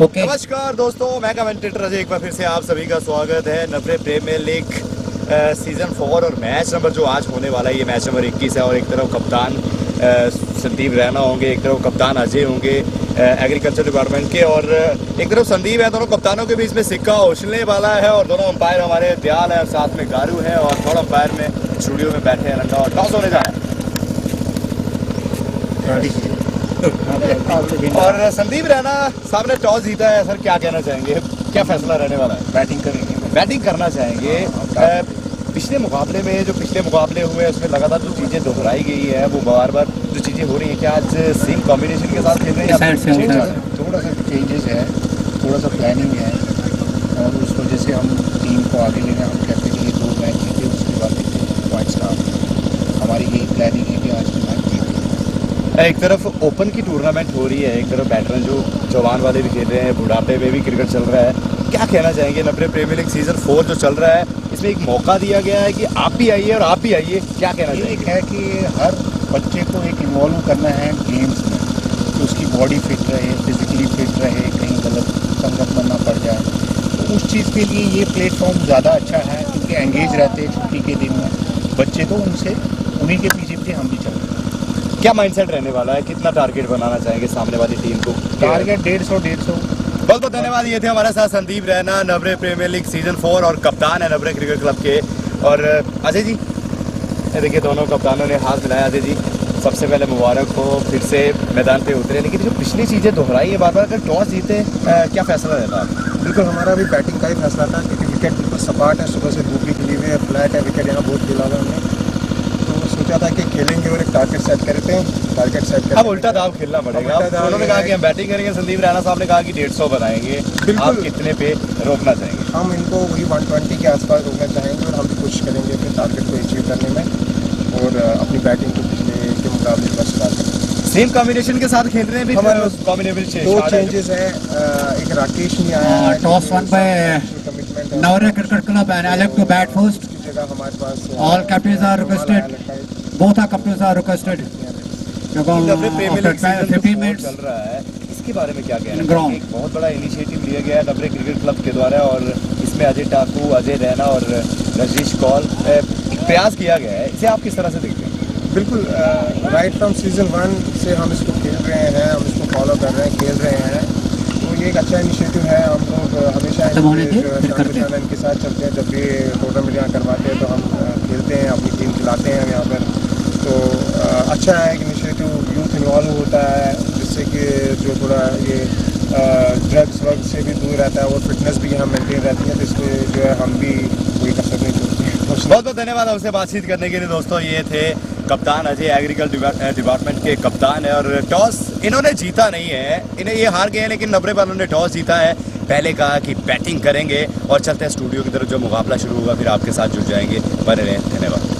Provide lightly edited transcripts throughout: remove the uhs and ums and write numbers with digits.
Okay. नमस्कार दोस्तों, मैं कमेंटेटर अजय, एक बार फिर से आप सभी का स्वागत है नवरे प्रीमियर लीग सीज़न 4 और मैच नंबर जो आज होने वाला है ये मैच नंबर 21 है। और एक तरफ कप्तान संदीप रैना होंगे, एक तरफ कप्तान अजय होंगे एग्रीकल्चर डिपार्टमेंट के, और एक तरफ संदीप है। दोनों कप्तानों के बीच में सिक्का उछलने वाला है और दोनों अंपायर हमारे दयाल है और साथ में गारू है और थर्ड अंपायर में स्टूडियो में बैठे हैं रंगा। और टॉस होने जा रहा है और संदीप रैना साहब ने टॉस जीता है। सर क्या कहना चाहेंगे, क्या फैसला रहने वाला है? बैटिंग करेंगे, बैटिंग करना चाहेंगे। पिछले मुकाबले में जो पिछले मुकाबले हुए उसमें लगातार जो चीज़ें दोहराई गई है वो बार बार जो चीज़ें हो रही हैं, क्या आज सेम कॉम्बिनेशन के साथ खेल रहे हैं? थोड़ा सा चेंजेस है, थोड़ा सा प्लानिंग है और उस वजह से हम टीम को आगे लेना। हम कहते हैं कि ये 2 मैच जीते, उसके बाद पॉइंट्स का हमारी यही प्लानिंग है कि आज की मैच जीते। एक तरफ ओपन की टूर्नामेंट हो रही है, एक तरफ बैटरन जो जवान वाले भी खेल रहे हैं, बुढ़ापे में भी क्रिकेट चल रहा है। क्या कहना चाहेंगे नवरे प्रीमियर लीग सीजन 4 जो चल रहा है, इसमें एक मौका दिया गया है कि आप भी आइए और आप भी आइए, क्या कहना चाहिए? एक है कि हर बच्चे को एक इन्वॉल्व करना है गेम्स में, तो उसकी बॉडी फिट रहे, फिजिकली फिट रहे, कहीं गलत संगत में ना पड़ जाए। तो उस चीज़ के लिए ये प्लेटफॉर्म ज़्यादा अच्छा है क्योंकि एंगेज रहते हैं छुट्टी के दिन में बच्चे, तो उन्हीं के पीछे हम भी चल रहे हैं। क्या माइंडसेट रहने वाला है, कितना टारगेट बनाना चाहेंगे सामने वाली टीम को? टारगेट 150। बहुत बहुत धन्यवाद। ये थे हमारे साथ संदीप रैना, नवरे प्रीमियर लीग सीजन 4 और कप्तान है नवरे क्रिकेट क्लब के। और अजय जी, देखिए दोनों कप्तानों ने हाथ मिलाया। अजय जी सबसे पहले मुबारक हो, फिर से मैदान पे उतरे, लेकिन जो पिछली चीज़ें दोहराई है बार बार, अगर टॉस जीते क्या फैसला रहता है? बिल्कुल हमारा भी बैटिंग का ही फैसला था क्योंकि विकेट बिल्कुल सपाट है, सुबह से धूप भी खिली हुई है, फ्लैट है, विकेट यहाँ बहुत खेला हुआ है हमने, तो सोचा था कि खेलेंगे और एक टारगेट सेट करते हैं। टारगेट सेट करते अब उल्टा दाव खेलना पड़ेगा। उन्होंने कहा कि हम बैटिंग करेंगे, संदीप रैना साहब ने कहा कि 150 बनाएंगे। आप कितने पे रोकना चाहेंगे? हम इनको वही 120 के आसपास रोकना चाहेंगे और हम भी कोशिश करेंगे अपने टारगेट को अचीव करने में और अपनी बैटिंग को पिछले के मुकाबले में सुधार करें। सेम कॉम्बिनेशन के साथ खेल रहे हैं भी? हमारे कॉम्बिनेशन 2 चेंजेस है, एक राकेश नहीं आया। Toss won by Navare cricket club and I like to bat first. हमारे पास all captains are requested, both are captains are requested. Premier league 15 minutes चल रहा है, इसके बारे में क्या कहना है? एक बहुत बड़ा इनिशिएटिव लिया गया है नवरे क्रिकेट क्लब के द्वारा और इसमें अजय ठाकुर, अजय रैना और रजीश कौल एक प्रयास किया गया है, इसे आप किस तरह से देखते हैं? बिल्कुल राइट फ्रॉम सीजन 1 से हम इसको खेल रहे हैं, हम इसको फॉलो कर रहे हैं, खेल रहे हैं, तो ये एक अच्छा इनिशिएटिव है। हम लोग हमेशा इनके साथ चलते हैं, जब भी टूर्नामेंट यहाँ करवाते हैं तो हम खेलते हैं, अपनी टीम खिलाते हैं यहाँ पर। तो अच्छा है कि इनिशिएटिव यूथ इन्वॉल्व होता है जिससे कि जो थोड़ा ये ड्रग्स वर्ग से भी दूर रहता है और फिटनेस भी यहाँ मेंटेन रहती है, तो इसलिए जो है हम भी कोई कसर नहीं छोड़ते हैं। बहुत बहुत धन्यवाद हमसे बातचीत करने के लिए। दोस्तों ये थे कप्तान अजय, एग्रीकल्चर डिपार्टमेंट के कप्तान है और टॉस इन्होंने जीता नहीं है, इन्हें ये हार गए हैं, लेकिन नवरे वालों ने टॉस जीता है। पहले कहा कि बैटिंग करेंगे और चलते हैं स्टूडियो की तरफ, जो मुकाबला शुरू होगा फिर आपके साथ जुड़ जाएंगे। बने रहें, धन्यवाद।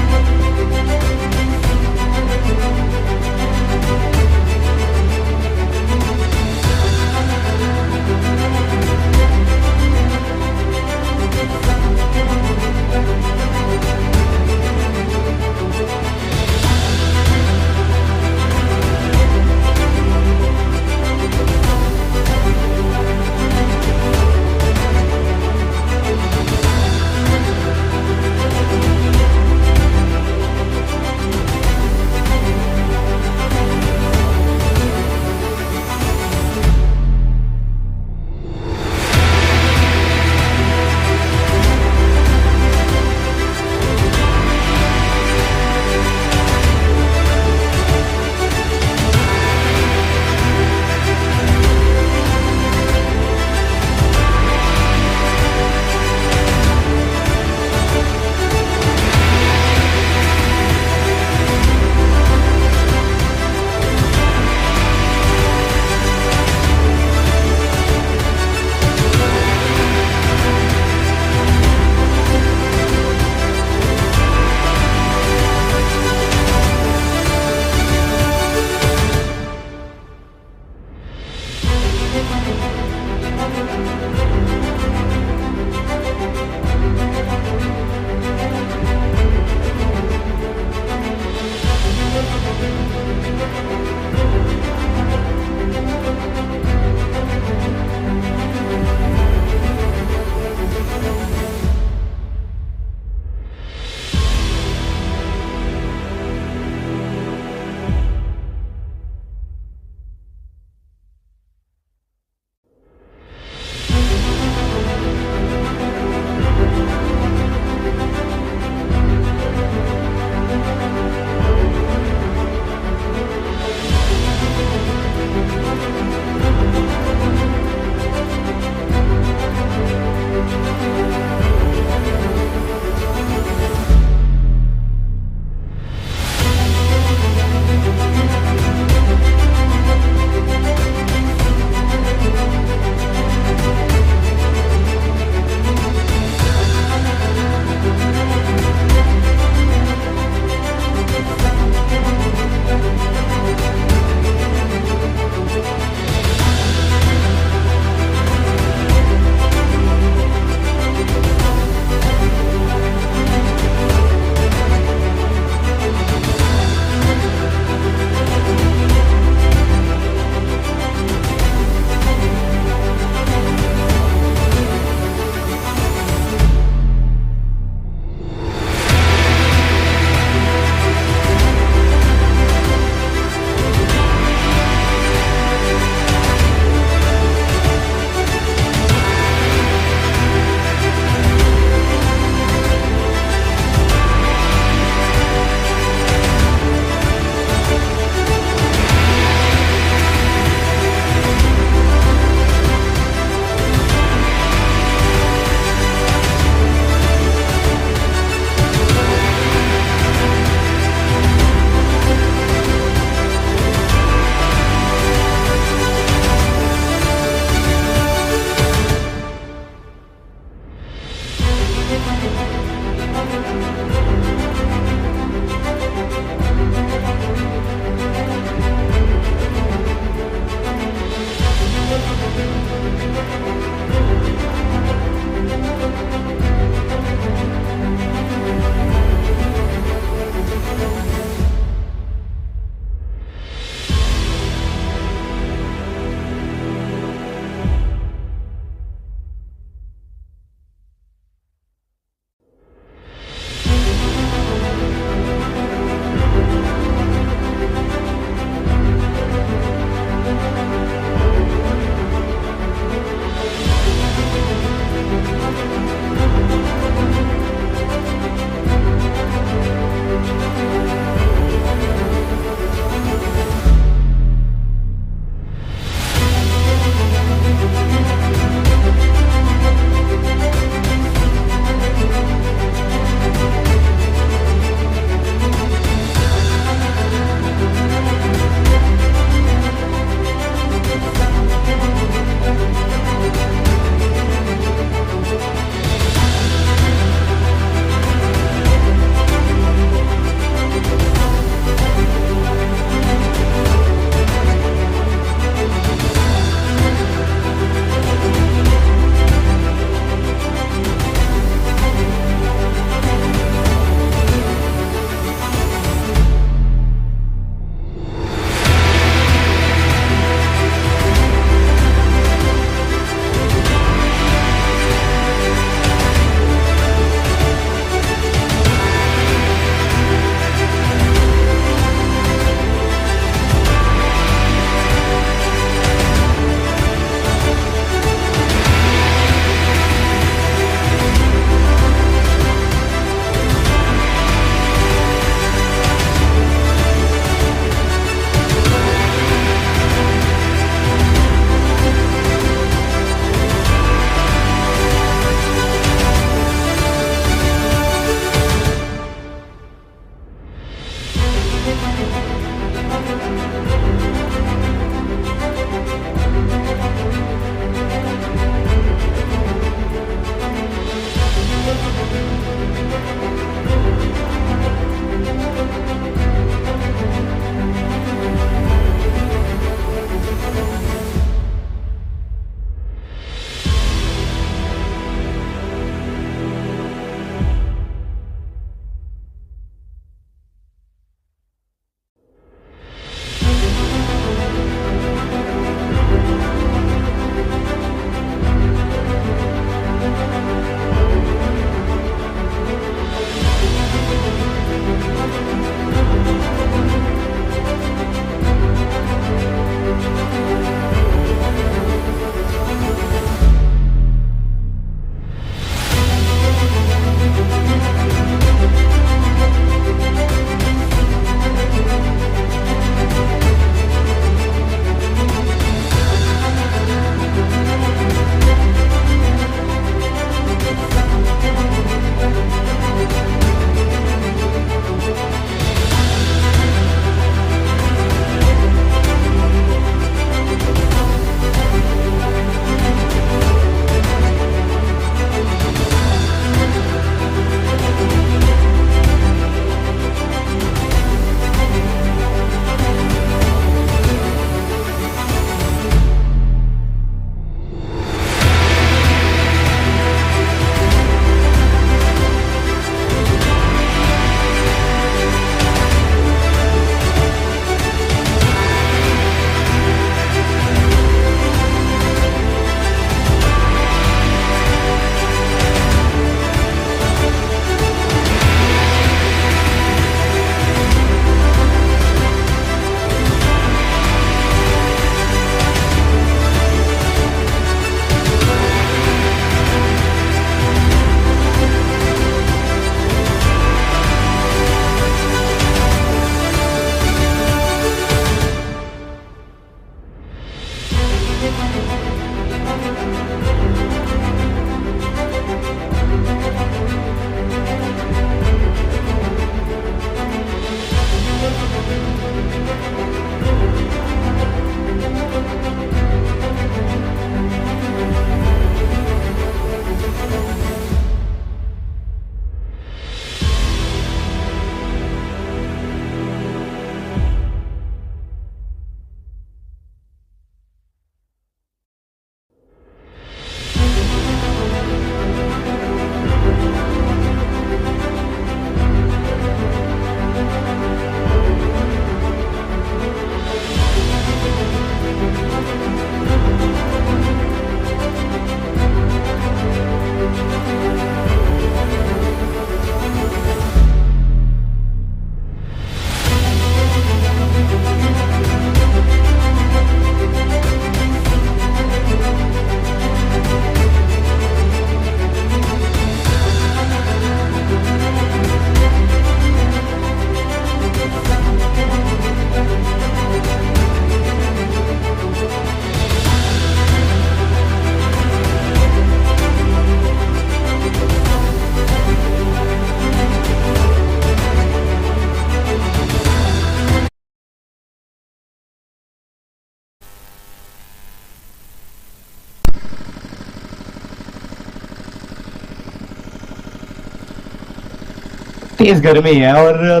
तेज गर्मी है और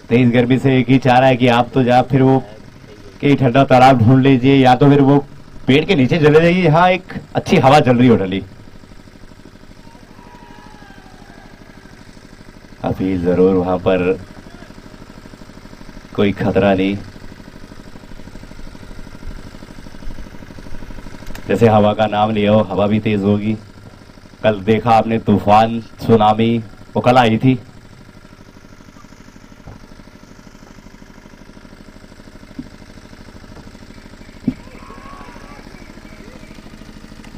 तेज गर्मी से एक ही चाह रहा है कि आप तो जा फिर वो कहीं ठंडा तालाब ढूंढ लीजिए या तो फिर वो पेड़ के नीचे चले जाइए। यहाँ एक अच्छी हवा चल रही हो डली। अभी जरूर वहां पर कोई खतरा नहीं। जैसे हवा का नाम लिया हो, हवा भी तेज होगी। कल देखा आपने तूफान सुनामी, वो कल आई थी।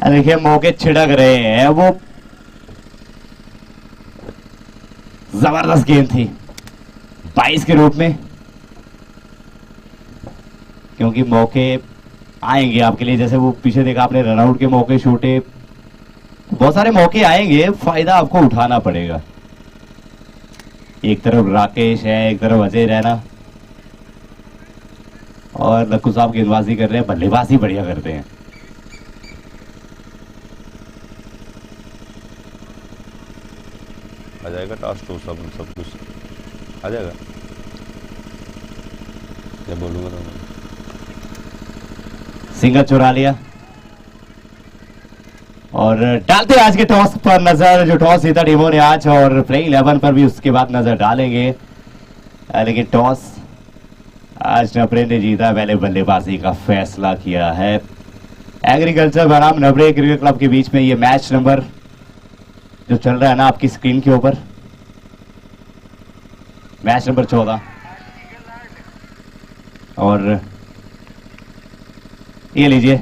देखिए मौके छिड़क रहे हैं, वो जबरदस्त गेंद थी 22 के रूप में, क्योंकि मौके आएंगे आपके लिए। जैसे वो पीछे देखा आपने रनआउट के मौके छूटे, बहुत सारे मौके आएंगे, फायदा आपको उठाना पड़ेगा। एक तरफ राकेश है, एक तरफ अजय रैना और लक्कू साहब गेंदबाजी कर रहे हैं, बल्लेबाजी बढ़िया करते हैं। आ जाएगा टास्क तो सब कुछ आ जाएगा। क्या बोलूँगा तो सिंगल चुरा लिया और डालते आज के टॉस पर नजर, जो टॉस जीता टीमों ने आज, और प्लेइंग 11 पर भी उसके बाद नजर डालेंगे। लेकिन टॉस आज नवरे ने जीता, पहले बल्लेबाजी का फैसला किया है। एग्रीकल्चर बनाम नवरे क्रिकेट क्लब के बीच में ये मैच नंबर जो चल रहा है ना आपकी स्क्रीन के ऊपर, मैच नंबर 14। और ये लीजिए,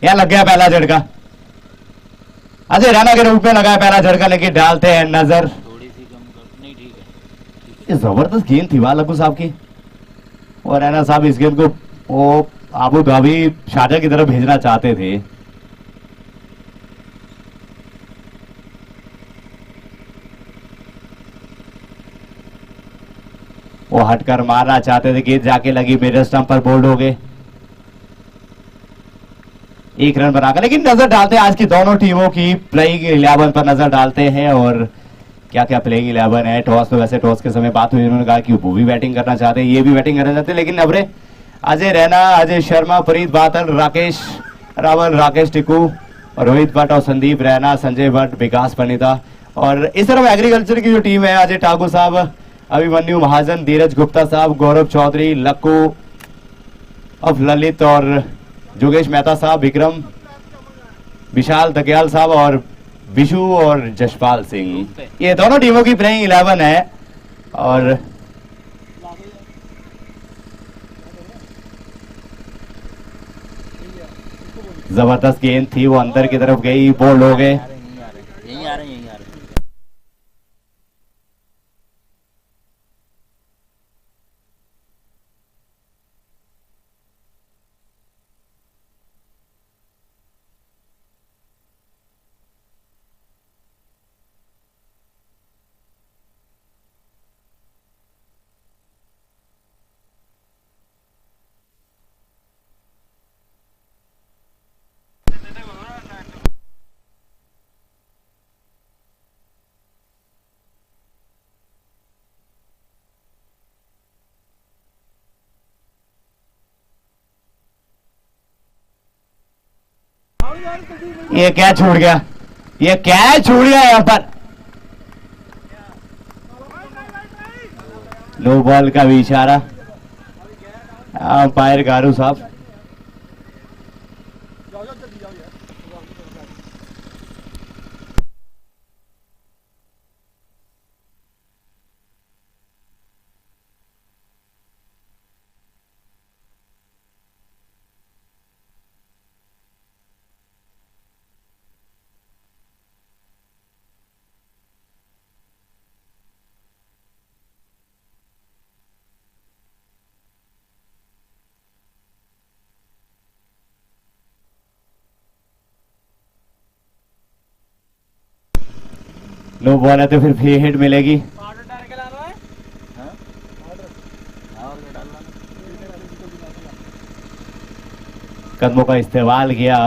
यह लग गया पहला झटका, अजय राणा के रूप में लगाया पहला झटका, लेकिन डालते हैं नजर। ये जबरदस्त गेंद थी लक्कू साहब की, और रैना साहब इस गेंद को वो आबू धाबी शारजा की तरफ भेजना चाहते थे। वो हटकर मारना चाहते थे, गेंद जाके लगी मिडल स्टंप पर, बोल्ड हो गए। एक रन बनाकर, लेकिन नजर डालते हैं आज की दोनों टीमों की प्लेइंग 11 पर नजर डालते हैं। और क्या क्या प्लेइंग 11 है। टॉस पे वैसे टॉस के समय बात हुई, उन्होंने कहा कि वो भी बैटिंग करना चाहते हैं, ये भी बैटिंग करना चाहते हैं, लेकिन नवरे अजय रैना, अजय शर्मा, फरीद बादल, राकेश रावल, राकेश टिकू, रोहित भट्ट और संदीप रैना, संजय भट्ट, विकास पंडिता। और इस तरफ एग्रीकल्चर की जो टीम है, अजय ठाकुर साहब, अभिमन्यु महाजन, धीरज गुप्ता साहब, गौरव चौधरी, लक्कू अफ ललित और जोगेश मेहता साहब, विक्रम, विशाल दकियाल साहब और विशु और जशपाल सिंह। ये दोनों टीमों की प्लेइंग 11 है। और जबरदस्त गेंद थी, वो अंदर की तरफ गई, बोल्ड हो गए। ये क्या छूट गया, ये क्या छूट गया यहां पर। नो बॉल का भी इशारा, अंपायर गारू साहब। नो बॉल है तो फिर फ्री हिट मिलेगी। कदमों का इस्तेमाल किया,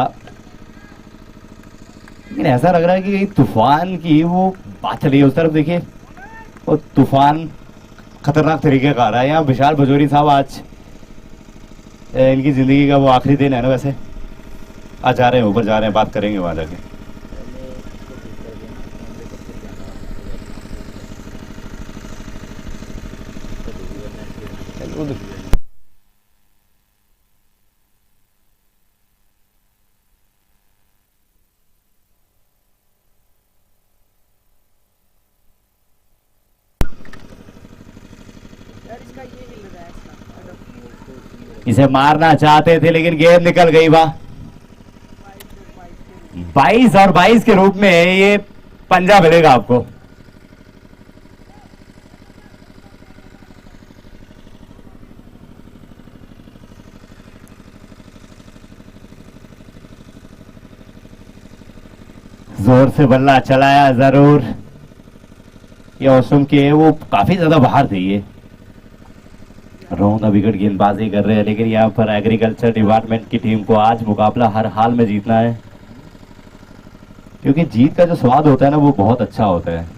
लेकिन ऐसा लग रहा है कि तूफान की वो बात चली है। उस तरफ देखिए और तूफान खतरनाक तरीके का आ रहा है यहाँ। विशाल भजोरी साहब आज इनकी ज़िंदगी का वो आखिरी दिन है ना वैसे। आज जा रहे हैं, ऊपर जा रहे हैं, बात करेंगे वहाँ जाके। इसे मारना चाहते थे लेकिन गेंद निकल गई। वाह, 22 और 22 के रूप में ये पंजा मिलेगा आपको। जोर से बल्ला चलाया जरूर, ये औसम के वो काफी ज्यादा बाहर थे। ये रौंदा विकेट गेंदबाजी कर रहे हैं लेकिन यहाँ पर एग्रीकल्चर डिपार्टमेंट की टीम को आज मुकाबला हर हाल में जीतना है, क्योंकि जीत का जो स्वाद होता है ना वो बहुत अच्छा होता है।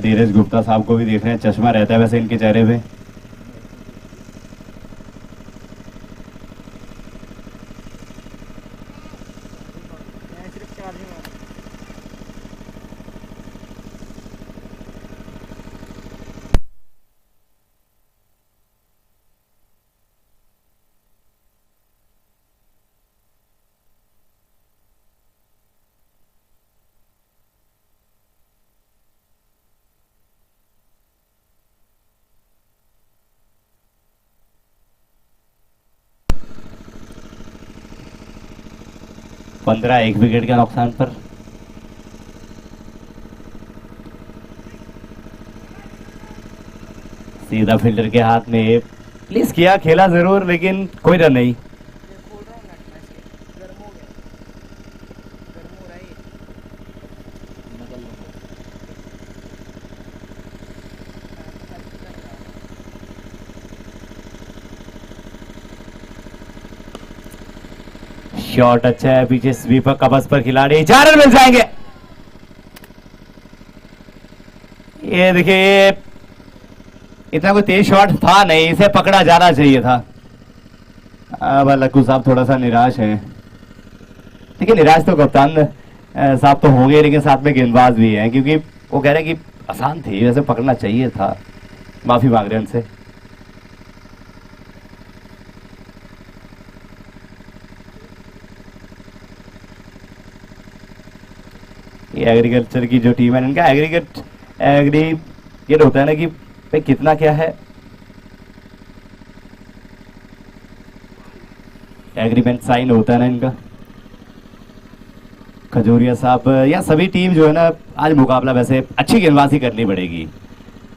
धीरज गुप्ता साहब को भी देख रहे हैं, चश्मा रहता है वैसे इनके चेहरे पे। पंद्रह, एक विकेट के नुकसान पर। सीधा फील्डर के हाथ में, प्लीज किया, खेला जरूर लेकिन कोई रन नहीं। शॉट अच्छा है, पीछे स्वीपर कबस पर खिलाड़ी, 4 रन मिल जाएंगे। ये देखिए, ये इतना कोई तेज शॉट था नहीं, इसे पकड़ा जाना चाहिए था। अब लक्कू साहब थोड़ा सा निराश है। देखिए, निराश तो कप्तान साहब तो होंगे लेकिन साथ में गेंदबाज भी हैं, क्योंकि वो कह रहे हैं कि आसान थी, वैसे पकड़ना चाहिए था। माफी मांग रहे हैं उनसे। ये एग्रीकल्चर की जो टीम है इनका एग्री ये होता है ना कि भाई कितना क्या है, एग्रीमेंट साइन होता है ना इनका। खजूरिया साहब या सभी टीम जो है ना, आज मुकाबला वैसे अच्छी गेंदबाजी करनी पड़ेगी।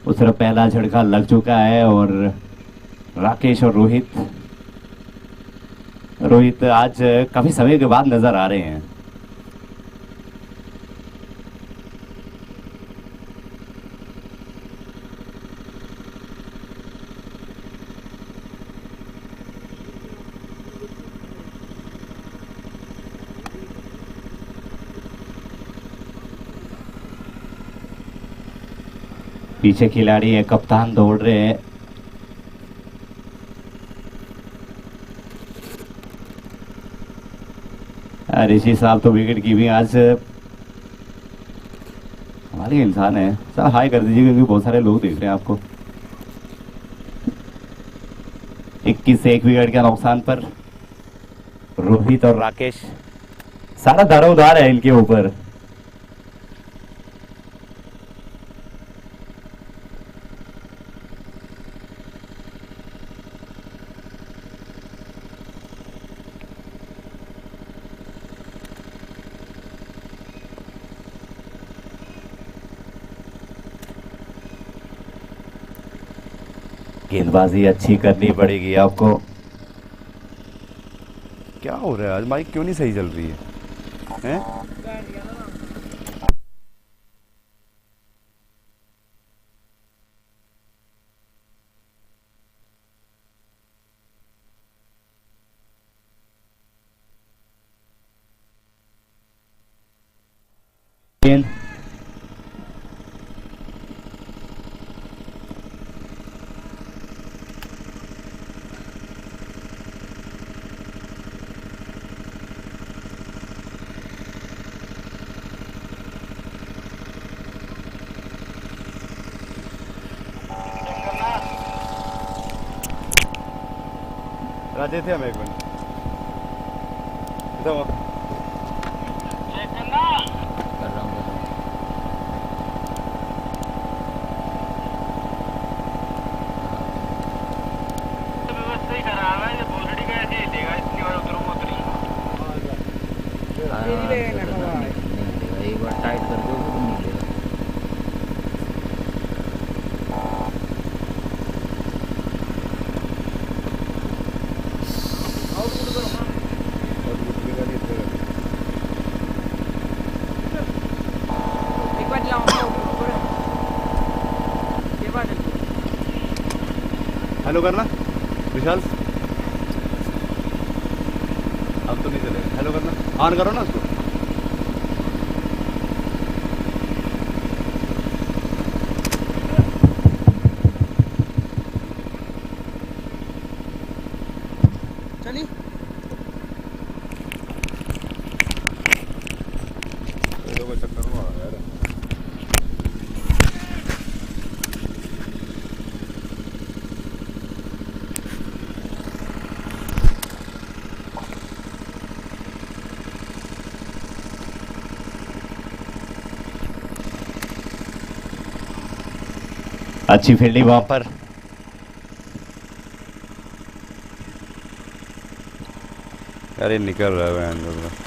उस तरफ पहला झटका लग चुका है और राकेश और रोहित आज काफी समय के बाद नजर आ रहे हैं। पीछे खिलाड़ी है, कप्तान दौड़ रहे हैं। ऋषि साहब तो विकेट की भी आज हमारे इंसान है। सर हाई कर दीजिए क्योंकि बहुत सारे लोग देख रहे हैं आपको। 21 से 1 विकेट के नुकसान पर रोहित और राकेश, सारा दारोमदार है इनके ऊपर। गेंदबाजी अच्छी करनी पड़ेगी आपको। क्या हो रहा है आज, माइक क्यों नहीं सही चल रही है, हैं? गेंद। राजे थे हम एक मिनट इधर आओ। एक बार टाइट कर दो फिर नहीं लेगा। हेलो करना विशाल, अब तो नहीं चलेगा। हेलो करना, ऑन करो ना उसको। चलिए चक्कर में आ यार। अच्छी फील्डिंग वहां पर। अरे निकल रहा है अंदर।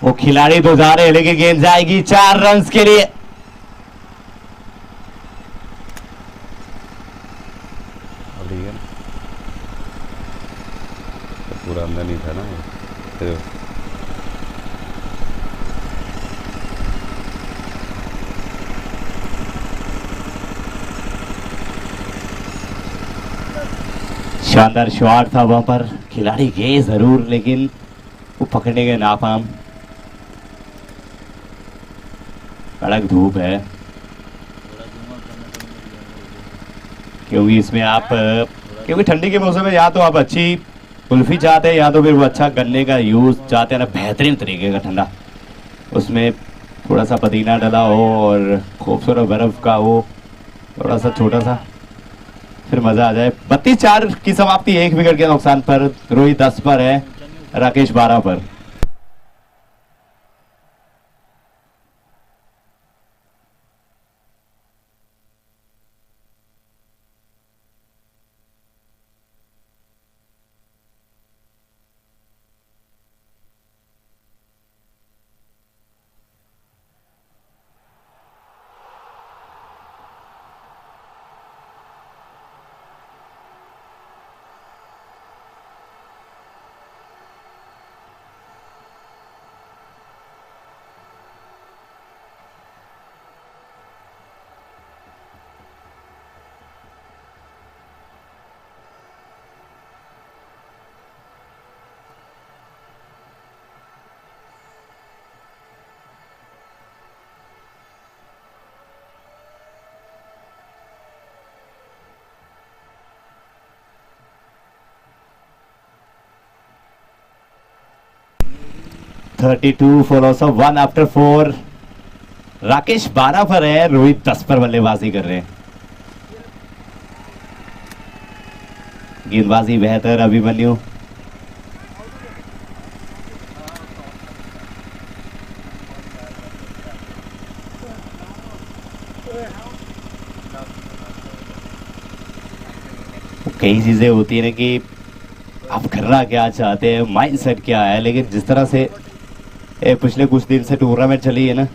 वो खिलाड़ी तो जा रहे हैं लेकिन गेंद जाएगी 4 रन के लिए। अब ठीक है ना, तो पूरा अंदर नहीं था ना तो शानदार शॉट था वहां पर, खिलाड़ी गए जरूर लेकिन वो पकड़ने के नाकाम। कड़क धूप है क्योंकि इसमें आप क्योंकि ठंडी के मौसम में या तो आप अच्छी कुल्फी चाहते हैं या तो फिर वो अच्छा गन्ने का यूज चाहते हैं ना, बेहतरीन तरीके का ठंडा, उसमें थोड़ा सा पुदीना डला हो और खूबसूरत बर्फ का हो, थोड़ा सा छोटा सा, फिर मजा आ जाए। 32-4 की समाप्ति, 1 विकेट के नुकसान पर। रोहित 10 पर है, राकेश 12 पर। 32 for loss of 1 after 4. Rakesh 12 पर है, रोहित 10 पर बल्लेबाजी कर रहे हैं. गेंदबाजी बेहतर अभिमन्यु. कई चीजें होती है ना कि आप करना क्या चाहते हैं, माइंडसेट क्या है, लेकिन जिस तरह से पिछले कुछ दिन से टूर्नामेंट चली है ना,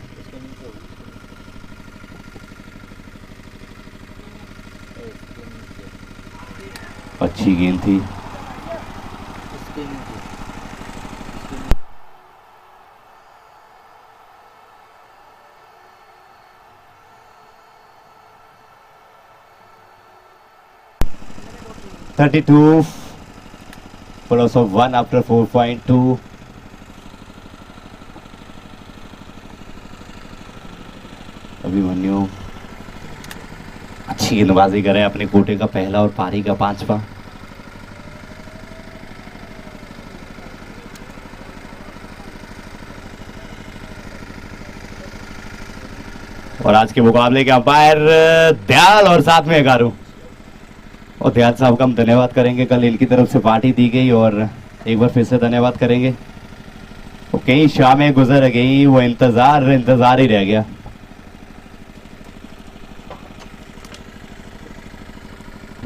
अच्छी गेंद थी. (32) for loss of 1 after 4.2. Abhimanyu अच्छी गेंदबाजी करे, अपने कोटे का पहला और पारी का 5वां. और आज के मुकाबले के अंपायर दयाल और साथ में गारू. और दयाल साहब का हम धन्यवाद करेंगे, कल इनकी तरफ से पार्टी दी गई और एक बार फिर से धन्यवाद करेंगे. तो कई शामें गुजर गई, वो इंतजार ही रह गया.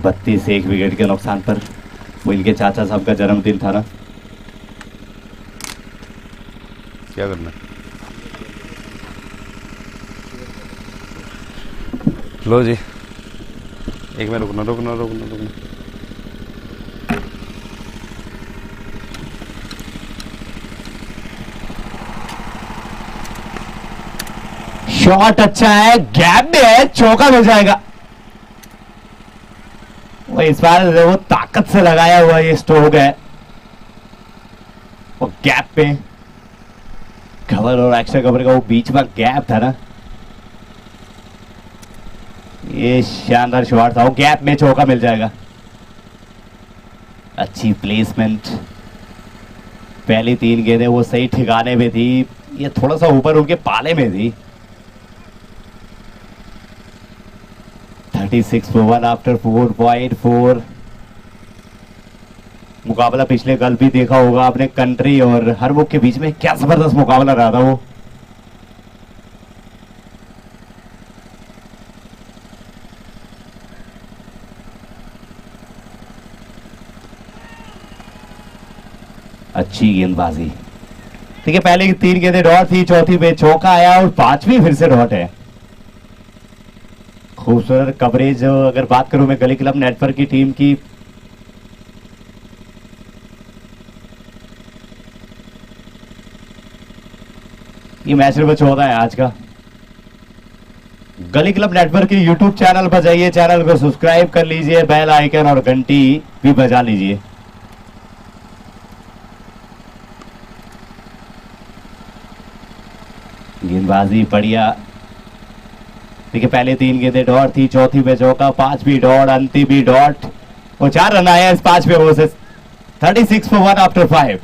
बत्तीस एक विकेट के नुकसान पर. वो इनके चाचा साहब का जन्मदिन था ना. क्या करना लो जी, एक मिनट रुकना. शॉट अच्छा है, गैप में है, चौका मिल जाएगा. वो इस बार वो ताकत से लगाया हुआ ये स्ट्रोक है. वो गैप पे कवर और एक्स्ट्रा कवर का वो बीच में गैप था ना, ये शानदार शॉट था. वो गैप में चौका मिल जाएगा. अच्छी प्लेसमेंट. पहली 3 गेंदें वो सही ठिकाने में थी, ये थोड़ा सा ऊपर उनके पाले में थी. 36 for 1 after 4.4. मुकाबला पिछले कल भी देखा होगा आपने, कंट्री और हर बुक के बीच में क्या जबरदस्त मुकाबला रहा था वो. अच्छी गेंदबाजी. ठीक है, पहले की 3 गेंदें डॉट थी, चौथी पे चौका आया और 5वीं फिर से डॉट है. खूबसूरत कवरेज. अगर बात करूं मैं गली क्लब नेटवर्क की टीम की, ये मैच नंबर 14 है आज का. गली क्लब नेटवर्क के यूट्यूब चैनल पर जाइए, चैनल को सब्सक्राइब कर लीजिए, बेल आइकन और घंटी भी बजा लीजिए. गेंदबाजी बढ़िया. देखिए पहले 3 गेंदें डॉट थी, चौथी पे चौका, 5वीं डॉट, अंतिम भी डॉट और 4 रन आया इस 5वें ओवर से. 36 for 1 after 5.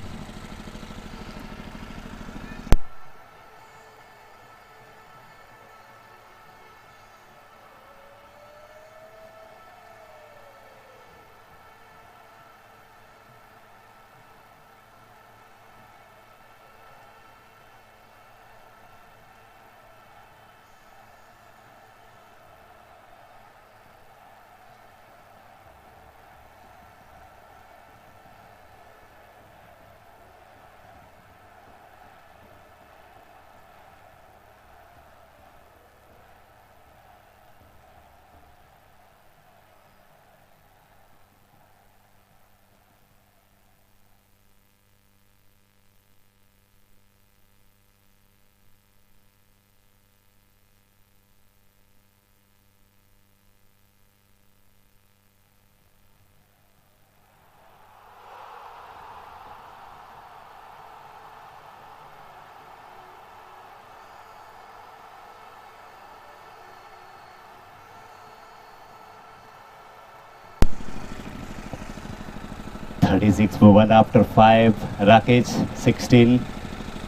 (36 for 1 after 5. Rakesh 16.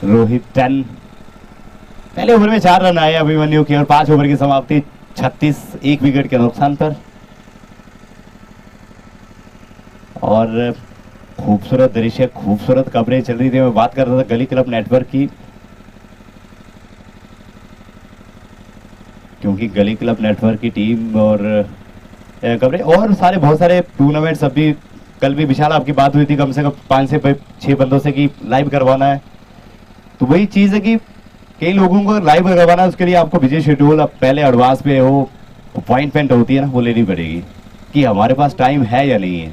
Rohit 10, पहले ओवर में 4 रन आए अभिमन्यु के और 5 ओवर की समाप्ति 36, 1 विकेट के नुकसान पर। और खूबसूरत दृश्य, खूबसूरत कवरेज चल रही थी। मैं बात कर रहा था गली क्लब नेटवर्क की, क्योंकि गली क्लब नेटवर्क की टीम और कवरेज और सारे बहुत सारे टूर्नामेंट्स अभी, कल भी विशाल आपकी बात हुई थी कम से कम 5 से 6 बंदों से कि लाइव करवाना है। तो वही चीज़ है कि कई लोगों को लाइव करवाना है, उसके लिए आपको बिजी शेड्यूल अब पहले एडवांस पे वो अपॉइंटमेंट होती है ना, वो लेनी पड़ेगी कि हमारे पास टाइम है या नहीं है।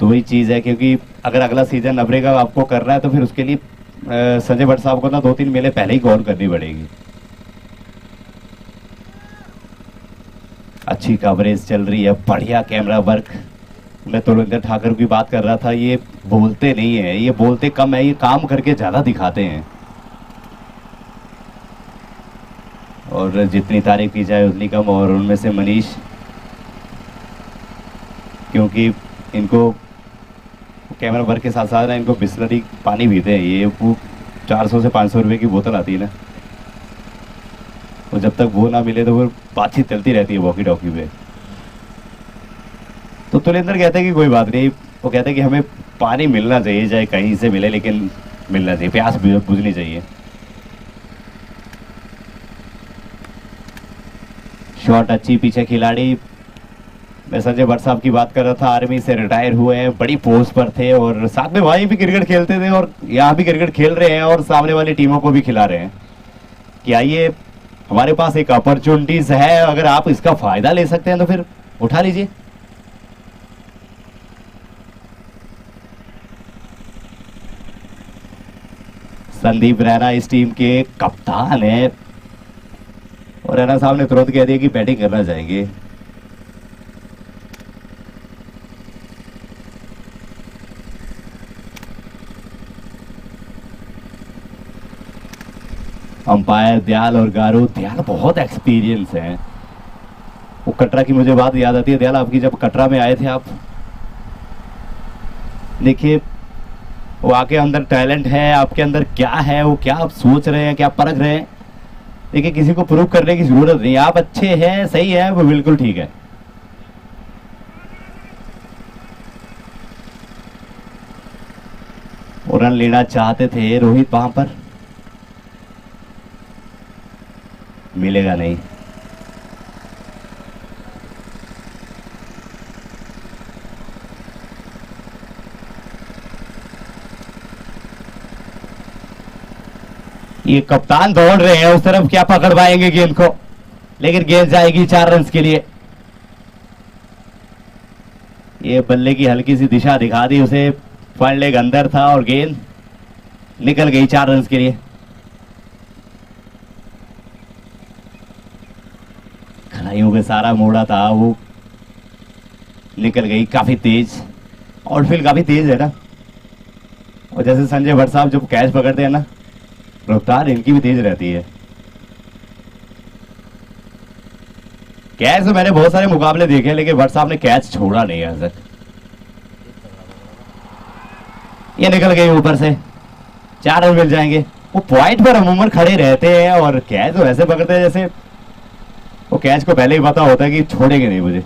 तो वही चीज़ है, क्योंकि अगर अगला सीजन नवरे का आपको करना है तो फिर उसके लिए संजय भट्ट साहब को ना 2-3 मेले पहले ही कॉल करनी पड़ेगी। अच्छी कवरेज चल रही है, बढ़िया कैमरा वर्क। मैं तुलविंदर ठाकुर की बात कर रहा था, ये बोलते नहीं है, ये बोलते कम है, ये काम करके ज़्यादा दिखाते हैं। और जितनी तारीफ की जाए उतनी कम। और उनमें से मनीष, क्योंकि इनको कैमरा वर्क के साथ साथ ना इनको बिस्लरी पानी पीते हैं, ये वो 400 से 500 रुपए की बोतल आती है ना, और जब तक वो ना मिले तो फिर बातचीत चलती रहती है वॉकी टॉकी पे। तो तुलेंद्र कहते हैं कि कोई बात नहीं, वो कहते हैं कि हमें पानी मिलना चाहिए, चाहे कहीं से मिले लेकिन मिलना चाहिए, प्यास बुझनी चाहिए। शॉट अच्छी, पीछे खिलाड़ी, मैं संजय भट्ट साहब की बात कर रहा था, आर्मी से रिटायर हुए हैं, बड़ी पोस्ट पर थे और साथ में वहीं भी क्रिकेट खेलते थे और यहाँ भी क्रिकेट खेल रहे हैं और सामने वाली टीमों को भी खिला रहे हैं कि आइए, हमारे पास एक अपॉर्चुनिटीज है, अगर आप इसका फायदा ले सकते हैं तो फिर उठा लीजिए। संदीप रैना इस टीम के कप्तान है और रैना साहब ने तुरंत कह दिया कि बैटिंग करना चाहेंगे। अंपायर दयाल और गारू, दयाल बहुत एक्सपीरियंस है। वो कटरा की मुझे बात याद आती है, दयाल आपकी जब कटरा में आए थे आप, देखिए वो आके अंदर टैलेंट है, आपके अंदर क्या है, वो क्या आप सोच रहे हैं, क्या परख रहे हैं, देखिए किसी को प्रूव करने की जरूरत नहीं, आप अच्छे हैं, सही है, वो बिल्कुल ठीक है। और रन लेना चाहते थे रोहित, वहां पर मिलेगा नहीं। ये कप्तान दौड़ रहे हैं उस तरफ, क्या पकड़ पाएंगे गेंद को, लेकिन गेंद जाएगी 4 रन के लिए। ये बल्ले की हल्की सी दिशा दिखा दी उसे, फॉल्ट लेग अंदर था और गेंद निकल गई 4 रन के लिए। खिलाड़ियों के सारा मोड़ा था, वो निकल गई काफी तेज, और फील्ड काफी तेज है ना, और जैसे संजय भट्ट साहब जब कैच पकड़ते हैं ना, रफ्तार इनकी भी तेज रहती है। कैच तो मैंने बहुत सारे मुकाबले देखे, लेकिन भट्ट साहब ने कैच छोड़ा नहीं आज तक। ये निकल गई ऊपर से, 4 रन मिल जाएंगे। वो पॉइंट पर अमूमन खड़े रहते हैं और कैच तो ऐसे पकड़ते हैं जैसे वो कैच को पहले ही पता होता है कि छोड़ेंगे नहीं मुझे।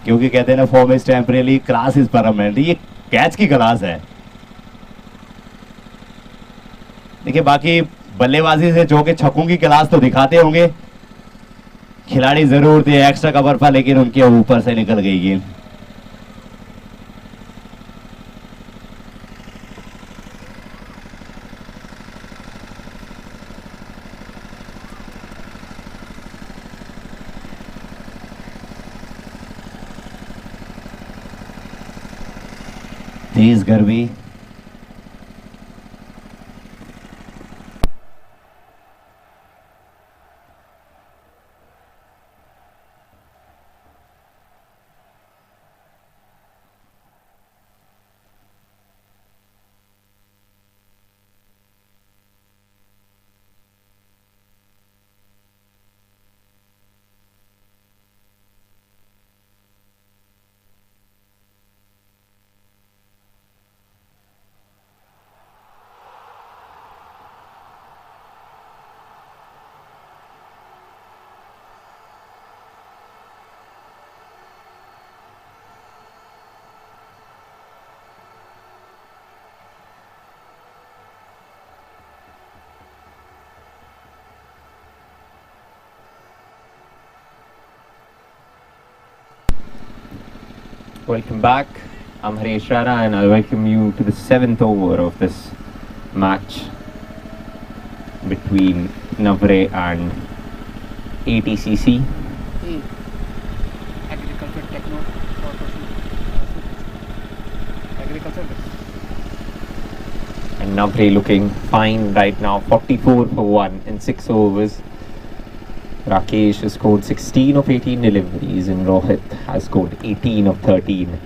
क्योंकि कहते हैं ना, form is temporary, class is permanent, ये कैच की क्लास है। देखिए बाकी बल्लेबाजी से जो के छक्कों की क्लास तो दिखाते होंगे खिलाड़ी जरूर थे एक्स्ट्रा कवर पर, लेकिन उनके ऊपर से निकल गई गेंद। तेज गर्मी, Welcome back. I'm Navreh Cri and I'll welcome you to the 7th over of this match between Navreh and ATCC. Agriculture Techno Agriculture. And Navreh looking fine right now, 44 for 1 in 6 overs. Rakesh has scored 16 of 18 deliveries and Rohit has scored 18 of 13.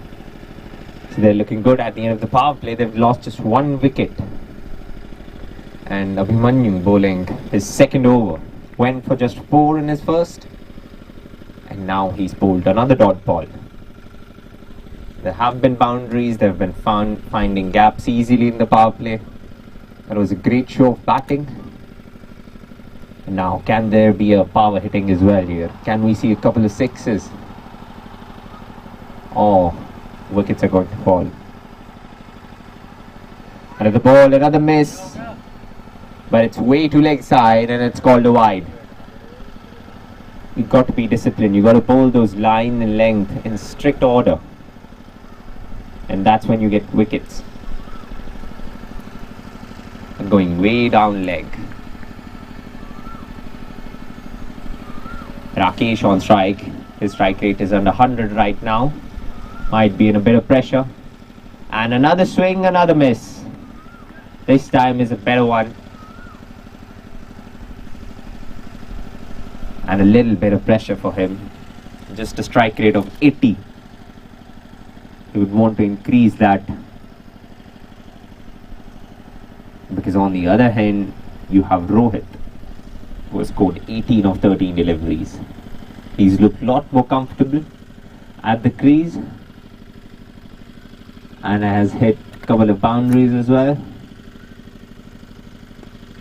So they're looking good at the end of the power play. They've lost just 1 wicket. And Abhimanyu bowling his second over. Went for just 4 in his first. And now he's bowled another dot ball. There have been boundaries. They've been finding gaps easily in the power play. That was a great show of batting. And now, can there be a power hitting as well here? Can we see a couple of sixes? Oh, wickets are going to fall. Another ball, another miss. But it's way too leg side and it's called a wide. You've got to be disciplined. You've got to bowl those line and length in strict order. And that's when you get wickets. And going way down leg. Rakesh on strike. His strike rate is under 100 right now. Might be in a bit of pressure. And another swing, another miss. This time is a better one. And a little bit of pressure for him. Just a strike rate of 80. He would want to increase that. Because on the other hand, you have Rohit, who has scored 18 of 13 deliveries. He's looked a lot more comfortable at the crease and has hit a couple of boundaries as well.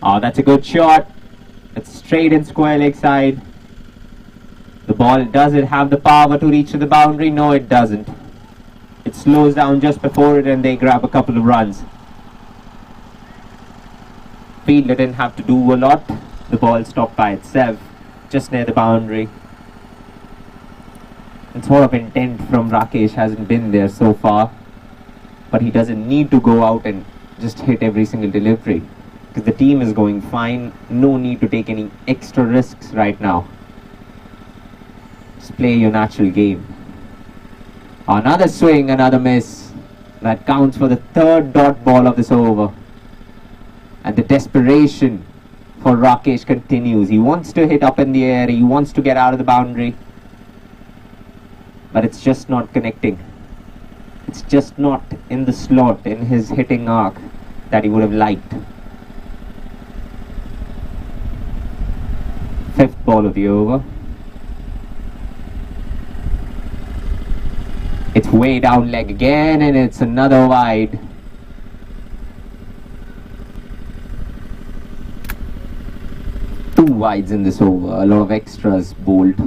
Oh, that's a good shot. It's straight and square leg side. The ball, does it have the power to reach to the boundary? No, it doesn't. It slows down just before it and they grab a couple of runs. Fielder didn't have to do a lot. The ball stopped by itself, just near the boundary. And sort of intent from Rakesh hasn't been there so far. But he doesn't need to go out and just hit every single delivery. Because the team is going fine. No need to take any extra risks right now. Just play your natural game. Another swing, another miss. That counts for the 3rd dot ball of this over. And the desperation for Rakesh continues. He wants to hit up in the air. He wants to get out of the boundary. But it's just not connecting. It's just not in the slot, in his hitting arc that he would have liked. 5th ball of the over. It's way down leg again and it's another wide. Two wides in this over, a lot of extras bowled.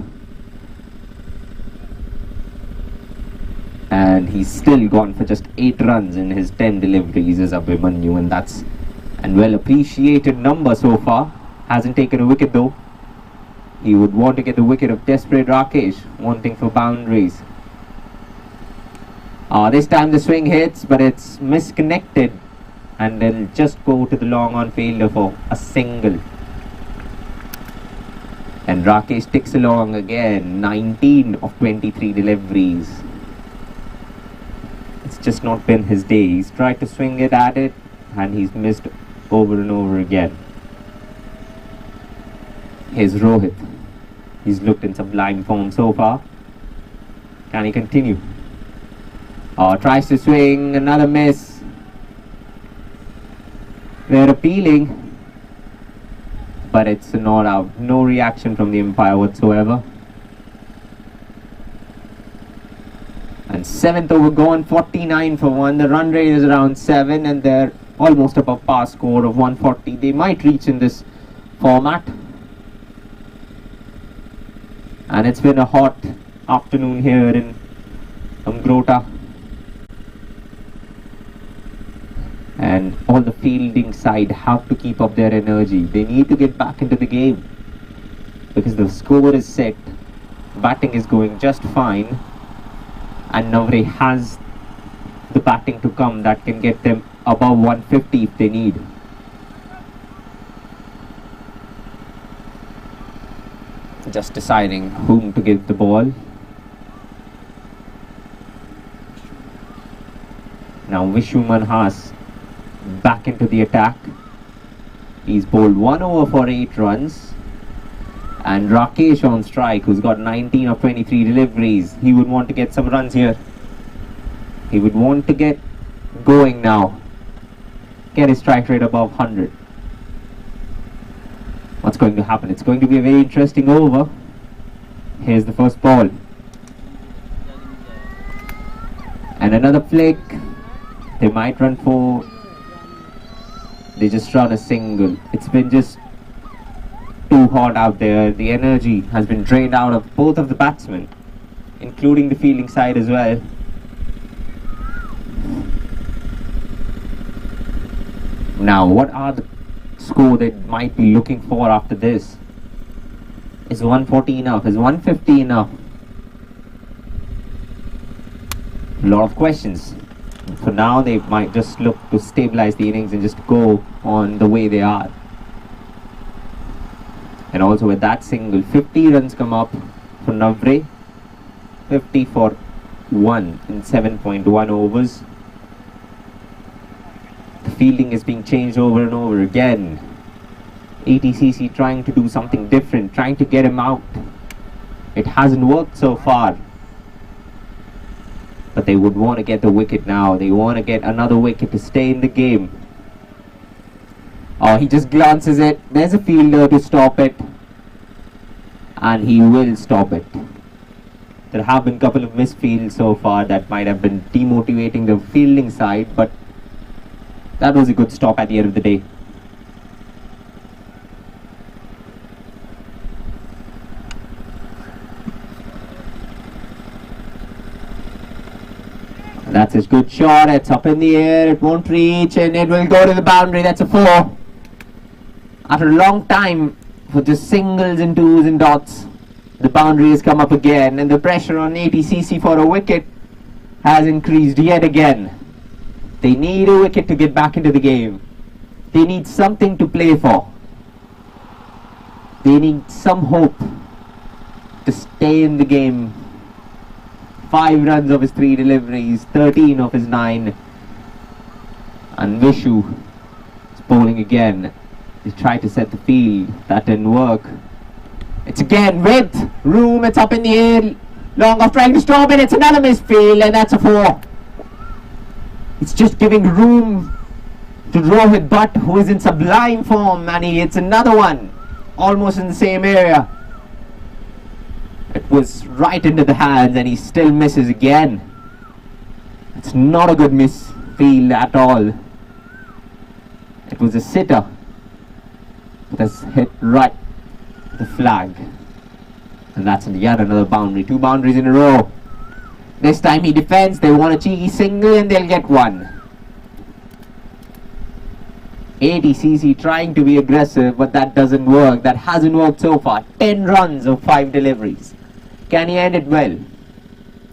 And he's still gone for just 8 runs in his 10 deliveries as Abhimanyu, and that's a well appreciated number so far. Hasn't taken a wicket though. He would want to get the wicket of desperate Rakesh, wanting for boundaries. This time the swing hits, but it's misconnected. And they'll just go to the long on fielder for a single. And Rakesh ticks along again, 19 of 23 deliveries. It's just not been his day. He's tried to swing it at it, and he's missed over and over again. Here's Rohit. He's looked in sublime form so far. Can he continue? Tries to swing, another miss. They're appealing. But it's not out. No reaction from the umpire whatsoever. And 7th over gone, 49 for 1. The run rate is around 7 and they're almost above par score of 140. They might reach in this format. And it's been a hot afternoon here in Gharota. And all the fielding side have to keep up their energy. They need to get back into the game. Because the score is set. Batting is going just fine. And Navreh has the batting to come that can get them above 150 if they need. Just deciding whom to give the ball. Now Vishu Manhas back into the attack. He's bowled 1 over for 8 runs. And Rakesh on strike, who's got 19 of 23 deliveries. He would want to get some runs here. He would want to get going now. Get his strike rate above 100. What's going to happen? It's going to be a very interesting over. Here's the first ball. And another flick. They might run 4. They just run a single. It's been just too hot out there. The energy has been drained out of both of the batsmen, including the fielding side as well. Now, what are the score they might be looking for after this? Is 140 enough? Is 150 enough? A lot of questions. For now, they might just look to stabilize the innings and just go on the way they are. And also with that single, 50 runs come up for Navreh. 50 for 1 in 7.1 overs. The fielding is being changed over and over again. ATCC trying to do something different, trying to get him out. It hasn't worked so far. But they would want to get the wicket now. They want to get another wicket to stay in the game. Oh, he just glances it. There's a fielder to stop it. And he will stop it. There have been a couple of misfields so far that might have been demotivating the fielding side, but that was a good stop at the end of the day. That's a good shot. It's up in the air. It won't reach and it will go to the boundary. That's a 4. After a long time for just singles and 2s and dots, the boundary has come up again and the pressure on ATCC for a wicket has increased yet again. They need a wicket to get back into the game. They need something to play for. They need some hope to stay in the game. 5 runs of his 3 deliveries, 13 of his 9. And Vishu is bowling again. He tried to set the field. That didn't work. It's again with room. It's up in the air. Long off trying to stop it. It's another misfield and that's a 4. It's just giving room to Rohit Bhatt, who is in sublime form, and he hits another one almost in the same area. It was right into the hands and he still misses again. It's not a good misfield at all. It was a sitter. It has hit right the flag. And that's yet another boundary. 2 boundaries in a row. This time he defends. They want a cheeky single and they'll get 1. ATCC trying to be aggressive, but that doesn't work. That hasn't worked so far. 10 runs of 5 deliveries. Can he end it well?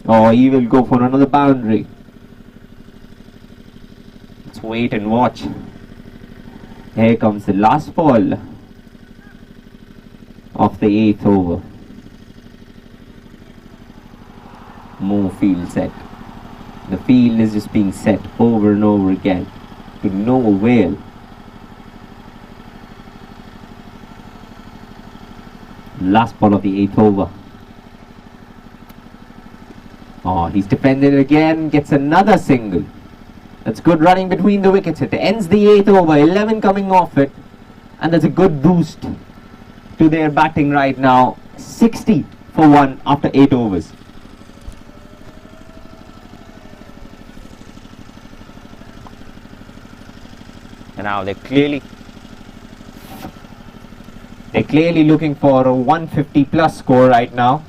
Oh, he will go for another boundary. Let's wait and watch. Here comes the last ball of the 8th over. More field set. The field is just being set over and over again to no avail. Last ball of the 8th over. Oh, he's defended again, gets another single. That's good running between the wickets. It ends the 8th over, 11 coming off it. And that's a good boost to their batting right now. 60 for 1 after 8 overs. And now they're clearly looking for a 150 plus score right now.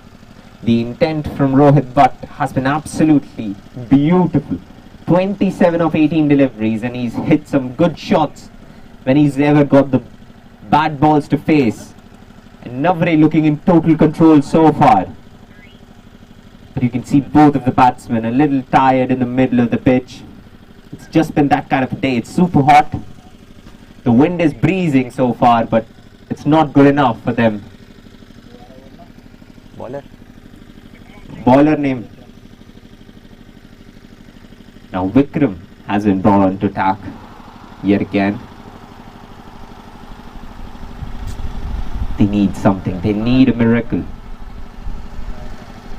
The intent from Rohit Bhatt has been absolutely beautiful. 27 of 18 deliveries and he's hit some good shots when he's ever got the bad balls to face. And Navreh looking in total control so far. But you can see both of the batsmen a little tired in the middle of the pitch. It's just been that kind of a day. It's super hot. The wind is breezing so far, but it's not good enough for them. Bowler name. Now Vikram has been brought on to attack yet again. They need something. They need a miracle.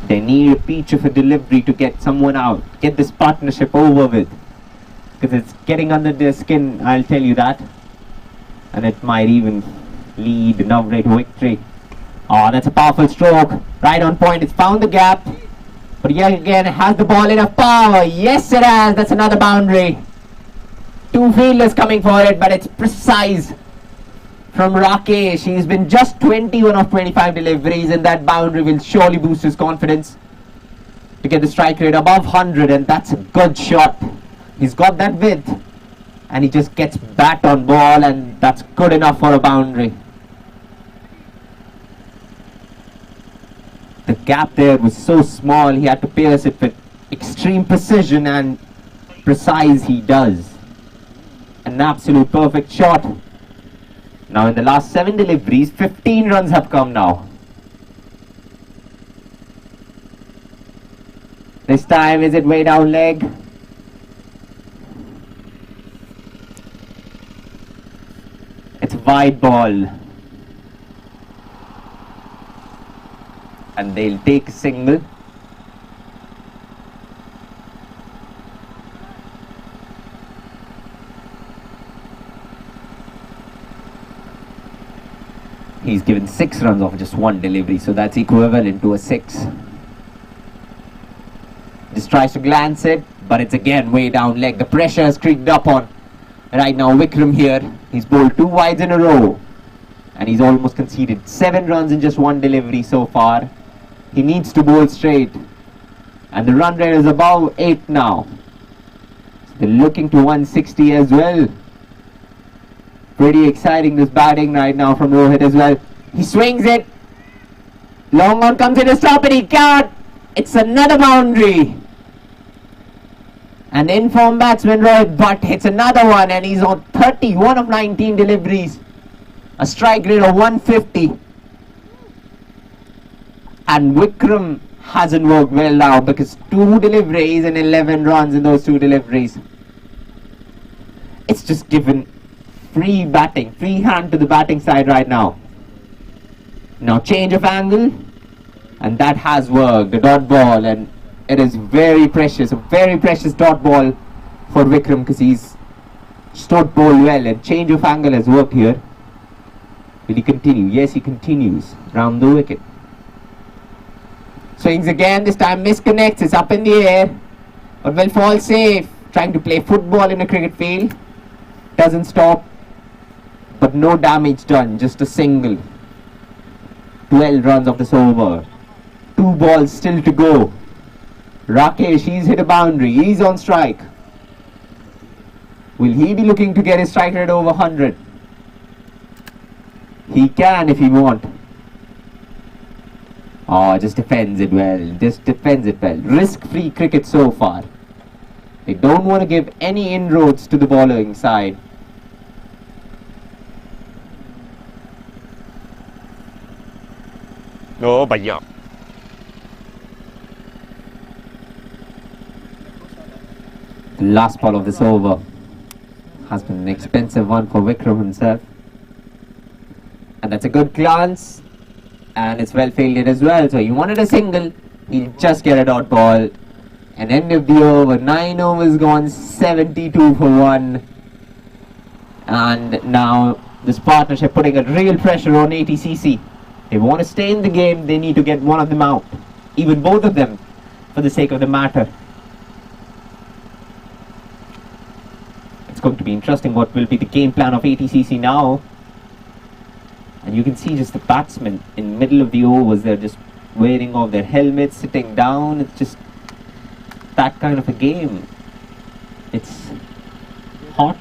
They need a peach of a delivery to get someone out. Get this partnership over with. Because it's getting under their skin, I'll tell you that. And it might even lead Navreh to victory. Oh, that's a powerful stroke. Right on point. It's found the gap. But yet again, has the ball enough power? Yes, it has. That's another boundary. Two fielders coming for it, but it's precise from Rakesh. He's been just 21 of 25 deliveries, and that boundary will surely boost his confidence to get the strike rate above 100, and that's a good shot. He's got that width, and he just gets bat on ball, and that's good enough for a boundary. The gap there was so small, he had to pierce it with extreme precision, and precise he does. An absolute perfect shot. Now in the last 7 deliveries, 15 runs have come now. This time, is it way down leg? It's a wide ball. And they'll take a single. He's given 6 runs off just 1 delivery, so that's equivalent to a 6. Just tries to glance it, but it's again way down leg. The pressure has creeped up on right now Vikram here. He's bowled 2 wides in a row, and he's almost conceded 7 runs in just 1 delivery so far. He needs to bowl straight, and the run rate is above 8 now. So they're looking to 160 as well. Pretty exciting, this batting right now from Rohit as well. He swings it. Long on comes in a stop, and he can't. It's another boundary. An informed batsman Rohit Bhatt hits another one, and he's on 31 of 19 deliveries. A strike rate of 150. And Vikram hasn't worked well now, because 2 deliveries and 11 runs in those 2 deliveries. It's just given free batting, free hand to the batting side right now. Now change of angle, and that has worked, the dot ball, and it is very precious, a very precious dot ball for Vikram, because he's stood ball well, and change of angle has worked here. Will he continue? Yes, he continues round the wicket. Swings again, this time misconnects, it's up in the air, but will fall safe. Trying to play football in a cricket field, doesn't stop. But no damage done, just a single. 12 runs of this over. 2 balls still to go. Rakesh, he's hit a boundary. He's on strike. Will he be looking to get his strike rate over 100? He can if he wants. Oh, just defends it well. Just defends it well. Risk-free cricket so far. They don't want to give any inroads to the bowling side. Oh, bhaiya. The last ball of this over has been an expensive one for Vikram himself. And that's a good glance. And it's well fielded as well. So he wanted a single. He'll just get a dot ball. And end of the over. 9 overs gone, 72 for 1. And now this partnership putting a real pressure on ATCC. They want to stay in the game, they need to get one of them out. Even both of them, for the sake of the matter. It's going to be interesting what will be the game plan of ATCC now. And you can see just the batsmen in the middle of the overs, they're just wearing off their helmets, sitting down. It's just that kind of a game. It's hot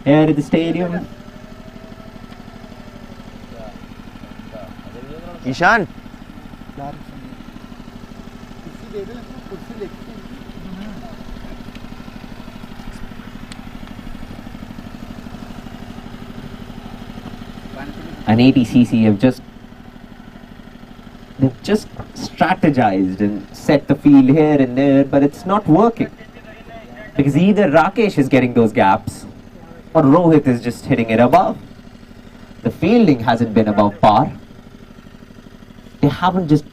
here at the stadium. Ishan. And ATCC have they've just strategized and set the field here and there, but it's not working. Because either Rakesh is getting those gaps or Rohit is just hitting it above. The fielding hasn't been above par. They haven't just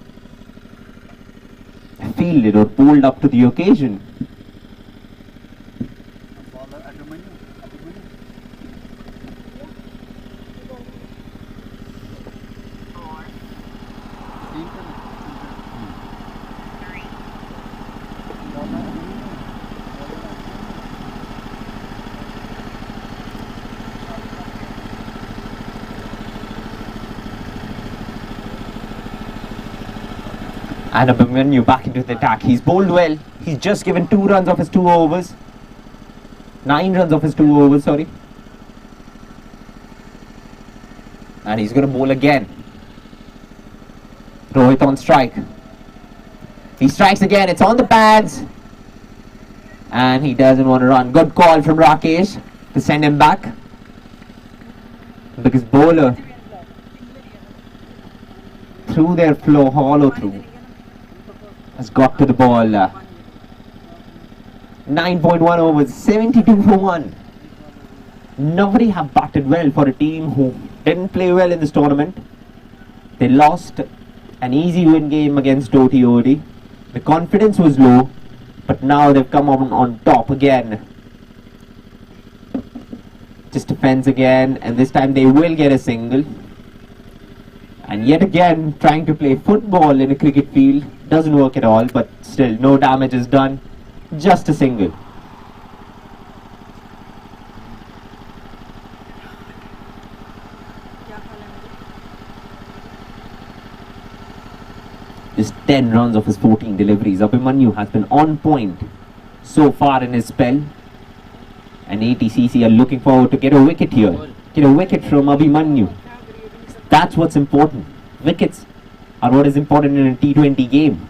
fielded or pulled up to the occasion. And Abhimanyu back into the attack. He's bowled well. He's just given 2 runs off his 2 overs. 9 runs off his 2 overs, sorry. And he's going to bowl again. Rohit on strike. He strikes again. It's on the pads. And he doesn't want to run. Good call from Rakesh to send him back. Because bowler through their flow, hollow through, has got to the ball. 9.1 overs, 72 for 1. Nobody have batted well for a team who didn't play well in this tournament. They lost an easy win game against OTOD. The confidence was low, but now they've come on top again. Just defends again, and this time they will get a single. And yet again, trying to play football in a cricket field doesn't work at all, but still, no damage is done. Just a single. Just 10 runs of his 14 deliveries. Abhimanyu has been on point so far in his spell. And ATCC are looking forward to get a wicket here. Get a wicket from Abhimanyu. That's what's important. Wickets are what is important in a T20 game.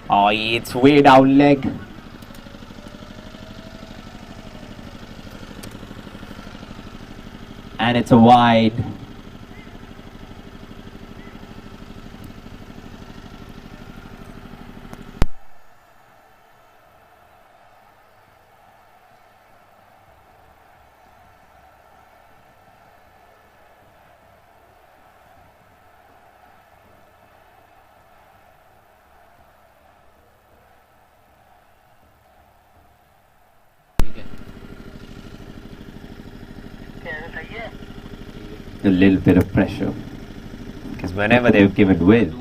Oh, it's way down leg. And it's a wide. A little bit of pressure, because whenever they've given width,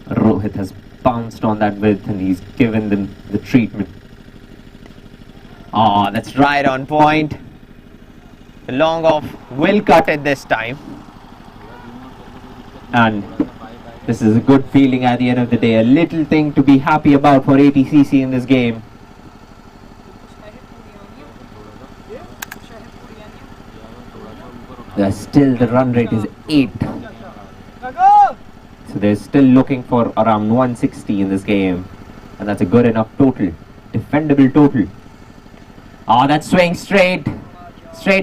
Rohit has bounced on that width and he's given them the treatment. Oh, that's right on point. The long off will cut it this time, and this is a good feeling at the end of the day. A little thing to be happy about for ATCC in this game. Still the run rate is 8. So they're still looking for around 160 in this game. And that's a good enough total. Defendable total. Oh, that swing straight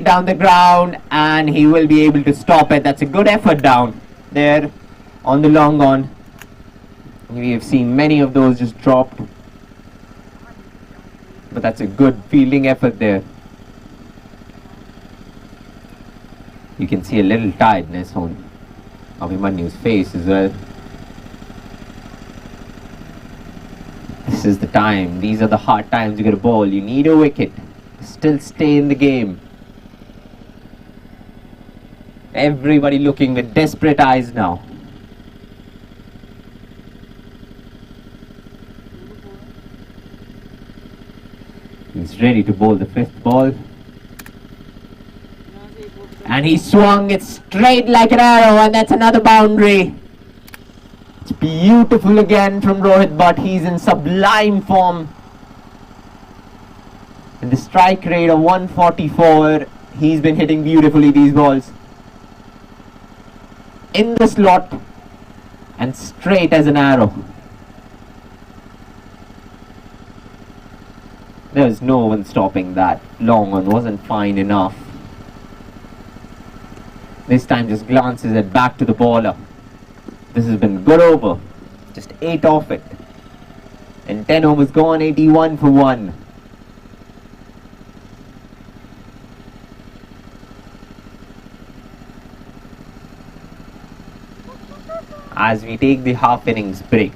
down the ground. And he will be able to stop it. That's a good effort down there on the long on. We have seen many of those just dropped. But that's a good fielding effort there. You can see a little tiredness on Abhimanyu's face as well. This is the time. These are the hard times you get a ball. You need a wicket to still stay in the game. Everybody looking with desperate eyes now. He's ready to bowl the 5th ball. And he swung it straight like an arrow, and that's another boundary. It's beautiful again from Rohit, but he's in sublime form. And the strike rate of 144, he's been hitting beautifully these balls. In the slot and straight as an arrow. There's no one stopping that. Long on wasn't fine enough. This time just glances it back to the bowler. This has been good over. Just 8 off it. And 10 overs gone, 81 for 1. As we take the half innings break.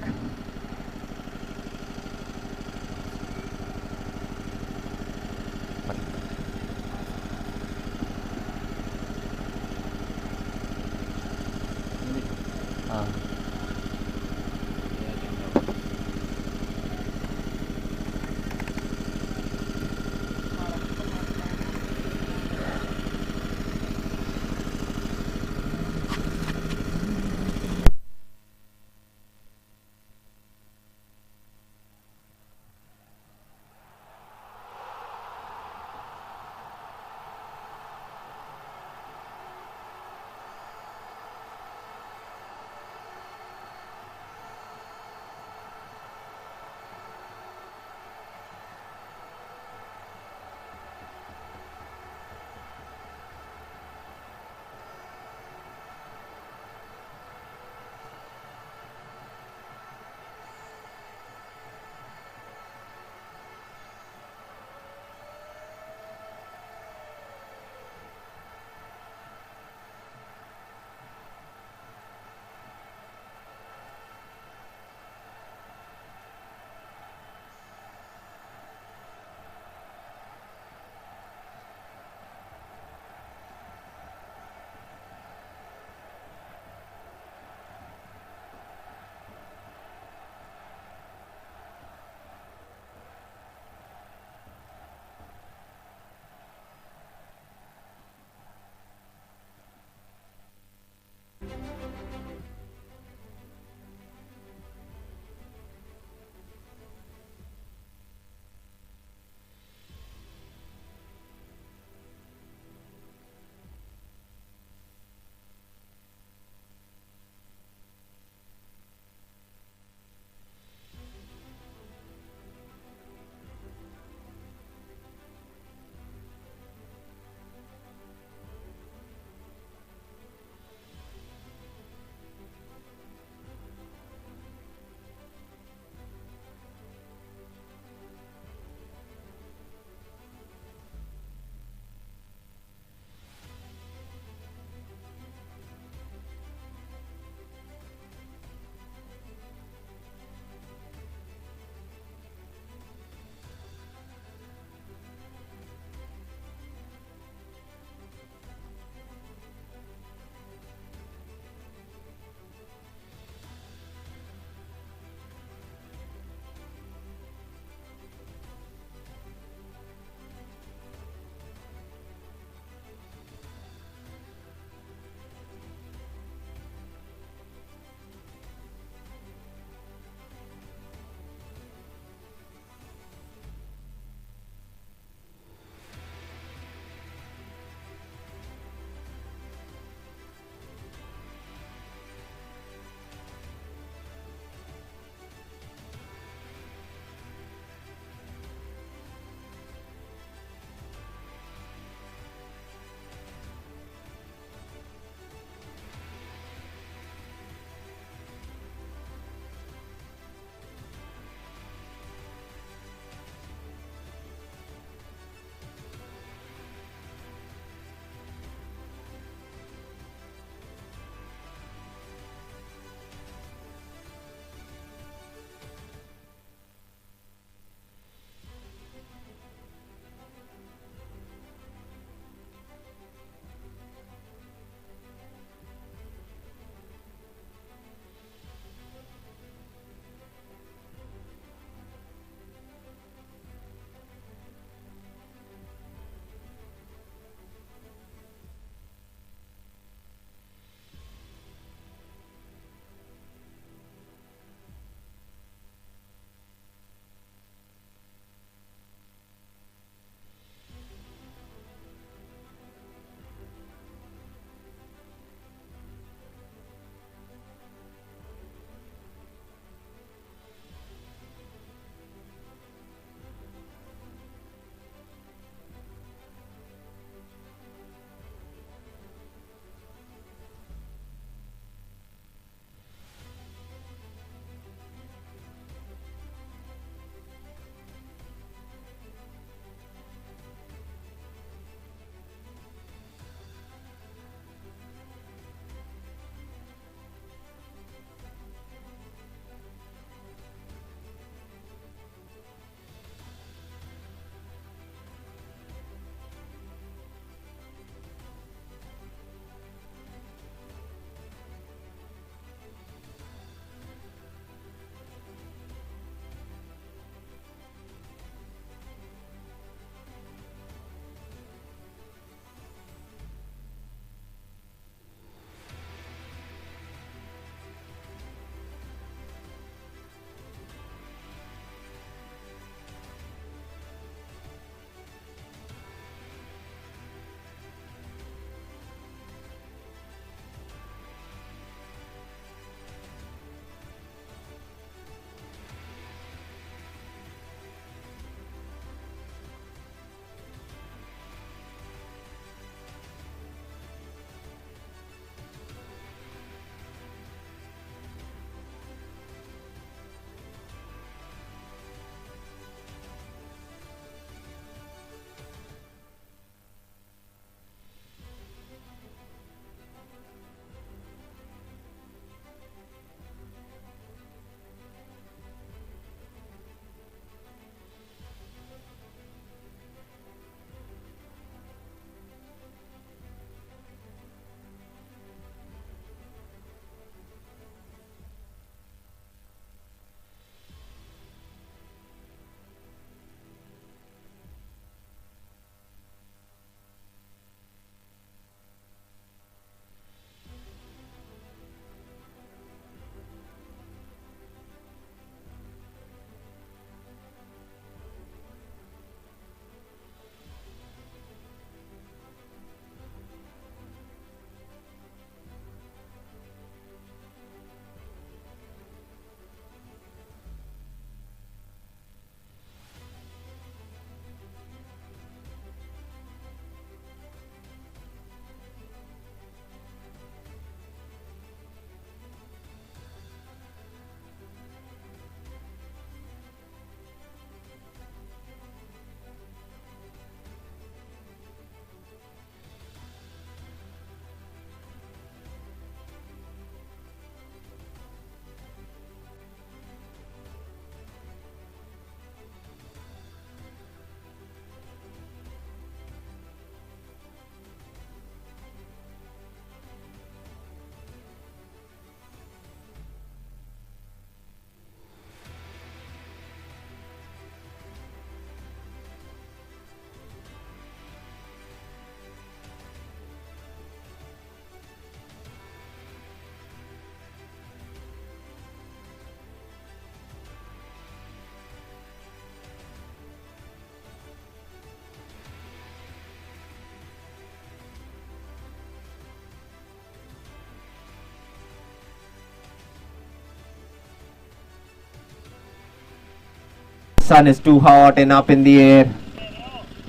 sun is too hot and up in the air,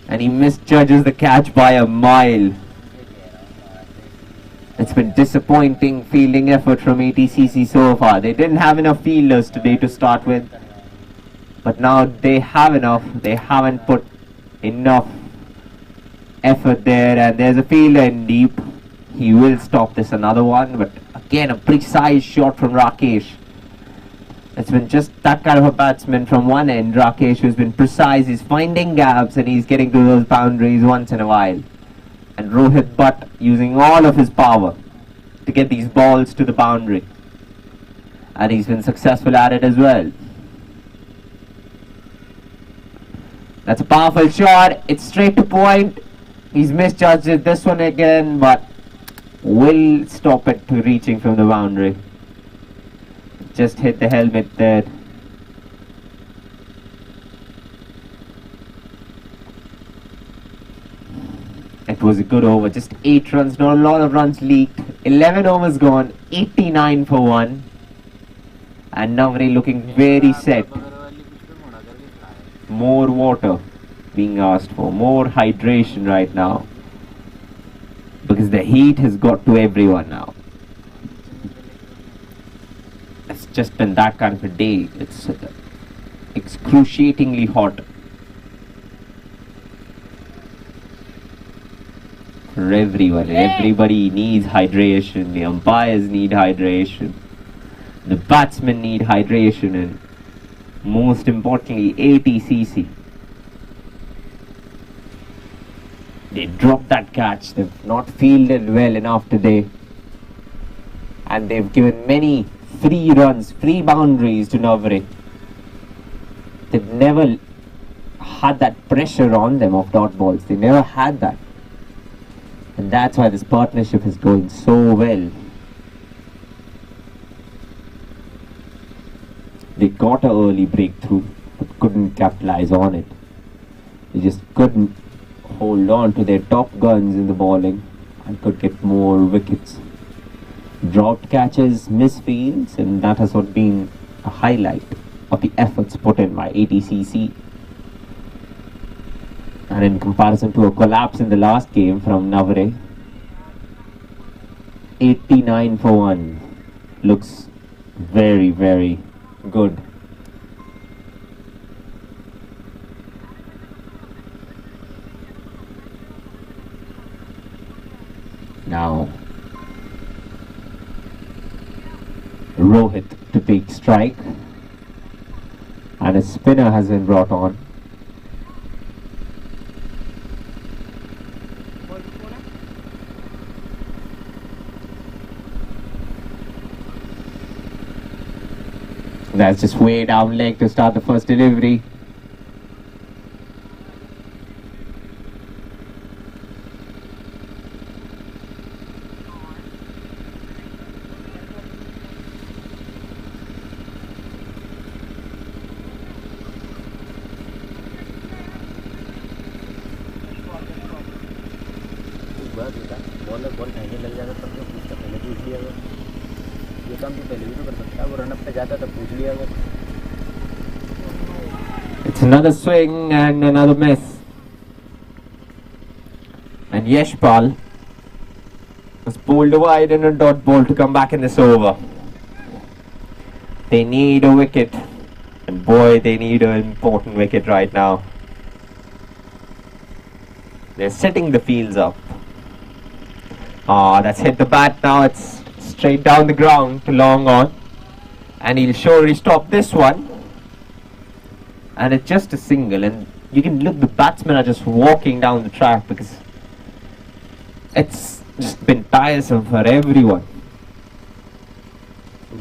and he misjudges the catch by a mile. It's been disappointing fielding effort from ATCC so far. They didn't have enough fielders today to start with, but now they have enough. They haven't put enough effort there, and there's a fielder in deep. He will stop this. Another one, but again a precise shot from Rakesh. It's been just that kind of a batsman from one end, Rakesh, who's been precise. He's finding gaps and he's getting to those boundaries once in a while. And Rohit Butt using all of his power to get these balls to the boundary. And he's been successful at it as well. That's a powerful shot. It's straight to point. He's misjudged it this one again, but will stop it to reaching from the boundary. Just hit the helmet there. It was a good over, just 8 runs, not a lot of runs leaked. 11 overs gone, 89 for 1. And Navreh looking very set. More water being asked for, more hydration right now. Because the heat has got to everyone now. It's just been that kind of a day. It's excruciatingly hot. For everyone, everybody needs hydration. The umpires need hydration. The batsmen need hydration, and most importantly, ATCC. They dropped that catch. They've not fielded well enough today, and they've given many free runs, free boundaries to Navreh. They've never had that pressure on them of dot balls. They never had that. And that's why this partnership is going so well. They got an early breakthrough, but couldn't capitalize on it. They just couldn't hold on to their top guns in the bowling and could get more wickets. Dropped catches, misfields, and that has what been a highlight of the efforts put in by ATCC. And in comparison to a collapse in the last game from Navreh, 89 for 1 looks very, very good. Now Rohit to take strike, and a spinner has been brought on. That's just way down leg to start the first delivery. Bowler ball कहीं लग जाता तब तो पूछता, पहले पूछ लिया अगर ये काम तो पहले भी तो कर सकता है, वो रनअप पे जाता तब पूछ लिया अगर. It's another swing and another miss. And Yashpal was pulled wide in a dot ball to come back in this over. They need a wicket, and boy, they need an important wicket right now. They're setting the fields up. Ah, that's hit the bat now. It's straight down the ground to long on, and he'll surely stop this one. And it's just a single, and you can look, the batsmen are just walking down the track because it's just been tiresome for everyone.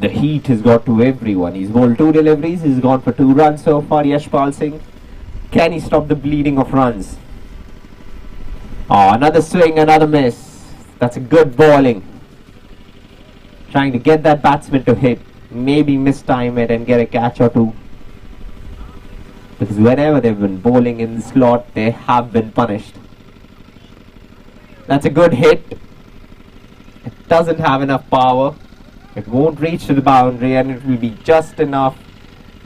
The heat has got to everyone. He's bowled 2 deliveries, he's gone for 2 runs so far, Yashpal Singh. Can he stop the bleeding of runs? Oh, another swing, another miss. That's a good bowling. Trying to get that batsman to hit, maybe mistime it and get a catch or 2. Because whenever they've been bowling in the slot, they have been punished. That's a good hit. It doesn't have enough power. It won't reach to the boundary, and it will be just enough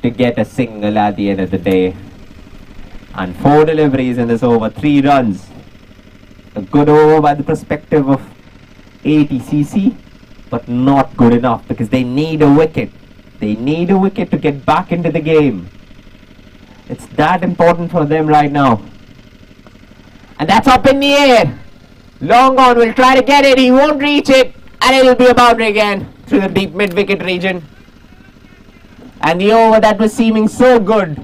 to get a single at the end of the day. And 4 deliveries in this over, 3 runs. A good over by the perspective of ATCC, but not good enough because they need a wicket. They need a wicket to get back into the game. It's that important for them right now. And that's up in the air. Long on will try to get it. He won't reach it. And it will be a boundary again through the deep mid-wicket region. And the over that was seeming so good,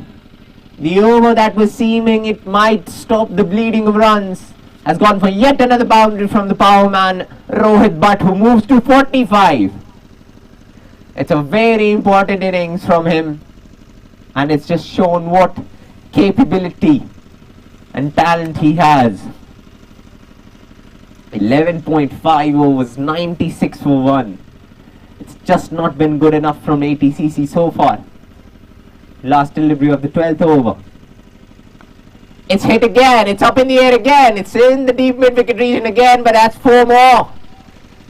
the over that was seeming it might stop the bleeding of runs, has gone for yet another boundary from the power man Rohit Bhatt, who moves to 45. It's a very important innings from him, and it's just shown what capability and talent he has. 11.5 overs, 96 for 1. It's just not been good enough from ATCC so far. Last delivery of the 12th over. It's hit again, it's up in the air again, it's in the deep mid-wicket region again, but that's 4 more.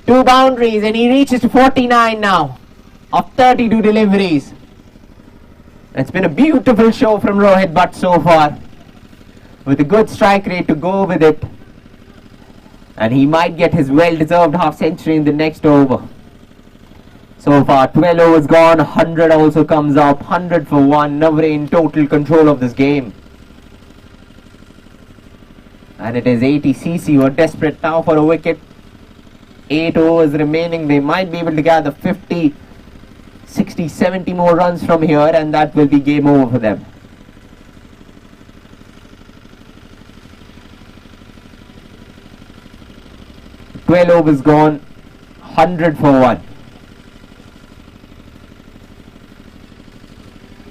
2 boundaries and he reaches to 49 now of 32 deliveries. It's been a beautiful show from Rohit Bhatt so far, with a good strike rate to go with it. And he might get his well-deserved half-century in the next over. So far, 12 overs gone, 100 also comes up, 100 for 1. Navreh in total control of this game. And it is ATCC who are desperate now for a wicket. 8 overs remaining, they might be able to gather 50, 60, 70 more runs from here, and that will be game over for them. Twelve overs gone, 100 for 1.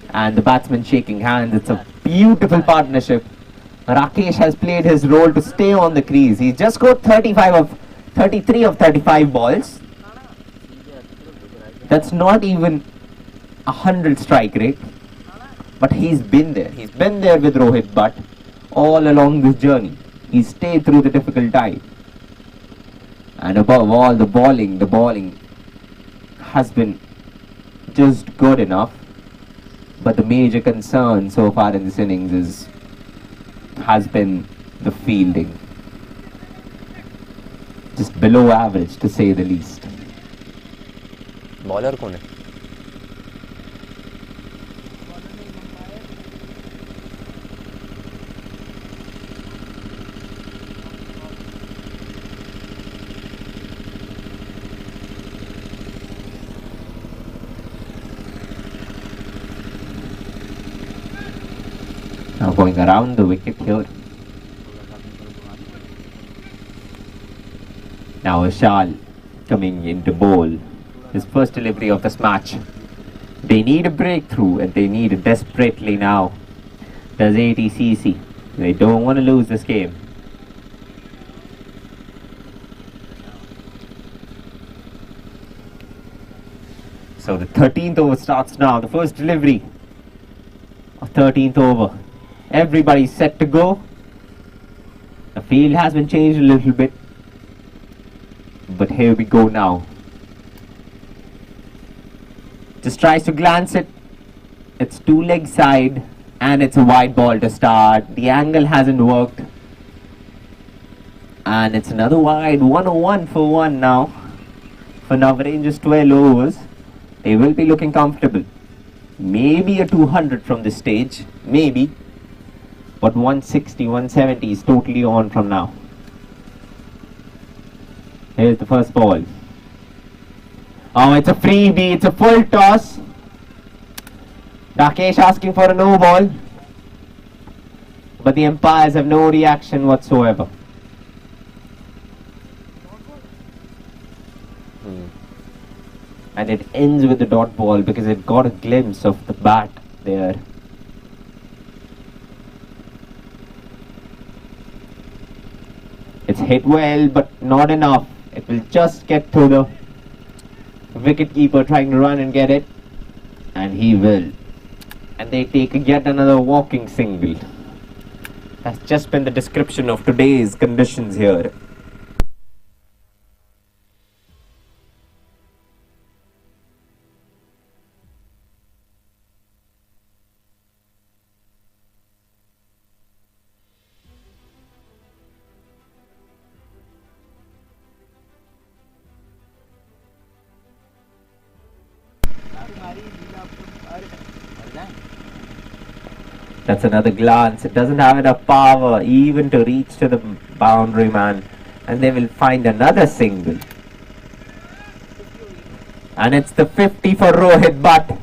And the batsman shaking hands. It's a beautiful partnership. Rakesh has played his role to stay on the crease. He's just got 33 of 35 balls. That's not even 100 strike rate. But he's been there. He's been there with Rohit Bhatt all along this journey. He's stayed through the difficult time. And above all, the bowling has been just good enough. But the major concern so far in this innings has been the fielding. Just below average, to say the least. Bowler कौन है? Now going around the wicket here. Now Ashal coming in to bowl his first delivery of this match. They need a breakthrough and they need it desperately now. Does ATCC. They don't want to lose this game. So the 13th over starts now. The first delivery of 13th over. Everybody's set to go. The field has been changed a little bit. But here we go now. Just tries to glance it. It's 2 leg side and it's a wide ball to start. The angle hasn't worked. And it's another wide, 101 for 1 now. For Navreh in just 12 overs. They will be looking comfortable. Maybe a 200 from this stage. Maybe. But 160, 170 is totally on from now. Here's the first ball. Oh, it's a freebie. It's a full toss. Rakesh asking for a no ball. But the umpires have no reaction whatsoever. And it ends with the dot ball because it got a glimpse of the bat there. It's hit well, but not enough. It will just get to the wicketkeeper trying to run and get it. And he will. And they take yet another walking single. That's just been the description of today's conditions here. That's another glance. It doesn't have enough power even to reach to the boundary man. And they will find another single. And it's the 50 for Rohit Bhatt.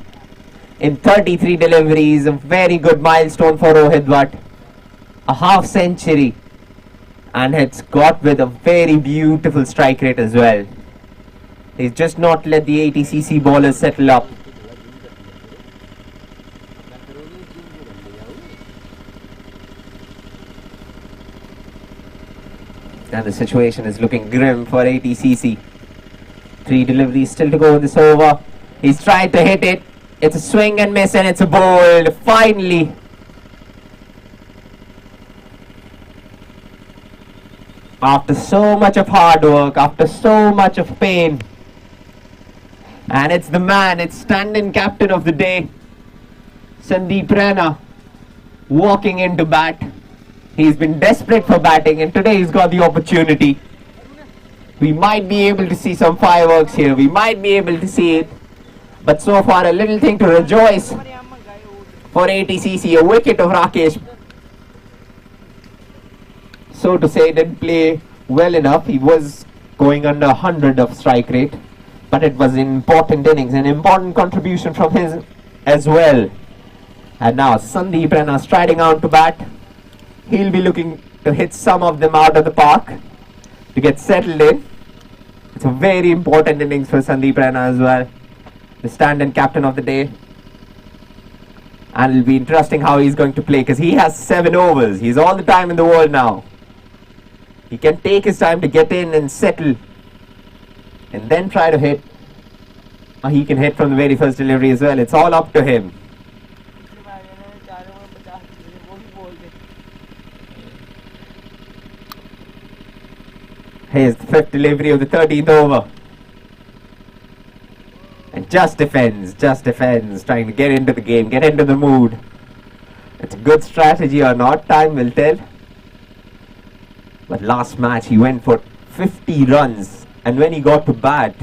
In 33 deliveries, a very good milestone for Rohit Bhatt. A half century. And it's got with a very beautiful strike rate as well. He's just not let the ATCC bowlers settle up. And the situation is looking grim for ATCC. 3 deliveries still to go in this over. He's tried to hit it. It's a swing and miss and it's a bowled. Finally. After so much of hard work, after so much of pain. And it's the man, it's stand-in captain of the day. Sandeep Raina walking into bat. He's been desperate for batting and today he's got the opportunity. We might be able to see some fireworks here. We might be able to see it. But so far a little thing to rejoice for ATCC. A wicket of Rakesh. So to say, didn't play well enough. He was going under 100 of strike rate. But it was an important innings, an important contribution from his as well. And now Sandeep Raina striding out to bat. He'll be looking to hit some of them out of the park to get settled in. It's a very important innings for Sandeep Raina as well. The stand-in captain of the day. And it'll be interesting how he's going to play because he has 7 overs. He's all the time in the world now. He can take his time to get in and settle. And then try to hit. Or he can hit from the very first delivery as well. It's all up to him. Here's the 5th delivery of the 13th over. And just defends, trying to get into the game, get into the mood. It's a good strategy or not, time will tell. But last match he went for 50 runs. And when he got to bat,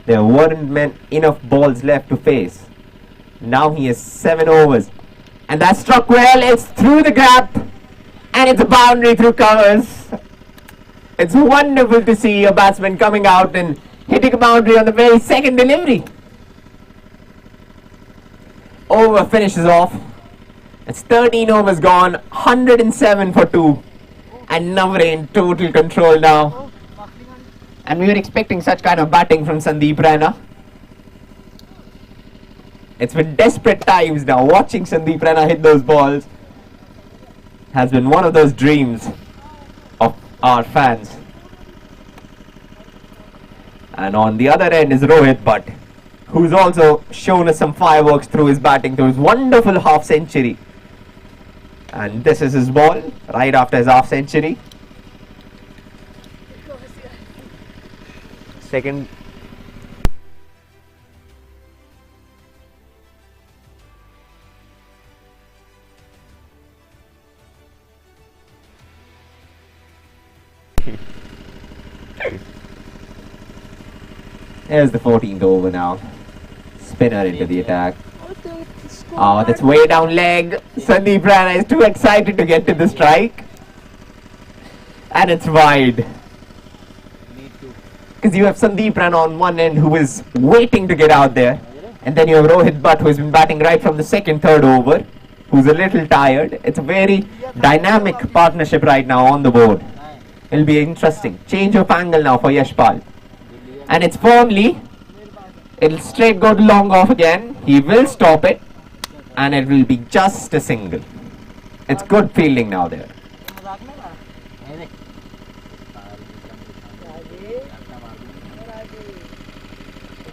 there weren't enough balls left to face. Now he has 7 overs. And that struck well, it's through the gap. And it's a boundary through covers. It's wonderful to see a batsman coming out and hitting a boundary on the very second delivery. Over finishes off. It's 13 overs gone, 107 for 2. And Navreh in total control now. And we were expecting such kind of batting from Sandeep Raina. It's been desperate times now. Watching Sandeep Raina hit those balls has been one of those dreams of our fans. And on the other end is Rohit Bhatt, who's also shown us some fireworks through his batting, through his wonderful half century. And this is his ball right after his half century. Second. Here's the 14th over now. Spinner into the attack. Oh, that's way down leg. Sandeep Raina is too excited to get to the strike. And it's wide. Because you have Sandeep Raina on one end who is waiting to get out there. And then you have Rohit Bhatt who has been batting right from the second, third over. Who's a little tired. It's a very dynamic partnership right now on the board. It'll be interesting. Change of angle now for Yashpal. And it's firmly. It'll straight go to long off again. He will stop it. And it will be just a single. It's good fielding now there.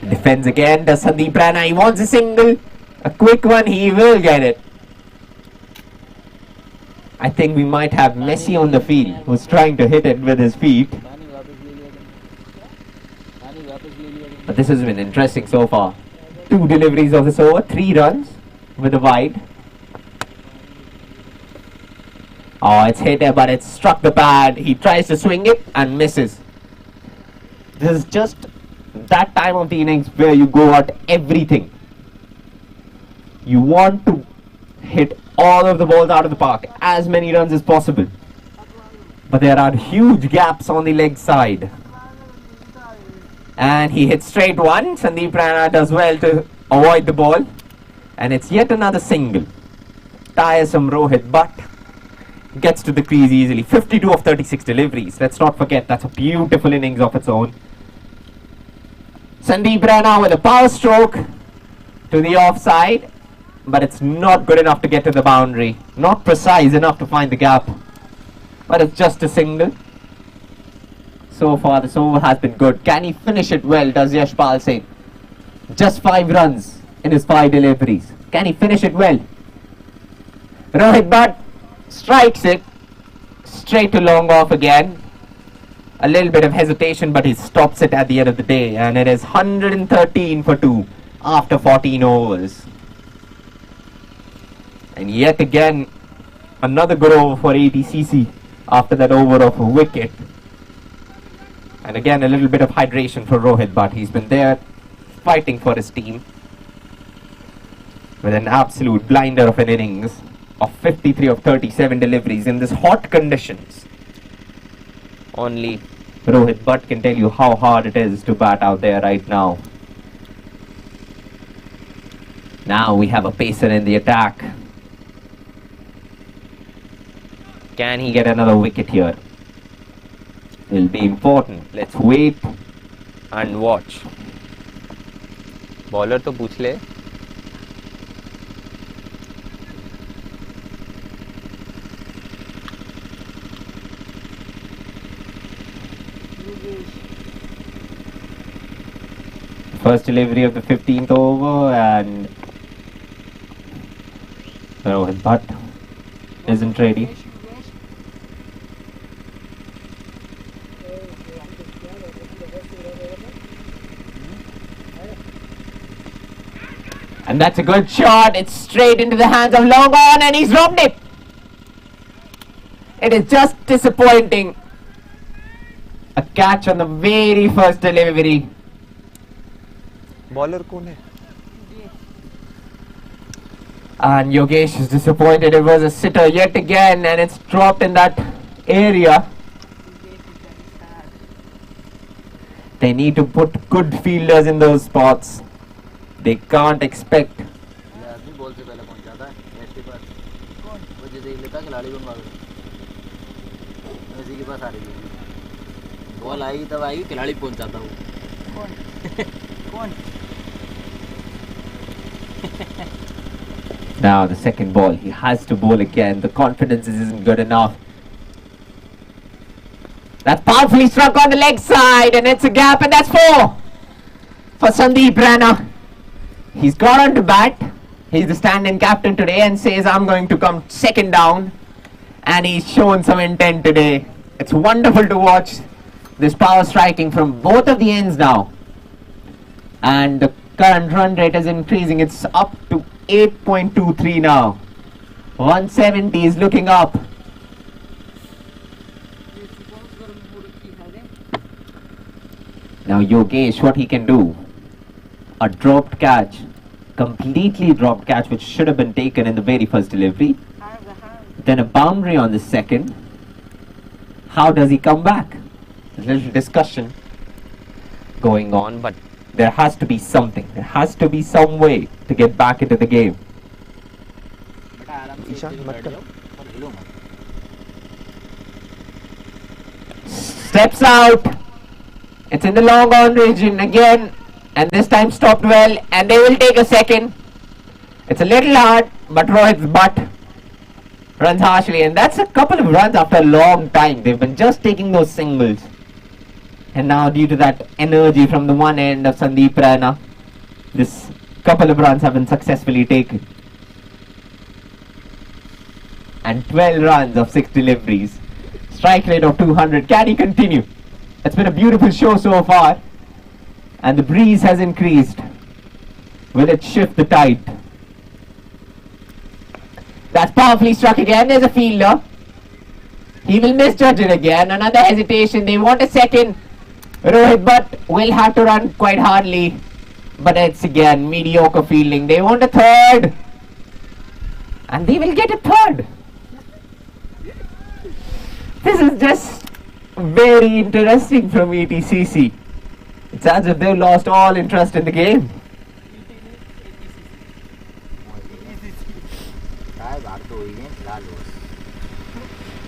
Defends again. Does Sandeep Raina? He wants a single. A quick one. He will get it. I think we might have Messi on the field who's trying to hit it with his feet. But this has been interesting so far. 2 deliveries of this over, 3 runs with a wide. Oh, it's hit there, but it's struck the pad. He tries to swing it and misses. This is just that time of the innings where you go out everything. You want to hit all of the balls out of the park, as many runs as possible. But there are huge gaps on the leg side. And he hits straight one. Sandeep Raina does well to avoid the ball. And it's yet another single. Tiresome Rohit Bhatt gets to the crease easily. 52 of 36 deliveries. Let's not forget, that's a beautiful innings of its own. Sandeep Raina with a power stroke to the offside. But it's not good enough to get to the boundary. Not precise enough to find the gap. But it's just a single. So far this over has been good. Can he finish it well, does Yashpal Singh? Just 5 runs in his 5 deliveries. Can he finish it well? Rohit Bhatt strikes it straight to long off again. A little bit of hesitation, but he stops it at the end of the day. And it is 113 for 2 after 14 overs. And yet again, another good over for ATCC after that over of a wicket. And again, a little bit of hydration for Rohit Bhatt. He's been there fighting for his team with an absolute blinder of an innings of 53 of 37 deliveries in this hot conditions. Only Rohit Bhatt can tell you how hard it is to bat out there right now. Now we have a pacer in the attack. Can he get another wicket here? Will be important. Let's wait and watch. Bowler तो पूछ ले. First delivery of the 15th over, and Rohit Bhatt isn't ready. And that's a good shot. It's straight into the hands of long on, and he's robbed it. It is just disappointing. A catch on the very first delivery. Bowler कौन है? And Yogesh is disappointed. It was a sitter yet again, and it's dropped in that area. They need to put good fielders in those spots. They can't expect. Ball से पहले पहुंच जाता है ST पर. कौन? वो जैसे ही लेता खिलाड़ी कौन भाग उसी के पास आ रही है. बॉल आएगी तब आएगी, खिलाड़ी पहुंच जाता हूँ. कौन? कौन? Now the second ball, he has to bowl again. The confidence isn't good enough. That's powerfully struck on the leg side, and it's a gap, and that's 4 for Sandeep Raina. He's got on to bat. He's the stand-in captain today and says, I'm going to come second down. And he's shown some intent today. It's wonderful to watch this power striking from both of the ends now. And the current run rate is increasing. It's up to 8.23 now. 170 is looking up. Now Yogesh, what he can do? A dropped catch, completely dropped catch, which should have been taken in the very first delivery. Then a boundary on the second. How does he come back? A little discussion going on, but there has to be something. There has to be some way to get back into the game. Steps out. It's in the long on region again, and this time stopped well, and they will take a second. It's a little hard, but Rohit's Bhatt runs harshly, and that's a couple of runs after a long time. They've been just taking those singles. And now due to that energy from the one end of Sandeep Raina, this couple of runs have been successfully taken. And 12 runs of 6 deliveries. Strike rate of 200. Can he continue? It's been a beautiful show so far. And the breeze has increased. Will it shift the tide? That's powerfully struck again. There's a fielder. He will misjudge it again. Another hesitation. They want a second. Rohit Bhatt will have to run quite hardly. But it's again mediocre fielding. They want a third. And they will get a third. This is just very interesting from ATCC. It's as if they've lost all interest in the game.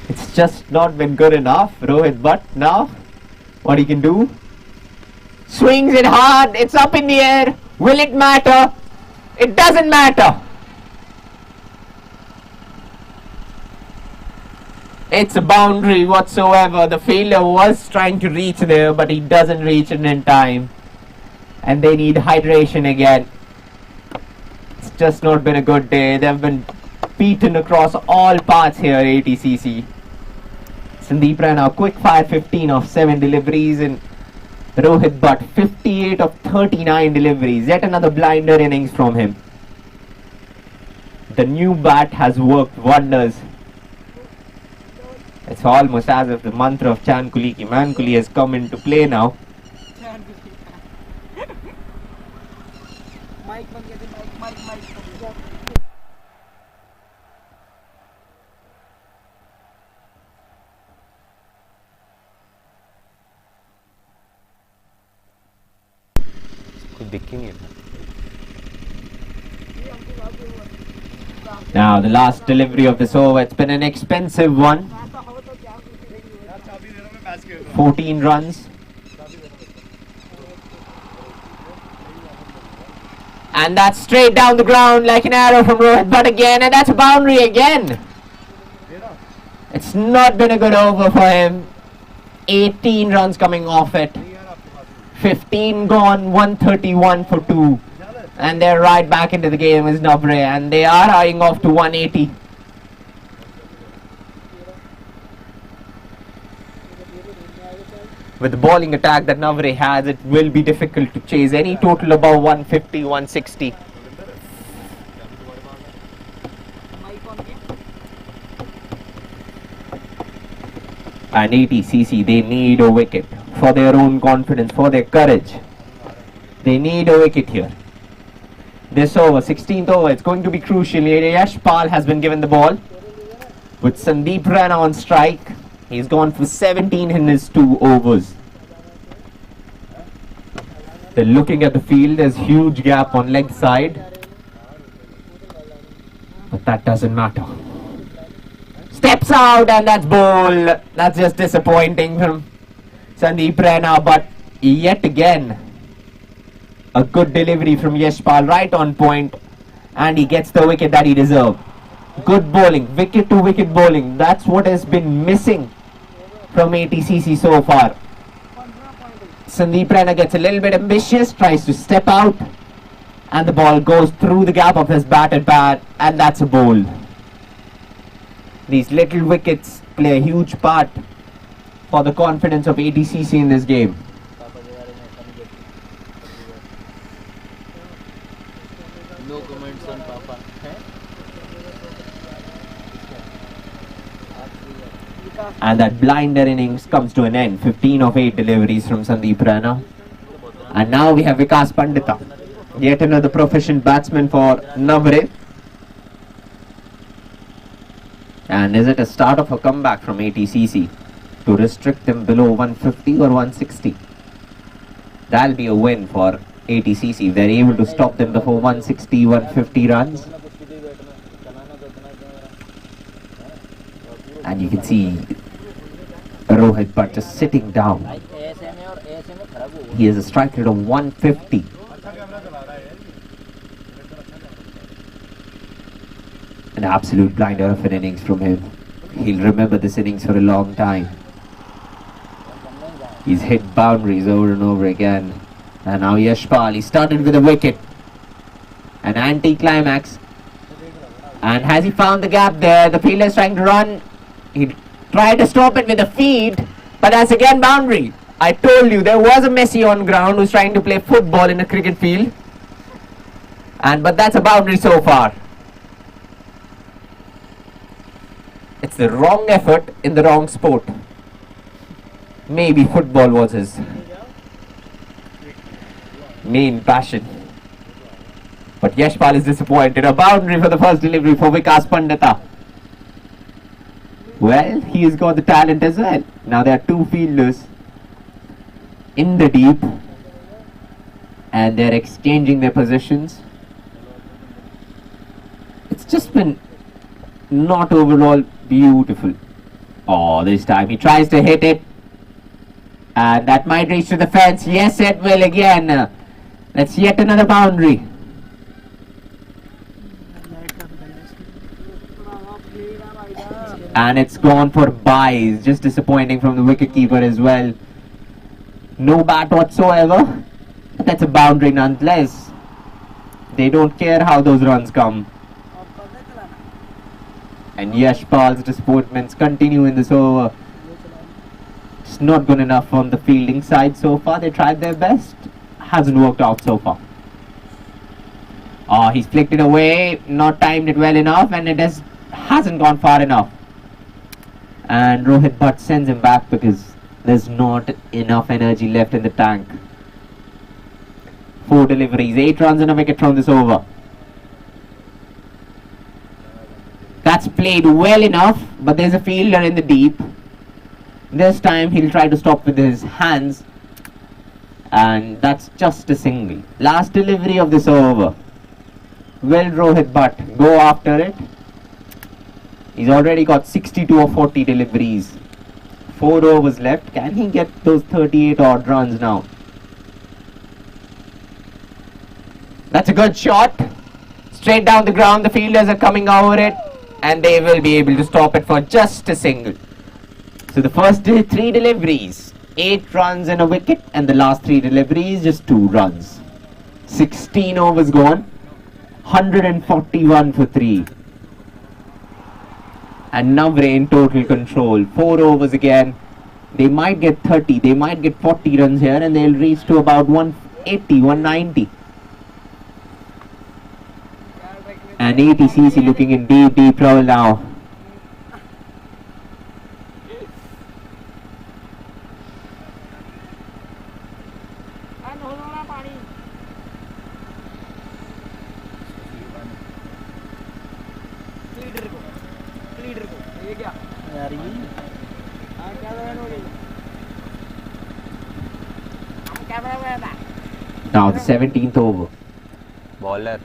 It's just not been good enough. Rohit Bhatt now, what he can do? Swings it hard, it's up in the air. Will it matter? It doesn't matter. It's a boundary whatsoever. The fielder was trying to reach there, but he doesn't reach it in time. And they need hydration again. It's just not been a good day. They've been beaten across all parts here at ATCC. Sandeep Raina, quick fire 15 of 7 deliveries, and Rohit Bhatt 58 of 39 deliveries. Yet another blinder innings from him. The new bat has worked wonders. It's almost as if the mantra of Chankuli ki Mankuli has come into play now. Now the last delivery of this over, it's been an expensive one. 14 runs. And that's straight down the ground like an arrow from Rohit Bhatt again, and that's a boundary again. It's not been a good over for him. 18 runs coming off it. 15 gone, 131 for 2. And they're right back into the game as Navreh, and they are eyeing off to 180. With the bowling attack that Navreh has, it will be difficult to chase any total above 150, 160. And ATCC, they need a wicket for their own confidence, for their courage. They need a wicket here. This over, 16th over, it's going to be crucial. Yashpal has been given the ball with Sandeep Raina on strike. He's gone for 17 in his 2 overs. They're looking at the field. There's huge gap on leg side. But that doesn't matter. Steps out, and that's ball. That's just disappointing from Sandeep Raina. But yet again, a good delivery from Yashpal, right on point. And he gets the wicket that he deserved. Good bowling, wicket to wicket bowling. That's what has been missing from ATCC so far. Sandeep Raina gets a little bit ambitious, tries to step out, and the ball goes through the gap of his batted bat, and that's a bowl. These little wickets play a huge part for the confidence of ATCC in this game. No comments on Papa. And that blinder innings comes to an end. 15 of 8 deliveries from Sandeep Raina. And now we have Vikas Pandita, yet another proficient batsman for Navreh. And is it a start of a comeback from ATCC to restrict them below 150 or 160? That'll be a win for ATCC if they're able to stop them before 160, 150 runs. And you can see Rohit Bhatt just sitting down. He has a strike rate of 150. An absolute blinder of an innings from him. He'll remember this innings for a long time. He's hit boundaries over and over again. And now Yashpal, he started with a wicket. An anti-climax. And has he found the gap there? The fielder is trying to run. He tried to stop it with a feed, but that's again boundary. I told you there was a Messi on ground who's trying to play football in a cricket field. But that's a boundary so far. It's the wrong effort in the wrong sport. Maybe football was his main passion. But Yashpal is disappointed. A boundary for the first delivery for Vikas Pandita. Well, he has got the talent as well. Now there are two fielders in the deep and they're exchanging their positions. It's just been not overall beautiful. Oh, this time he tries to hit it and that might reach to the fence. Yes, it will again. That's yet another boundary. And it's gone for buys. Just disappointing from the wicketkeeper as well. No bat whatsoever. But that's a boundary nonetheless. They don't care how those runs come. And Yashpal's disappointments continue in this over. It's not good enough from the fielding side so far. They tried their best. Hasn't worked out so far. Oh, he's flicked it away. Not timed it well enough. And it hasn't gone far enough. And Rohit Bhatt sends him back because there's not enough energy left in the tank. 4 deliveries, 8 runs and a wicket from this over. That's played well enough, but there's a fielder in the deep. This time he'll try to stop with his hands. And that's just a single. Last delivery of this over. Will Rohit Bhatt go after it? He's already got 62 or 40 deliveries. 4 overs left. Can he get those 38 odd runs now? That's a good shot. Straight down the ground. The fielders are coming over it. And they will be able to stop it for just a single. So the first 3 deliveries, 8 runs and a wicket. And the last 3 deliveries, just 2 runs. 16 overs gone. 141 for 3. And Navreh in total control. 4 overs again. They might get 30, they might get 40 runs here and they'll reach to about 180, 190. And ATCC looking in deep trouble now. Now the 17th over. Bowler.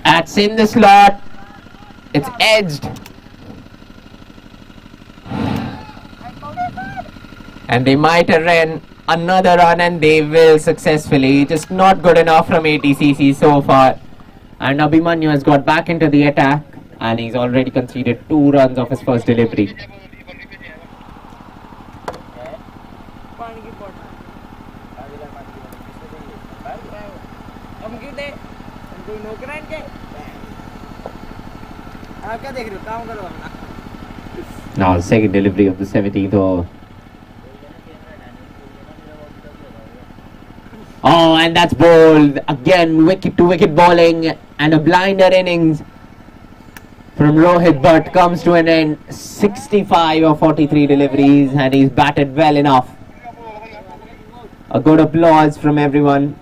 That's in the slot. It's edged. And they might run another run and they will successfully. Just not good enough from ATCC so far. And Abhimanyu has got back into the attack and he's already conceded 2 runs of his first delivery. Now the second delivery of the 17th over. Oh, and that's bowled. Again, wicket to wicket bowling and a blinder innings from Rohit Bhatt comes to an end. 65 or 43 deliveries and he's batted well enough. A good applause from everyone.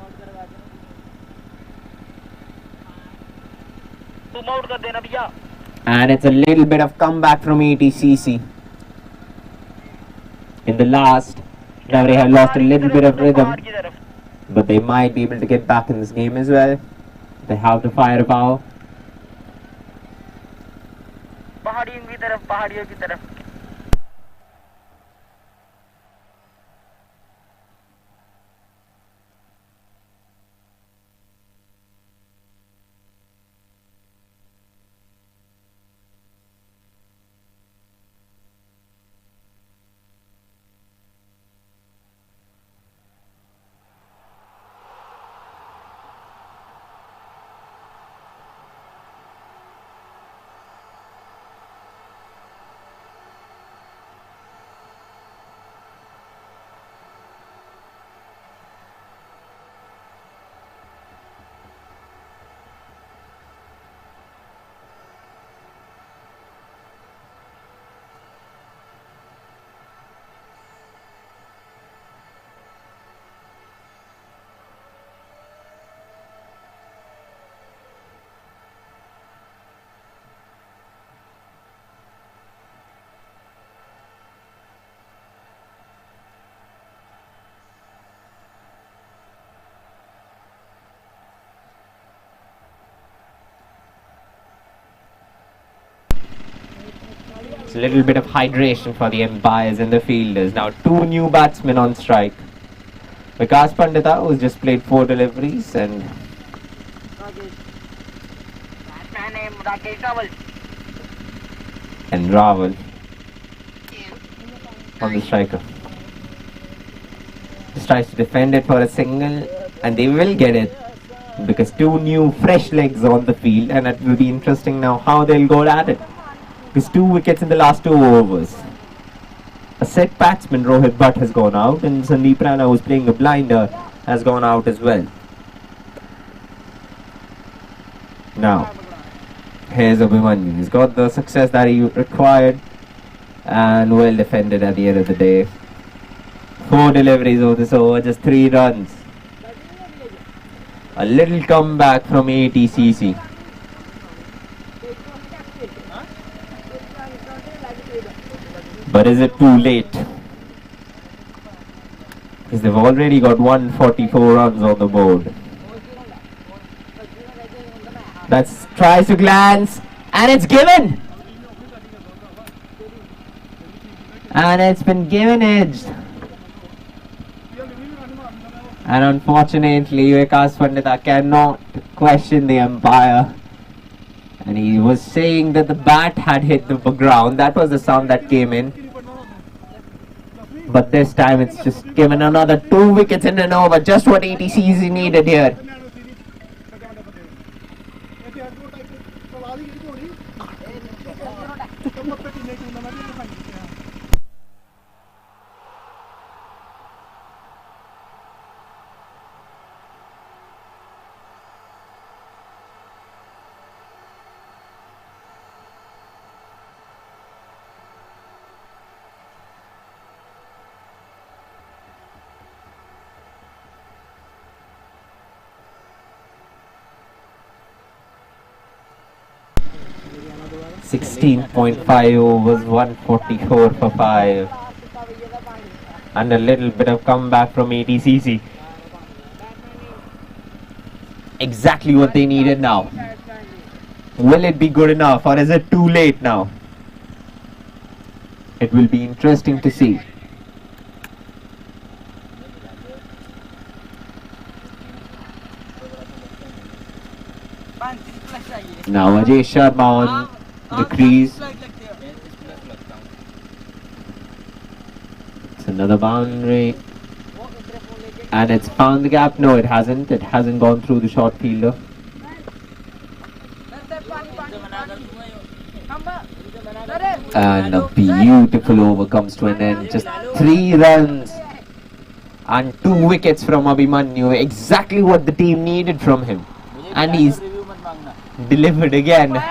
And it's a little bit of comeback from ATCC. In the last, Navreh have lost a little bit of rhythm. But they might be able to get back in this game as well. They have the firepower. It's a little bit of hydration for the umpires and the fielders. Now 2 new batsmen on strike. Vikas Pandita, who's just played 4 deliveries, and Raval on the striker. Just tries to defend it for a single, and they will get it because 2 new fresh legs on the field, and it will be interesting now how they'll go at it. Because 2 wickets in the last 2 overs. A set batsman, Rohit Bhatt, has gone out, and Sandeep Rana, who's playing a blinder, has gone out as well. Now, here's Abhimanyu. He's got the success that he required, and well defended at the end of the day. 4 deliveries over this over, just 3 runs. A little comeback from ATCC. But is it too late? Because they've already got 144 runs on the board. That's tries to glance, and it's given! And it's been given edged. And unfortunately, Vikas Pandita cannot question the umpire. And he was saying that the bat had hit the ground. That was the sound that came in. But this time it's just given another 2 wickets in an over. Just what ATCC needed here. .5 overs, 144 for 5. And a little bit of comeback from ATCC. Exactly what they needed now. Will it be good enough, or is it too late now? It will be interesting to see. Now Ajay Sharma on the crease. It's another boundary. And it's found the gap. No, it hasn't. It hasn't gone through the short fielder. And a beautiful over comes to an end. Just 3 runs and 2 wickets from Abhimanyu. Exactly what the team needed from him. And he's delivered again.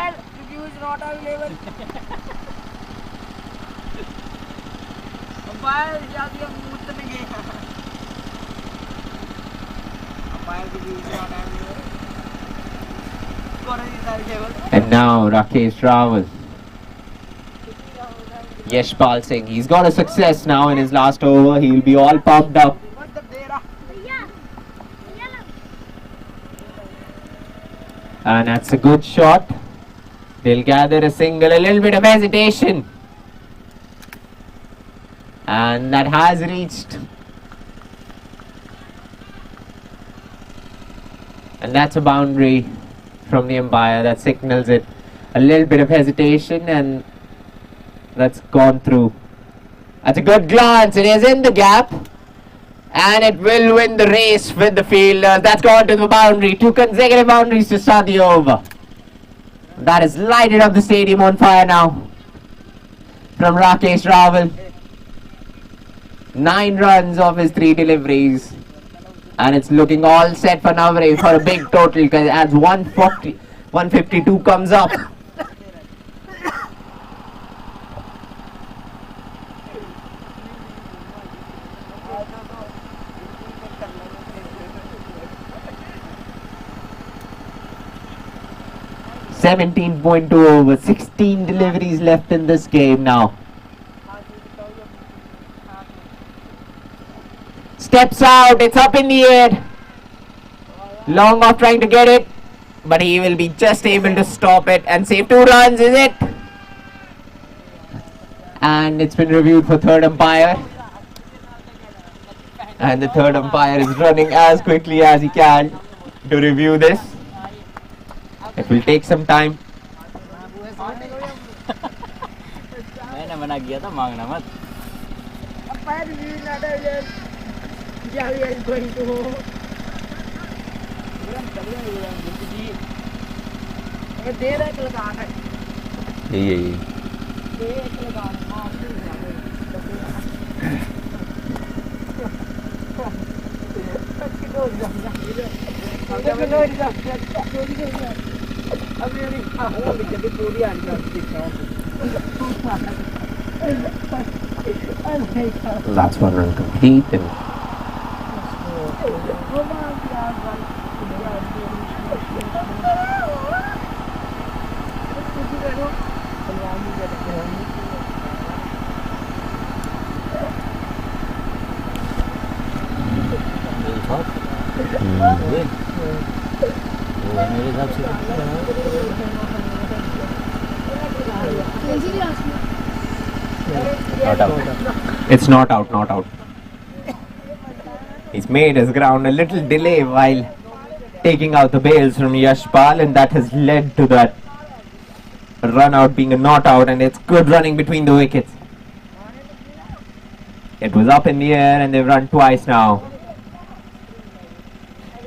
And now Rakesh Rawal. Yashpal Singh. He's got a success now in his last over. He'll be all pumped up. And that's a good shot. They'll gather a single, a little bit of hesitation. And that has reached. And that's a boundary from the umpire that signals it. A little bit of hesitation, and that's gone through. That's a good glance. It is in the gap. And it will win the race with the fielders. That's gone to the boundary. 2 consecutive boundaries to start the over. That has lighted up the stadium on fire now. From Rakesh Rawal. 9 runs off his 3 deliveries. And it's looking all set for Navreh for a big total, because as 152 comes up. .2 over, 16 deliveries left in this game now. Steps out, it's up in the air. Long off trying to get it, but he will be just able to stop it and save 2 runs, is it? And it's been reviewed for third umpire. And the third umpire is running as quickly as he can to review this. It will take some time. मैंने मना किया था मांगना मत यही That's one run complete. And मेरे हिसाब से not out. It's not out, not out. He's made his ground a little delay while taking out the bails from Yashpal, and that has led to that run out being a not out, and it's good running between the wickets. It was up in the air and they've run twice now.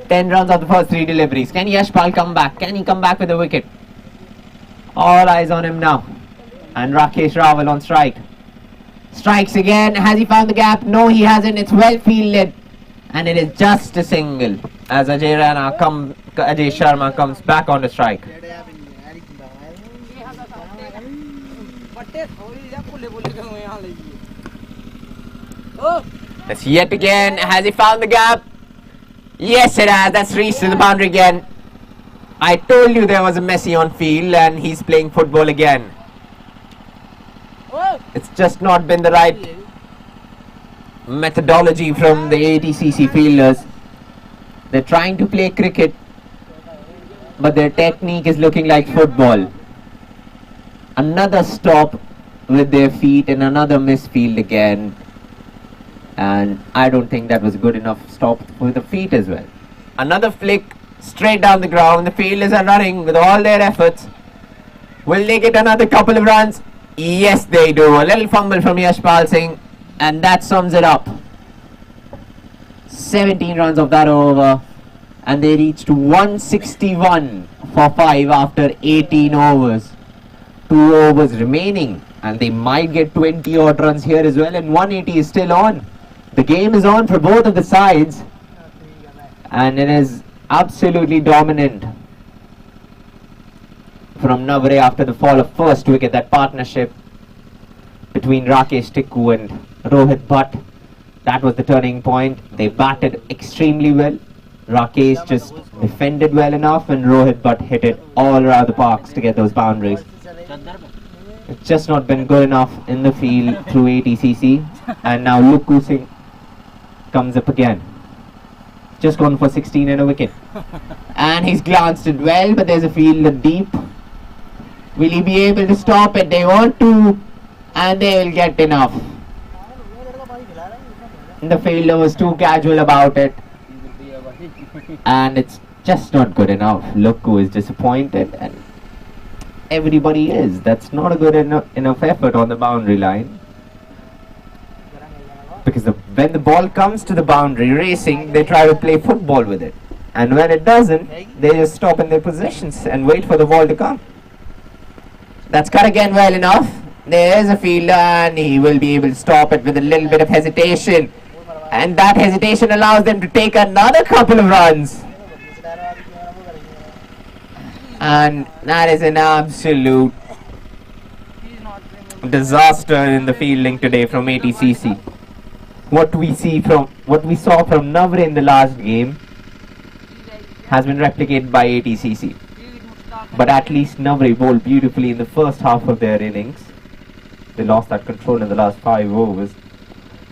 10 runs of the first 3 deliveries. Can Yashpal come back? Can he come back with a wicket? All eyes on him now. And Rakesh Rawal on strike. Strikes again. Has he found the gap? No, he hasn't. It's well fielded. And it is just a single as Ajay Sharma comes back on the strike. That's yet again. Has he found the gap? Yes, it has. That's reached to the boundary again. I told you there was a Messi on field and he's playing football again. It's just not been the right methodology from the ATCC fielders. They're trying to play cricket, but their technique is looking like football. Another stop with their feet and another misfield again. And I don't think that was good enough stop with the feet as well. Another flick straight down the ground. The fielders are running with all their efforts. Will they get another couple of runs? Yes, they do. A little fumble from Yashpal Singh, and that sums it up. 17 runs of that over, and they reached 161 for 5 after 18 overs. 2 overs remaining, and they might get 20 odd runs here as well, and 180 is still on. The game is on for both of the sides, and it is absolutely dominant from Navreh after the fall of first wicket. That partnership between Rakesh Tikku and Rohit Bhatt, that was the turning point. They batted extremely well. Rakesh just defended well enough, and Rohit Bhatt hit it all around the parks to get those boundaries. It's just not been good enough in the field through ATCC, and now Lukku Singh comes up again. Just gone for 16 and a wicket. And he's glanced it well, but there's a fielder deep. Will he be able to stop it? They want to, and they will get enough. The fielder was too casual about it, and it's just not good enough. Lukku is disappointed, and everybody is. That's not a good enough effort on the boundary line. Because when the ball comes to the boundary racing, they try to play football with it. And when it doesn't, they just stop in their positions and wait for the ball to come. That's cut again well enough. There is a fielder, and he will be able to stop it with a little bit of hesitation. And that hesitation allows them to take another couple of runs. And that is an absolute disaster in the fielding today from ATCC. What we saw from Navreh in the last game has been replicated by ATCC. But at least Navreh bowled beautifully in the first half of their innings. They lost that control in the last 5 overs.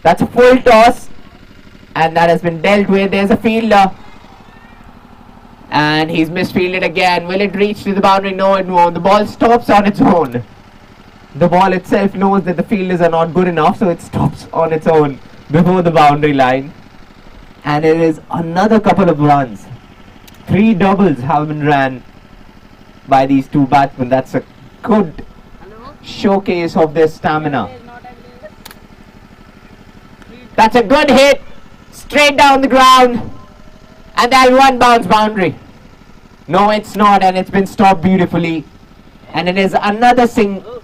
That's a full toss, and that has been dealt with. There's a fielder, and he's misfielded again. Will it reach to the boundary? No, it won't. The ball stops on its own. The ball itself knows that the fielders are not good enough, so it stops on its own before the boundary line. And it is another couple of runs. 3 doubles have been ran by these two batsmen. That's a good showcase of their stamina. That's a good hit, straight down the ground, and that one bounce boundary. No, it's not, and it's been stopped beautifully. And it is another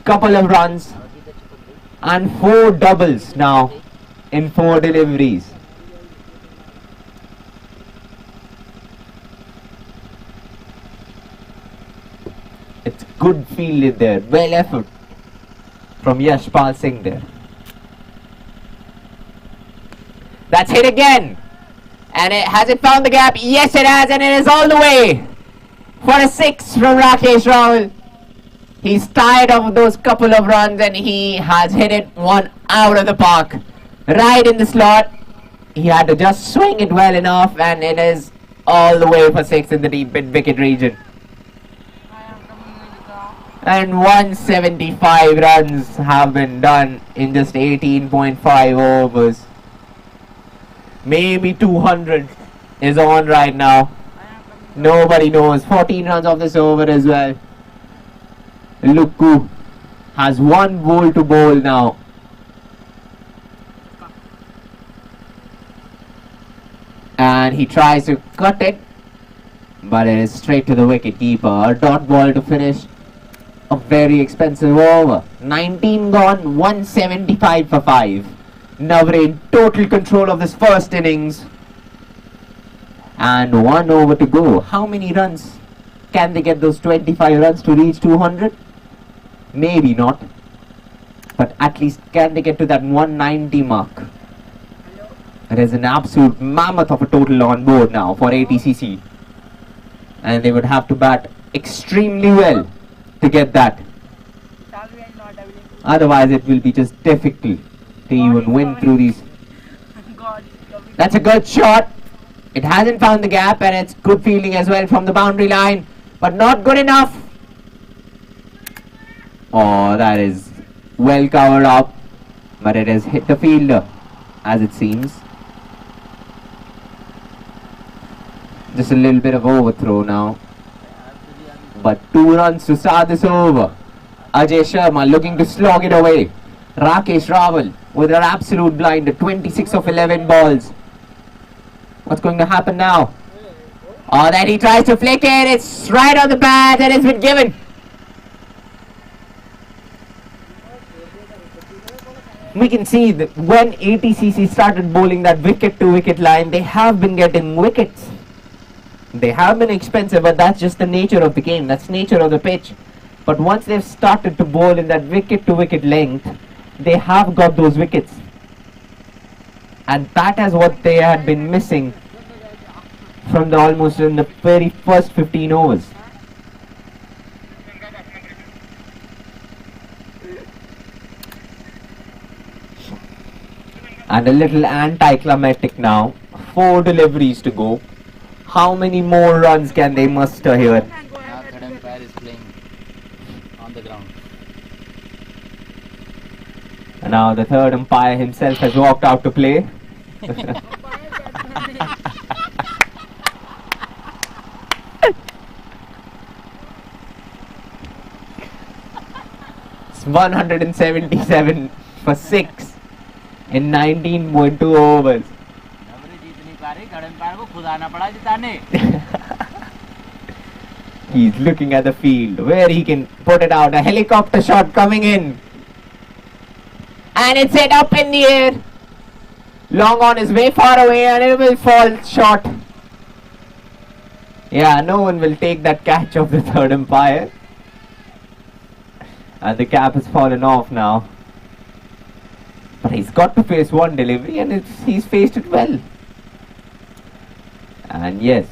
couple of runs and 4 doubles now in 4 deliveries. It's good fielded there, well effort from Yashpal Singh there. That's hit again, and has it found the gap? Yes, it has, and it is all the way for a 6 from Rakesh Rawal. He's tired of those couple of runs, and he has hit it one out of the park, right in the slot. He had to just swing it well enough, and it is all the way for 6 in the deep mid wicket region. And 175 runs have been done in just 18.5 overs. Maybe 200 is on right now. Nobody knows. 14 runs off this over as well. Lukku has 1 ball to bowl now. And he tries to cut it, but it is straight to the wicket keeper. A dot ball to finish a very expensive over. 19 gone, 175 for 5. Navreh in total control of this first innings. And 1 over to go. How many runs? Can they get those 25 runs to reach 200? Maybe not. But at least can they get to that 190 mark? It is an absolute mammoth of a total on board now for ATCC. And they would have to bat extremely well to get that. Otherwise it will be just difficult to even win through these. That's a good shot. It hasn't found the gap, and it's good fielding as well from the boundary line, but not good enough. Oh, that is well covered up, but it has hit the fielder, as it seems. Just a little bit of overthrow now. But 2 runs to start this over. Ajay Sharma looking to slog it away. Rakesh Rawal with an absolute blinder, 26 of 11 balls. What's going to happen now? Oh, then he tries to flick it. It's right on the bat, and it's been given. We can see that when ATCC started bowling that wicket to wicket line, they have been getting wickets. They have been expensive, but that's just the nature of the game. That's nature of the pitch. But once they've started to bowl in that wicket to wicket length, they have got those wickets. And that is what they had been missing from the almost in the very first 15 overs. And a little anticlimactic now. 4 deliveries to go. How many more runs can they muster here? Now third umpire is playing on the ground. And now the third umpire himself has walked out to play. It's 177 for 6 in 19.2 overs. He's looking at the field where he can put it out. A helicopter shot coming in. And it's hit up in the air. Long on is way far away, and it will fall short. Yeah, no one will take that catch of the third umpire. And the cap has fallen off now. But he's got to face one delivery, and he's faced it well. And yes,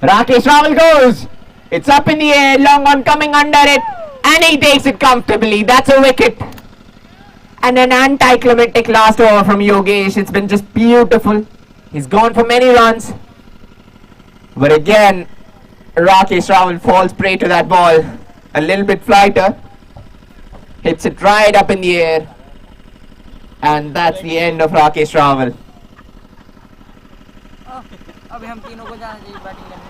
Rakesh Rawal goes. It's up in the air, long on coming under it, and he takes it comfortably. That's a wicket. And an anticlimactic last over from Yogesh. It's been just beautiful. He's gone for many runs, but again, Rakesh Rawal falls prey to that ball. A little bit flighter. Hits it right up in the air. And that's the end of Rakesh Rawal. अभी हम तीनों को जाना चाहिए batting करने।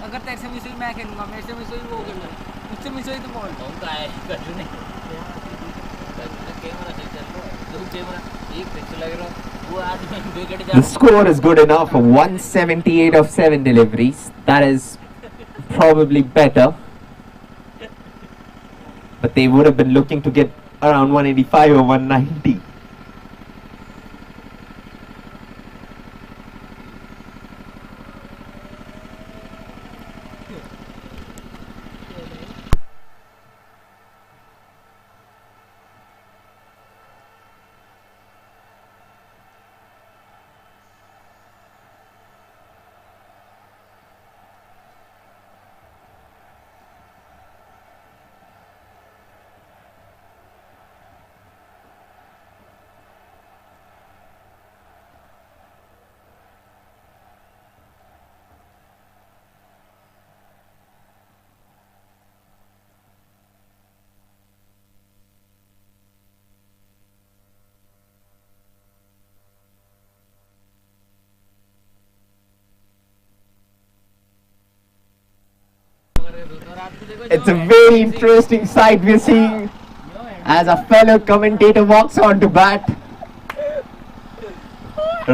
अगर तेरे से मिस हुई मैं खेलूंगा, मेरे से मिस हुई वो खेलूंगा, मुझसे मिस हुई तो बॉल कौन का है कजू नहीं कैमरा से चल रहा है, दो कैमरा एक पिक्चर लग रहा है वो आदमी विकेट जा। The score is good enough for 178 of 7 deliveries. That is probably better. But they would have been looking to get around 185 or 190. It's a very interesting sight we're seeing as a fellow commentator walks on to bat.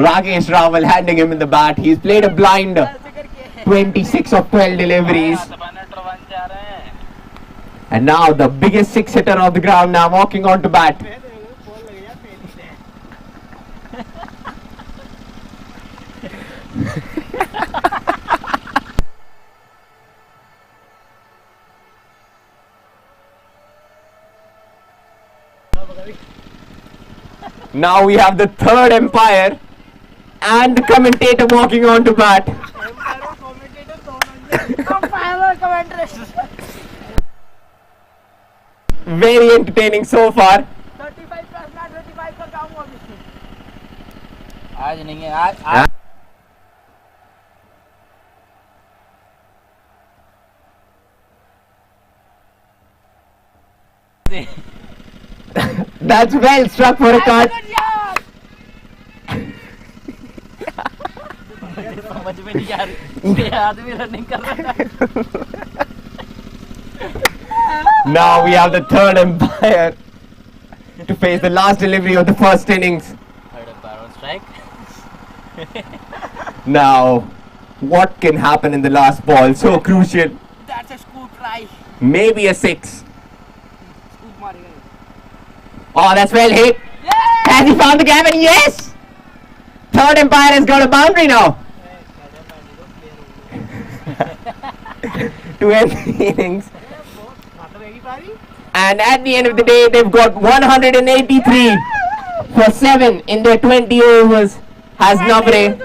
Rakesh Rawal handing him in the bat. He's played a blinder. 26 of 12 deliveries. And now the biggest six hitter of the ground now walking on to bat. Now we have the third umpire and the commentator walking on to bat. Very entertaining so far. 35 plus 35 का काम हुआ आज नहीं है आज That's well struck for a cut. समझ में नहीं आ रही ये आदमी रनिंग कर रहा है। Now we have the third umpire to face the last delivery of the first innings. Third umpire on strike. Now, what can happen in the last ball? So crucial. That's a scoop try. Maybe a six. Scoop मारेगा ये। Oh, that's well hit. Has he found the gap? And yes! Third umpire has got a boundary now. To end the innings. And at the end of the day, they've got 183 for 7 in their 20 overs. Has Navreh.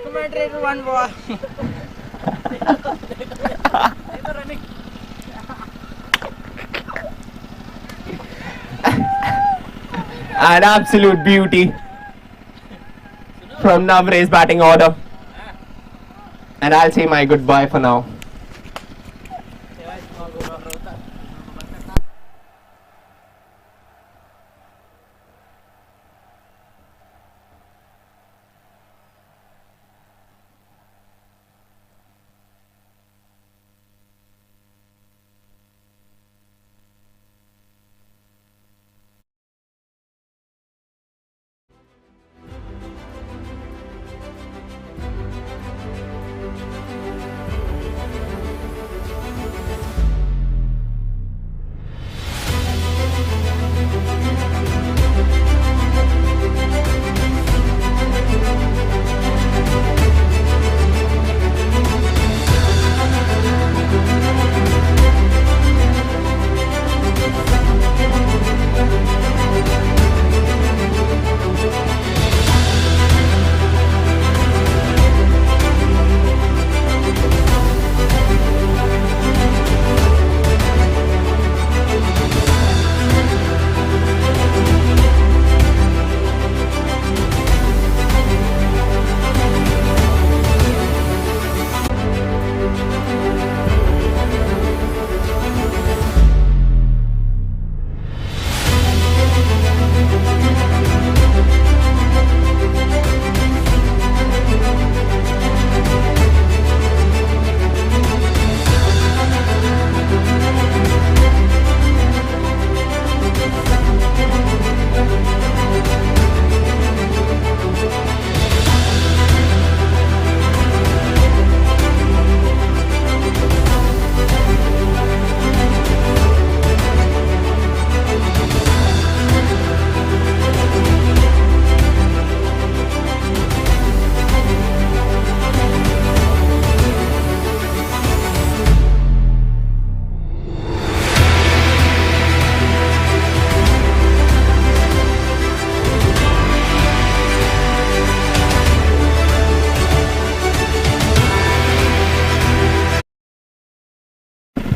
Commentator one ball. An absolute beauty from Navreh's batting order. And I'll say my goodbye for now.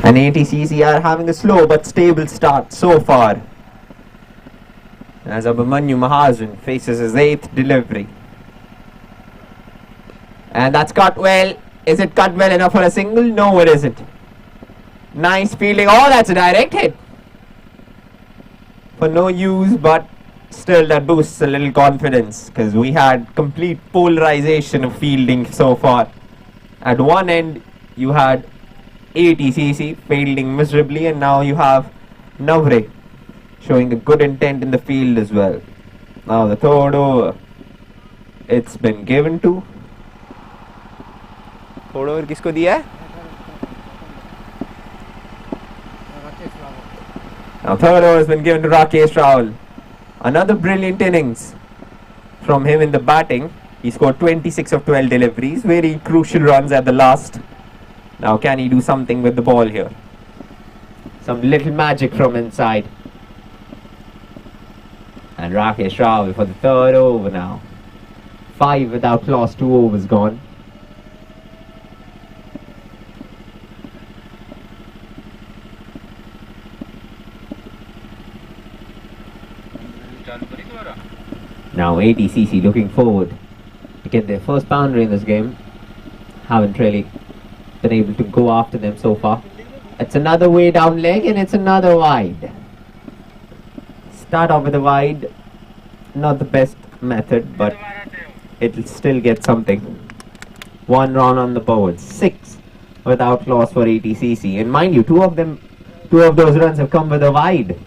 And ATCC are having a slow but stable start so far, as Abhimanyu Mahajan faces his 8th delivery. And that's cut well. Is it cut well enough for a single? No, it isn't. Nice fielding. Oh, that's a direct hit. For no use, but still that boosts a little confidence, because we had complete polarization of fielding so far. At one end, you had ATCC fielding miserably, and now you have Navreh showing a good intent in the field as well. Now the third over, it's been given to. Third over किसको दिया है? Now third over has been given to Rakesh Rawal. Another brilliant innings from him in the batting. He scored 26 of 12 deliveries, very crucial runs at the last. Now can he do something with the ball here? Some little magic from inside. And Rakesh Rawal for the third over now. 5 without loss, 2 overs gone. Now ATCC looking forward to get their first boundary in this game. Haven't really been able to go after them so far. It's another way down leg, and it's another wide. Start off with a wide. Not the best method, but it'll still get something. 1 run on the board. 6 without loss for ATCC. And mind you, two of those runs have come with a wide.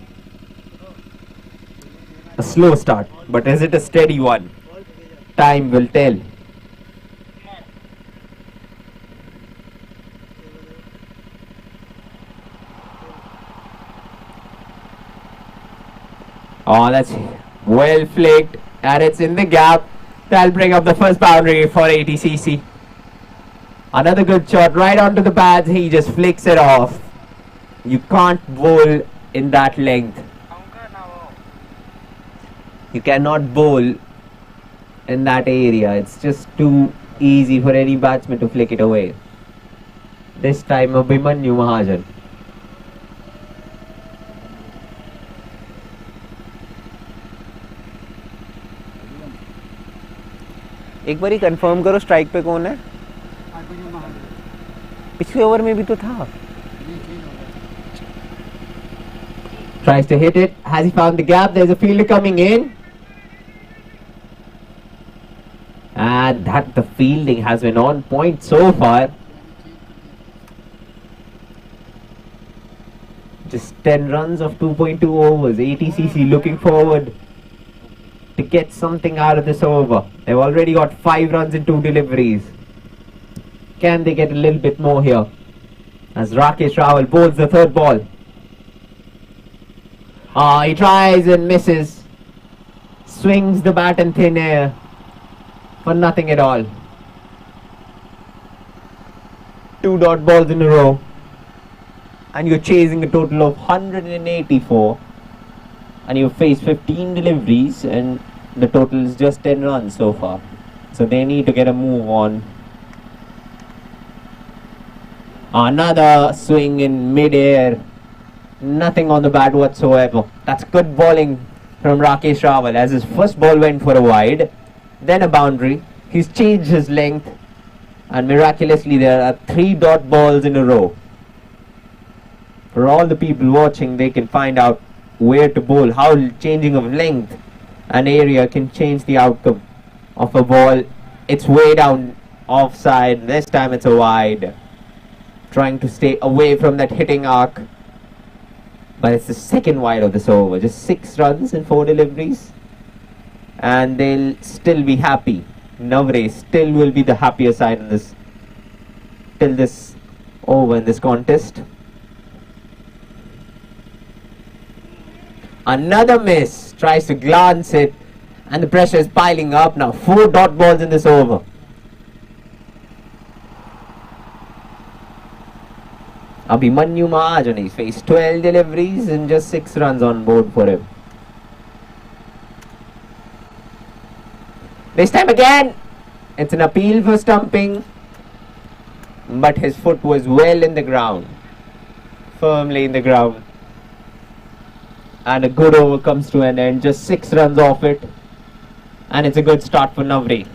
A slow start, but is it a steady one? Time will tell. Oh, that's well flicked, and it's in the gap. That'll bring up the first boundary for ATCC. Another good shot right onto the pads. He just flicks it off. You can't bowl in that length. You cannot bowl in that area. It's just too easy for any batsman to flick it away. This time Abhimanyu Mahajan. एक बार ही confirm करो strike पे कौन है? पिछले over में भी तो था. Tries to hit it. Has he found the gap? There's a fielder coming in. And the fielding has been on point so far. Just 10 runs of 2.2 overs. ATCC looking forward to get something out of this over. They've already got 5 runs in 2 deliveries. Can they get a little bit more here? As Rakesh Rawal bowls the third ball. He tries and misses. Swings the bat in thin air for nothing at all. 2 dot balls in a row, and you're chasing a total of 184, and you face 15 deliveries, and the total is just 10 runs so far. So they need to get a move on. Another swing in mid-air. Nothing on the bat whatsoever. That's good bowling from Rakesh Rawal, as his first ball went for a wide, then a boundary. He's changed his length, and miraculously there are 3 dot balls in a row. For all the people watching, they can find out where to bowl, how changing of length and area can change the outcome of a ball. It's way down offside. This time it's a wide. Trying to stay away from that hitting arc. But it's the second wide of this over. Just 6 runs and 4 deliveries. And they'll still be happy. Navreh still will be the happier side in this, till this over in this contest. Another miss. Tries to glance it, and the pressure is piling up now. 4 dot balls in this over. Abhimanyu Mahajan, he's faced 12 deliveries and just 6 runs on board for him. This time again, it's an appeal for stumping, but his foot was well in the ground. firmly in the ground. And a good over comes to an end. Just 6 runs off it. And it's a good start for Navreh.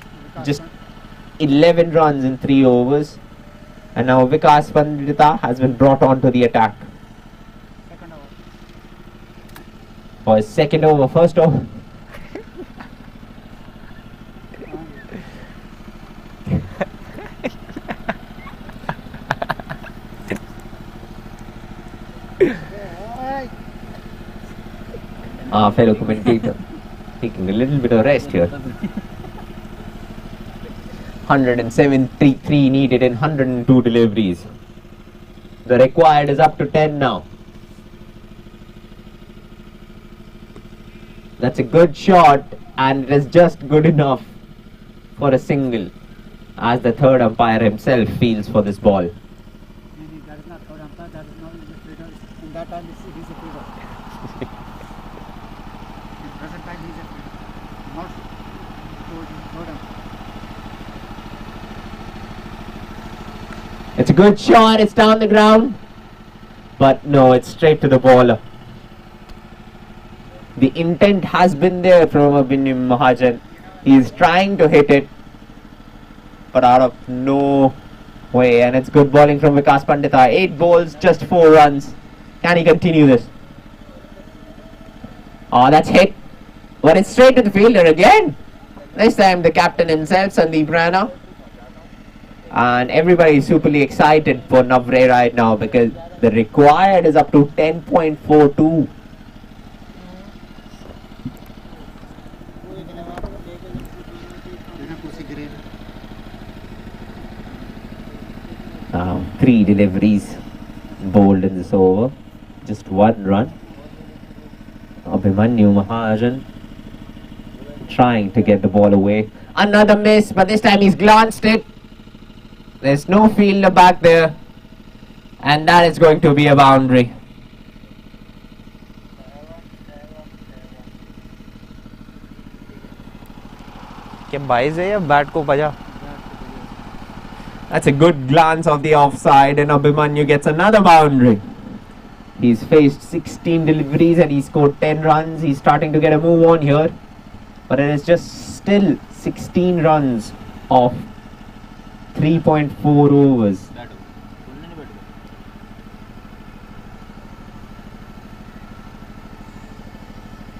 Just 11 runs in 3 overs. And now Vikas Pandita has been brought on to the attack. For his second over, first over. Our fellow commentator taking a little bit of rest here. 173 needed in 102 deliveries. The required is up to 10 now. That's a good shot, and it is just good enough for a single, as the third umpire himself feels for this ball. That is not third umpire, that is not the fielder. In that time, he's a fielder. In present time, he's a fielder. Not third umpire. It's a good shot, it's down the ground. But no, it's straight to the bowler. The intent has been there from Abhinyu Mahajan. He is trying to hit it, but out of no way. And it's good bowling from Vikas Pandita. 8 balls, just 4 runs. Can he continue this? Oh, that's hit. But it's straight to the fielder again. This time the captain himself, Sandeep Rana. And everybody is superly excited for Navreh right now because the required is up to 10.42. Now 3 deliveries bowled in this over, just 1 run. Abhimanyu Mahajan trying to get the ball away. Another miss, but this time he's glanced it. There's no fielder back there, and that is going to be a boundary. क्या 22 है या bat को बजा? That's a good glance of the offside, and Abhimanyu gets another boundary. He's faced 16 deliveries and he scored 10 runs. He's starting to get a move on here, but it is just still 16 runs off 3.4 overs.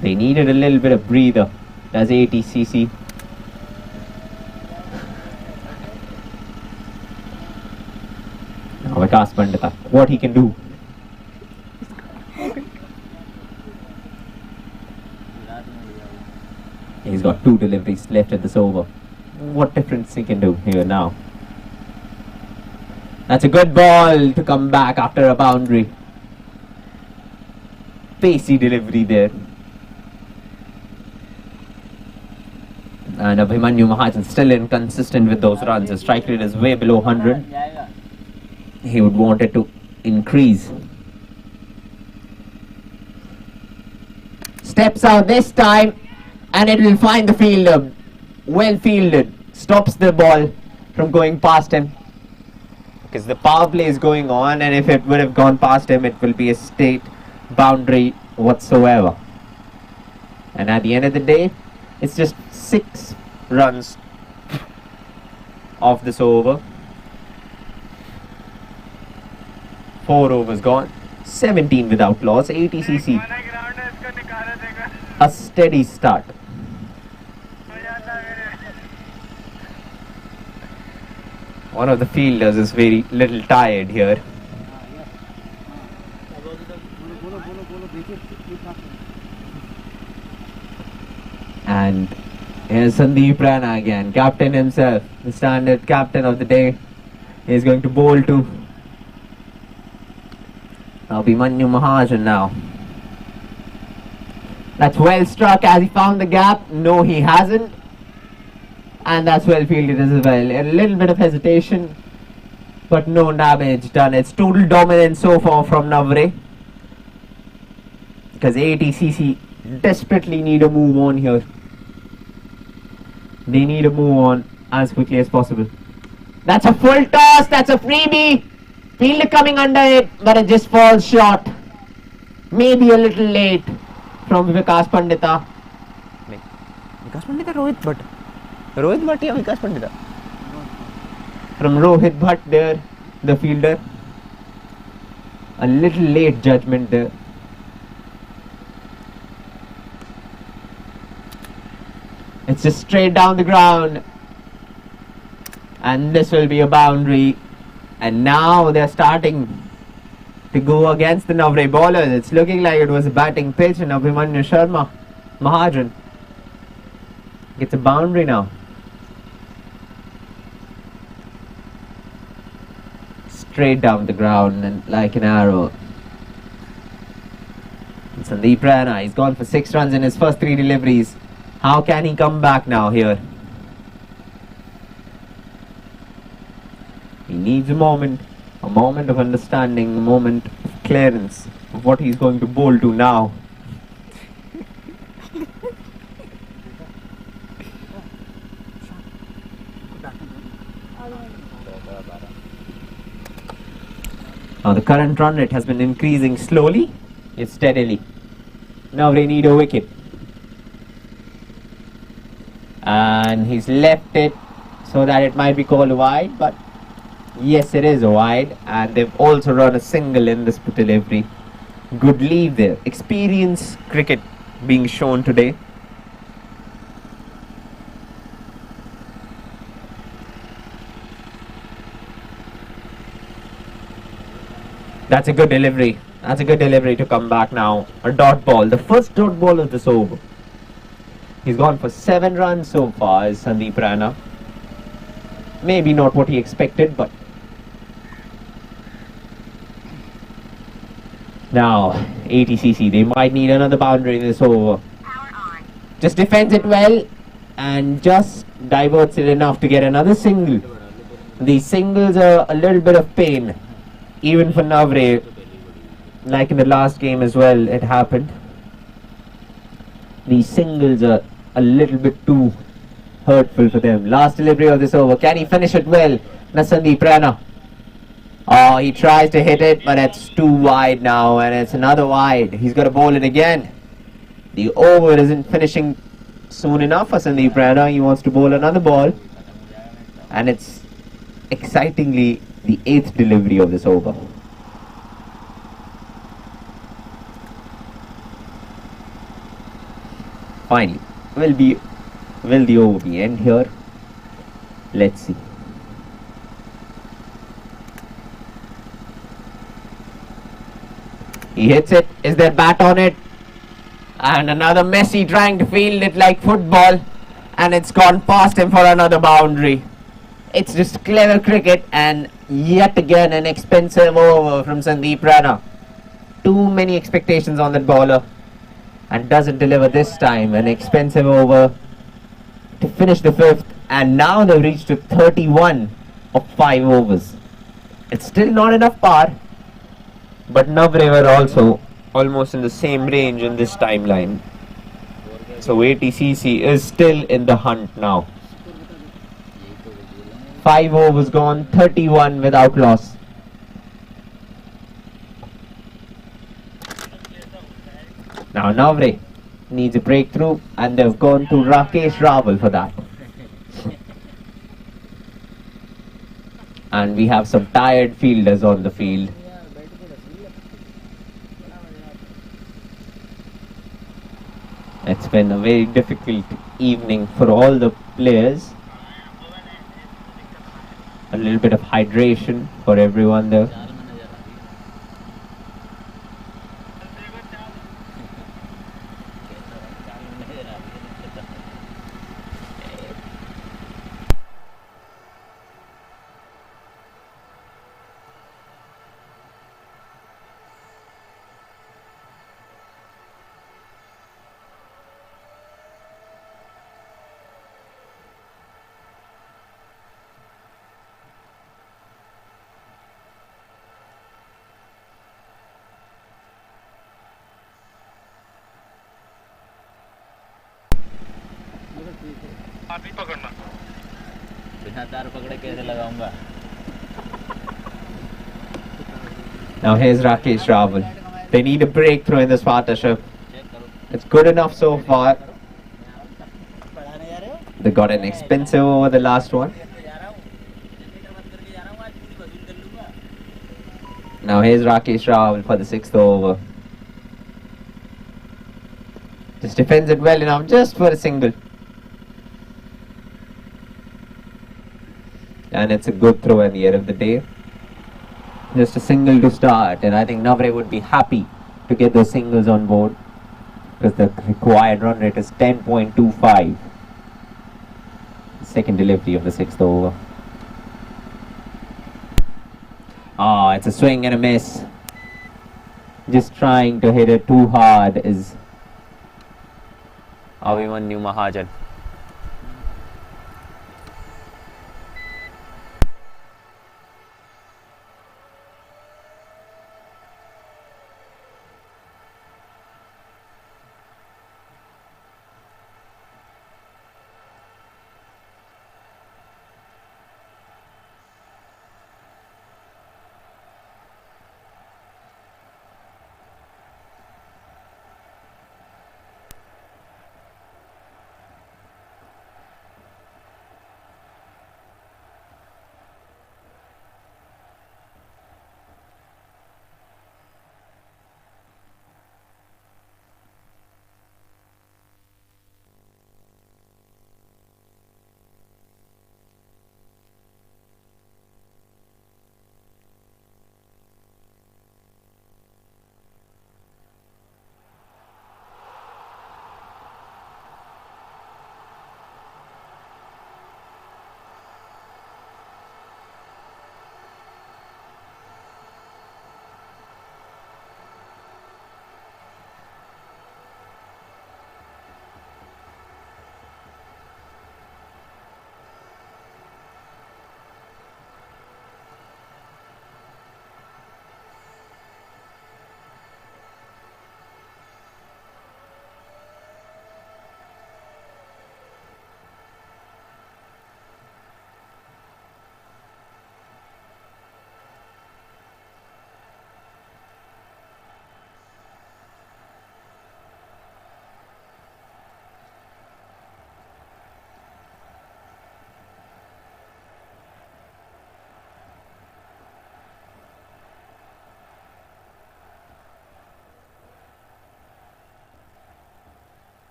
They needed a little bit of breather. Does ATCC. Now Vikas Pandita, what he can do. He's got 2 deliveries left at this over. What difference he can do here now. That's a good ball to come back after a boundary. Pacey delivery there. And Abhimanyu Mahajan still inconsistent with those runs. His strike rate is way below 100. He would want it to increase. Steps out this time, and it will find the fielder. Well fielded. Stops the ball from going past him. Because the power play is going on, and if it would have gone past him, it will be a state boundary whatsoever. And at the end of the day, it's just 6 runs off this over. 4 overs gone. 17 without loss. ATCC. A steady start. One of the fielders is very little tired here. And here's Sandeep Rana again, captain himself, the standard captain of the day. He's going to bowl to Abhimanyu Mahajan now. That's well struck as he found the gap. No, he hasn't. And that's well fielded as well. A little bit of hesitation, but no damage done. It's total dominance so far from Navreh. Because ATCC desperately need a move on here. They need a move on as quickly as possible. That's a full toss. That's a freebie. Fielder coming under it, but it just falls short. Maybe a little late from Vikas Pandita. विकास पंडित रोहित भट्ट या विकास पंडित From Rohit Bhatt there, the fielder. A little late judgment there. It's just straight down the ground. And this will be a boundary. And now they're starting to go against the Navreh bowlers. It's looking like it was a batting pitch, and Abhimanyu Sharma, Mahajan, gets a boundary now. Straight down the ground and like an arrow. And Sandeep Raina, he's gone for 6 runs in his first 3 deliveries. How can he come back now here? He needs a moment of understanding, a moment of clearance of what he's going to bowl to now. Now the current run rate has been increasing slowly yet steadily. Now they need a wicket. And he's left it so that it might be called wide, but yes, it is a wide, and they've also run a single in this delivery. Good leave there. Experience cricket being shown today. That's a good delivery. That's a good delivery to come back now. A dot ball. The first dot ball of this over. He's gone for 7 runs so far as Sandeep Raina. Maybe not what he expected, but now ATCC, they might need another boundary in this over. Just defends it well and just diverts it enough to get another single. These singles are a little bit of pain, even for Navreh. Like in the last game as well, it happened. These singles are a little bit too hurtful for them. Last delivery of this over. Can he finish it well? Sandeep Raina. Oh, he tries to hit it, but it's too wide now, and it's another wide. He's got to bowl it again. The over isn't finishing soon enough for Sandeep Raina. He wants to bowl another ball, and it's excitingly the 8th delivery of this over. Finally, will the over be end here? Let's see. He hits it. Is there bat on it? And another Messi trying to field it like football, and it's gone past him for another boundary. It's just clever cricket, and yet again an expensive over from Sandeep Raina. Too many expectations on that bowler, and doesn't deliver this time. An expensive over to finish the 5th, and now they've reached to 31 of 5 overs. It's still not enough par, but Navreh were also almost in the same range in this timeline. So ATCC is still in the hunt now. 5 overs gone, 31 without loss. Now Navreh needs a breakthrough, and they've gone to Rakesh Rawal for that. And we have some tired fielders on the field. It's been a very difficult evening for all the players. A little bit of hydration for everyone there. बिना तार पकड़े कैसे लगाऊंगा? Now here's Rakesh Rawal. They need a breakthrough in this partnership. It's good enough so far. They got an expensive over the last one. Now here's Rakesh Rawal for the 6th over. Just defends it well enough just for a single. And it's a good throw at the end of the day. Just a single to start, and I think Navreh would be happy to get those singles on board because the required run rate is 10.25. Second delivery of the 6th over. Ah, it's a swing and a miss. Just trying to hit it too hard is Abhimanyu Mahajan.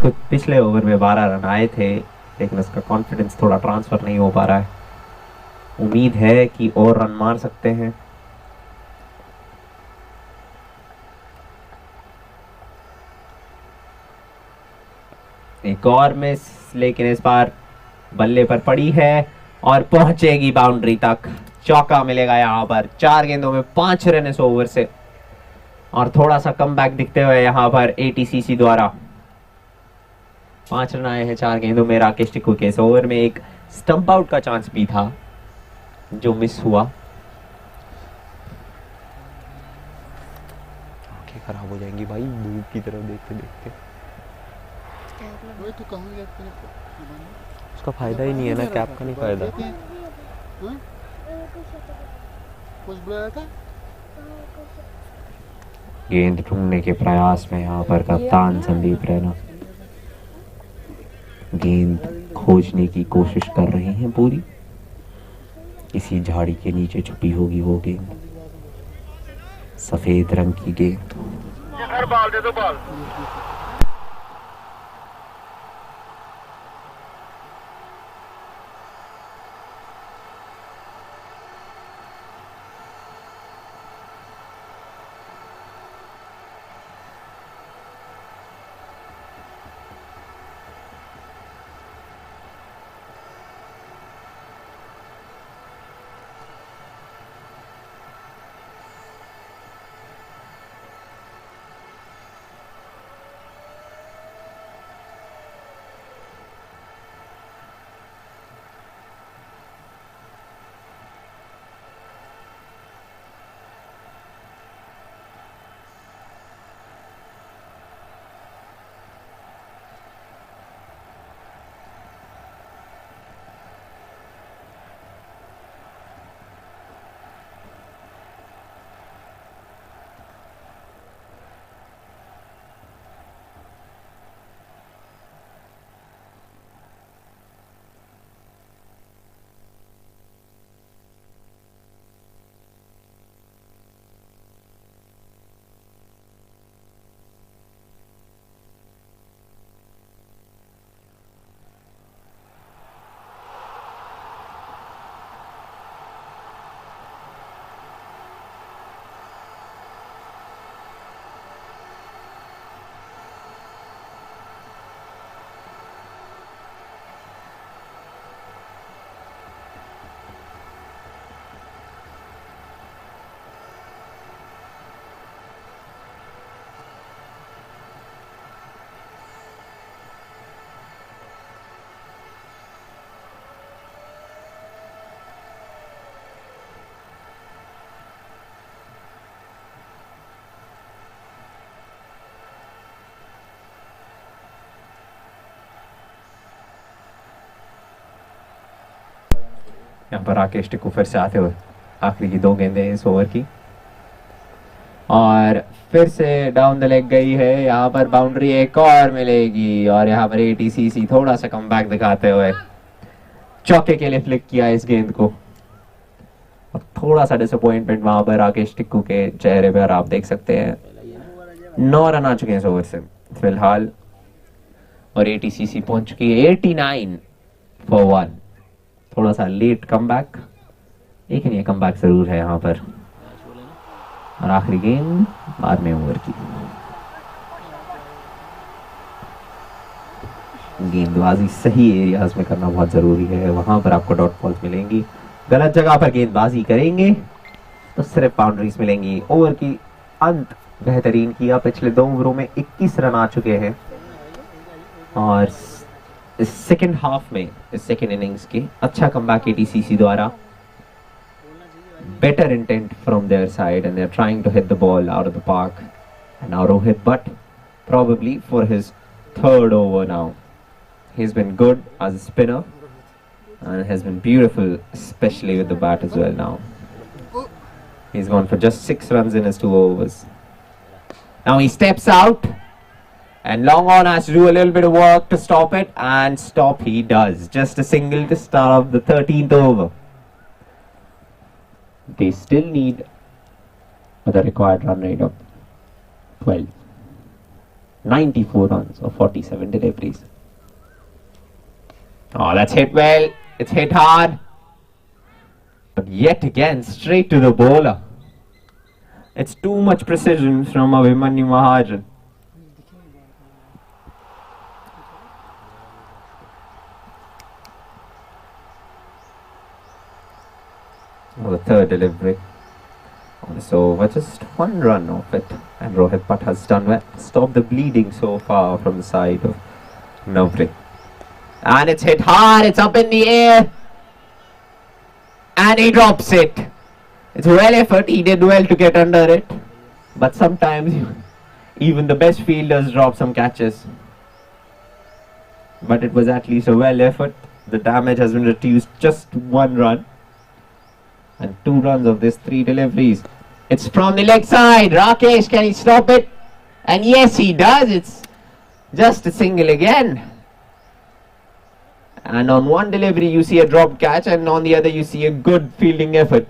खुद पिछले over में 12 run आए थे, लेकिन उसका confidence थोड़ा transfer नहीं हो पा रहा है। उम्मीद है कि और रन मार सकते हैं। एक और मिस, लेकिन इस बार बल्ले पर पड़ी है और पहुंचेगी बाउंड्री तक। चौका मिलेगा यहाँ पर। 4 गेंदों में 5 रन इस ओवर से, और थोड़ा सा कमबैक दिखते हुए यहाँ पर ATCC द्वारा। 5 रन आए हैं 4 गेंदों में राकेश टिक्कू के। इस ओवर में एक स्टंप आउट का चांस भी था जो मिस हुआ। आंखें खराब हो जाएंगी भाई धूप की तरफ देखते देखते। उसका फायदा ही नहीं है ना, कैप का नहीं फायदा। गेंद ढूंढने के प्रयास में यहाँ पर कप्तान संदीप रैना गेंद खोजने की कोशिश कर रहे हैं पूरी। इसी झाड़ी के नीचे छुपी होगी वो गेंद, सफेद रंग की गेंद। बाल दे दो बाल। यहाँ पर राकेश टिक्कू फिर से आते हुए आखिरी की 2 गेंदें इस ओवर की, और फिर से डाउन द लेग गई है। यहाँ पर बाउंड्री एक और मिलेगी, और यहाँ पर ATCC थोड़ा सा कमबैक दिखाते हुए चौके के लिए फ्लिक किया इस गेंद को। और थोड़ा सा डिसअपॉइंटमेंट वहां पर राकेश टिक्कू के चेहरे पर आप देख सकते हैं। 9 रन आ चुके हैं इस ओवर से फिलहाल, और ATCC पहुंच चुकी है 89 for 1। थोड़ा सा लेट कमबैक, लेकिन ये कमबैक जरूर है यहाँ पर। और आखिरी गेंद 12वें ओवर की। गेंदबाजी सही एरियाज में करना बहुत जरूरी है, वहां पर आपको डॉट बॉल्स मिलेंगी। गलत जगह पर गेंदबाजी करेंगे तो सिर्फ बाउंड्रीज मिलेंगी। ओवर की अंत बेहतरीन किया। पिछले 2 ओवरों में 21 रन आ चुके हैं, और इस सेकेंड हाफ में, इस सेकेंड इनिंग्स के अच्छा कमबैक ATCC द्वारा। Better intent from their side, and they're trying to hit the ball out of the park. And now Rohit Butt, probably for his 3rd over now. He's been good as a spinner and has been beautiful, especially with the bat as well now. He's gone for just 6 runs in his 2 overs. Now he steps out, and long on has to do a little bit of work to stop it, and stop he does. Just a single to start off the 13th over. They still need the required run rate of 12. 94 runs of 47 deliveries. Oh, that's hit well. It's hit hard. But yet again, straight to the bowler. It's too much precision from Abhimanyu Mahajan. Oh, the third delivery on this over, just 1 run off it, and Rohit Bhatt has done well. Stop the bleeding so far from the side of Navreh. And it's hit hard, it's up in the air, and he drops it. It's well effort, he did well to get under it, but sometimes even the best fielders drop some catches. But it was at least a well effort. The damage has been reduced, just 1 run. And 2 runs of this 3 deliveries. It's from the leg side. Rakesh, can he stop it? And yes, he does. It's just a single again. And on one delivery you see a dropped catch, and on the other you see a good fielding effort.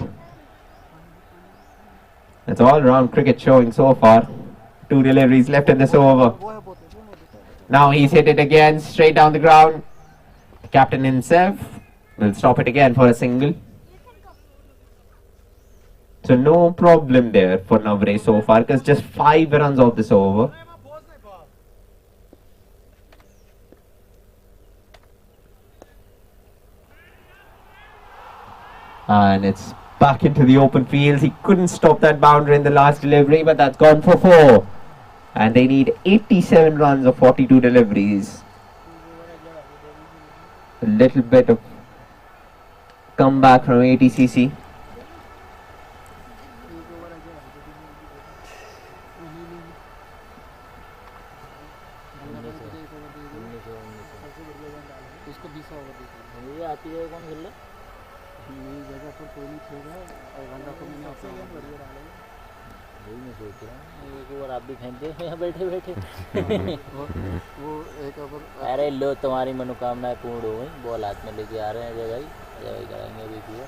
That's all round cricket showing so far. 2 deliveries left in this over. Now he's hit it again, straight down the ground. The captain himself will stop it again for a single. So no problem there for Navreh so far, because just 5 runs off this over. And it's back into the open fields. He couldn't stop that boundary in the last delivery, but that's gone for 4. And they need 87 runs of 42 deliveries. A little bit of comeback from ATCC. आप भी फेंक दे यहाँ बैठे बैठे अरे लो तुम्हारी मनोकामना पूर्ण हो गई बॉल हाथ में लेके आ रहे हैं अजय भाई कराएंगे अभी पूरा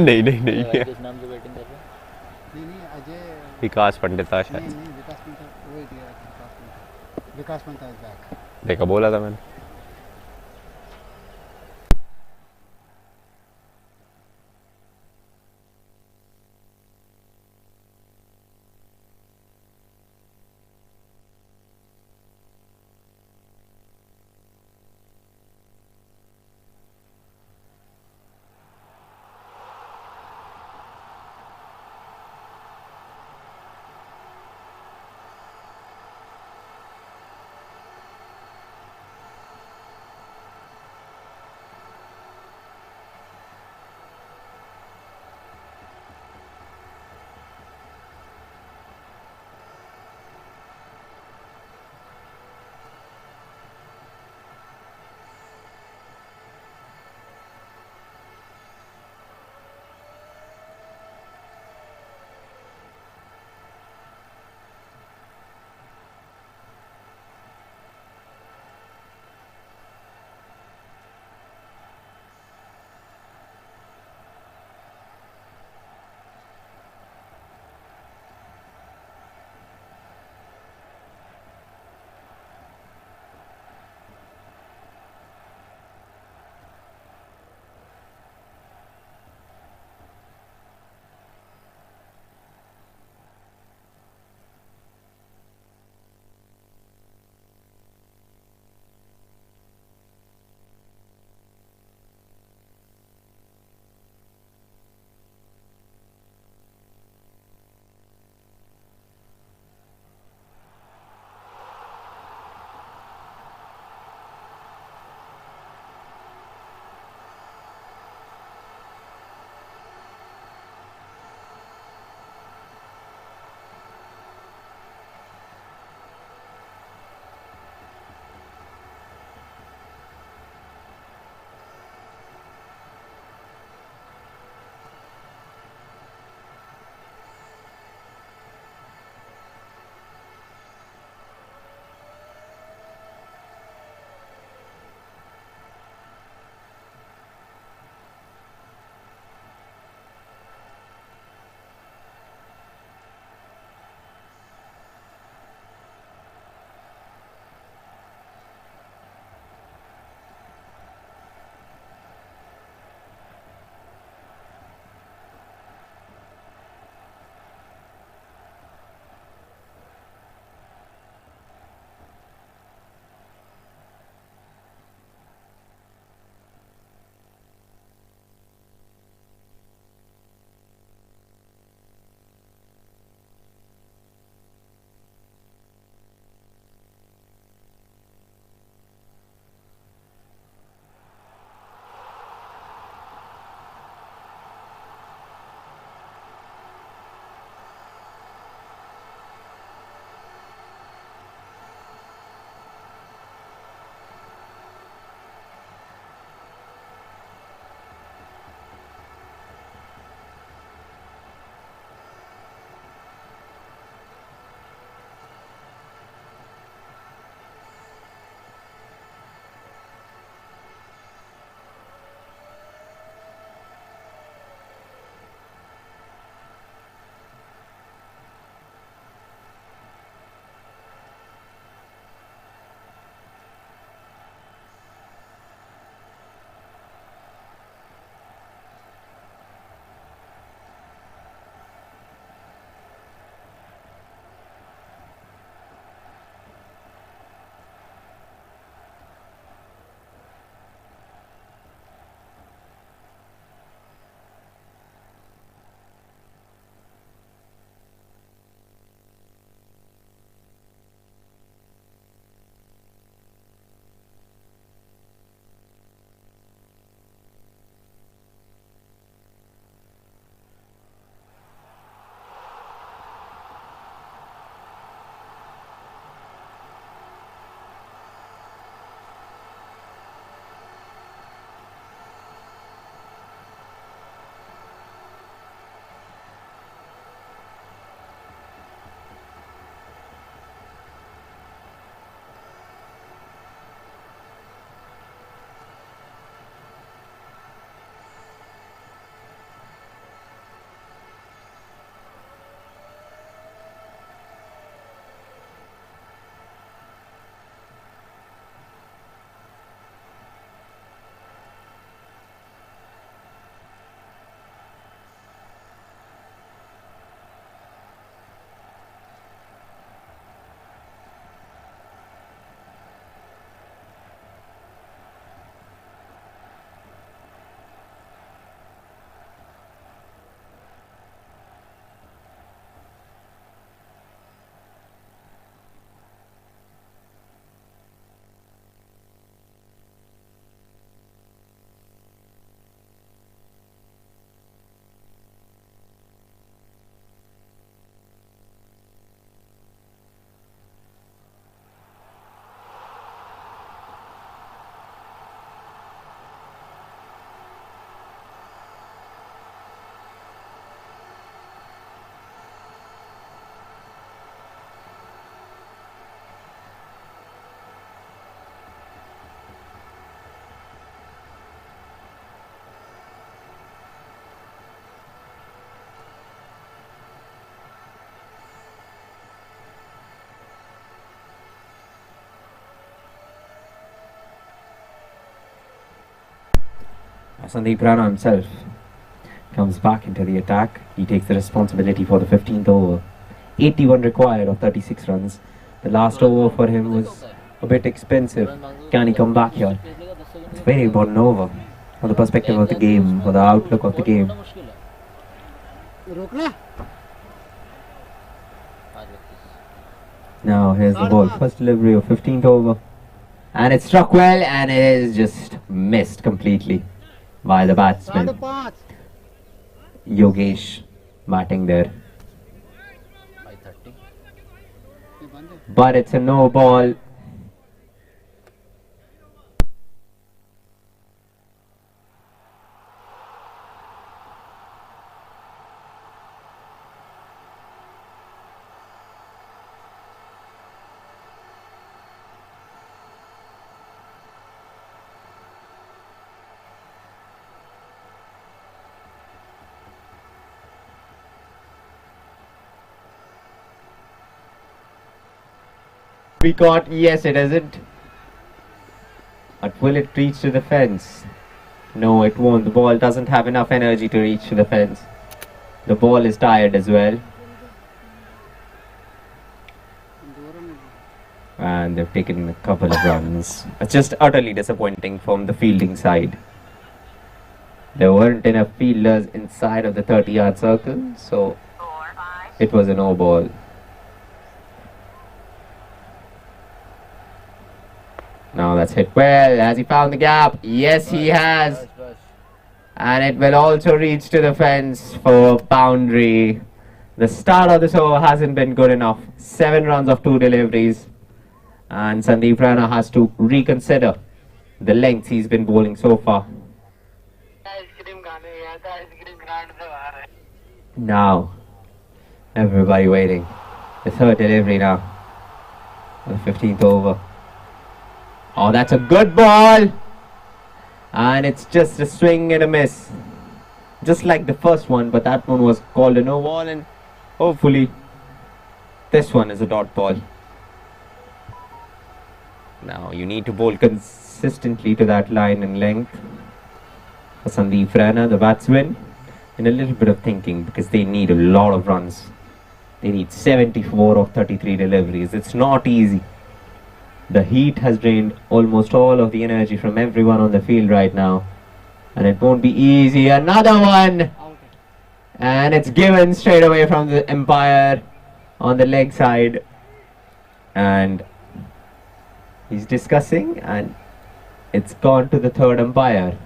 नहीं नहीं नहीं किस नाम से बैटिंग कर रहे हैं अजय विकास पंडित था शायद विकास पंडित देखा बोला था मैंने Sandeep Rana himself comes back into the attack. He takes the responsibility for the 15th over. 81 required of 36 runs. The last over for him was a bit expensive. Can he come back here? It's a very important over for the perspective of the game, for the outlook of the game. Now here's the ball. First delivery of 15th over. And it struck well and it is just missed completely by the batsman. Yogesh batting there. But it's a no ball. We caught, yes it isn't. But will it reach to the fence? No, it won't. The ball doesn't have enough energy to reach to the fence. The ball is tired as well. And they've taken a couple of runs. It's just utterly disappointing from the fielding side. There weren't enough fielders inside of the 30-yard circle, so it was a no ball. Now that's hit well. Has he found the gap? Yes, he has. And it will also reach to the fence for boundary. The start of this over hasn't been good enough. 7 runs of 2 deliveries. And Sandeep Rana has to reconsider the lengths he's been bowling so far. Now, everybody waiting. The third delivery now. The 15th over. Oh, that's a good ball. And it's just a swing and a miss. Just like the first one, but that one was called a no ball. And hopefully, this one is a dot ball. Now, you need to bowl consistently to that line and length. For Sandeep Rana, the batsman, in a little bit of thinking because they need a lot of runs. They need 74 of 33 deliveries. It's not easy. The heat has drained almost all of the energy from everyone on the field right now. And it won't be easy. Another one! And it's given straight away from the umpire on the leg side. And he's discussing and it's gone to the third umpire.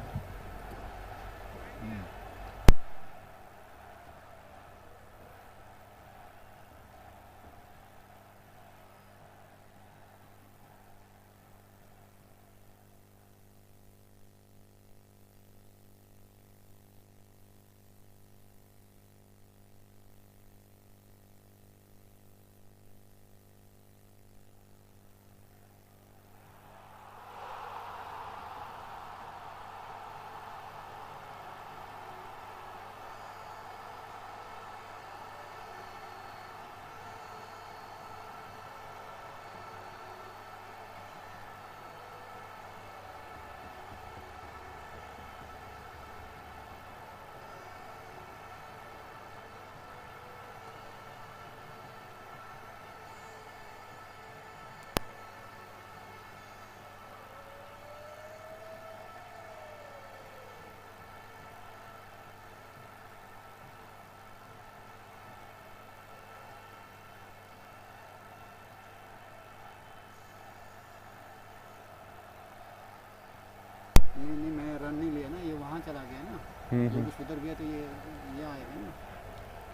नहीं मैं run नहीं लिया ना, ये वहाँ चला गया ना, ये कुछ उधर गया तो ये आएगा ना,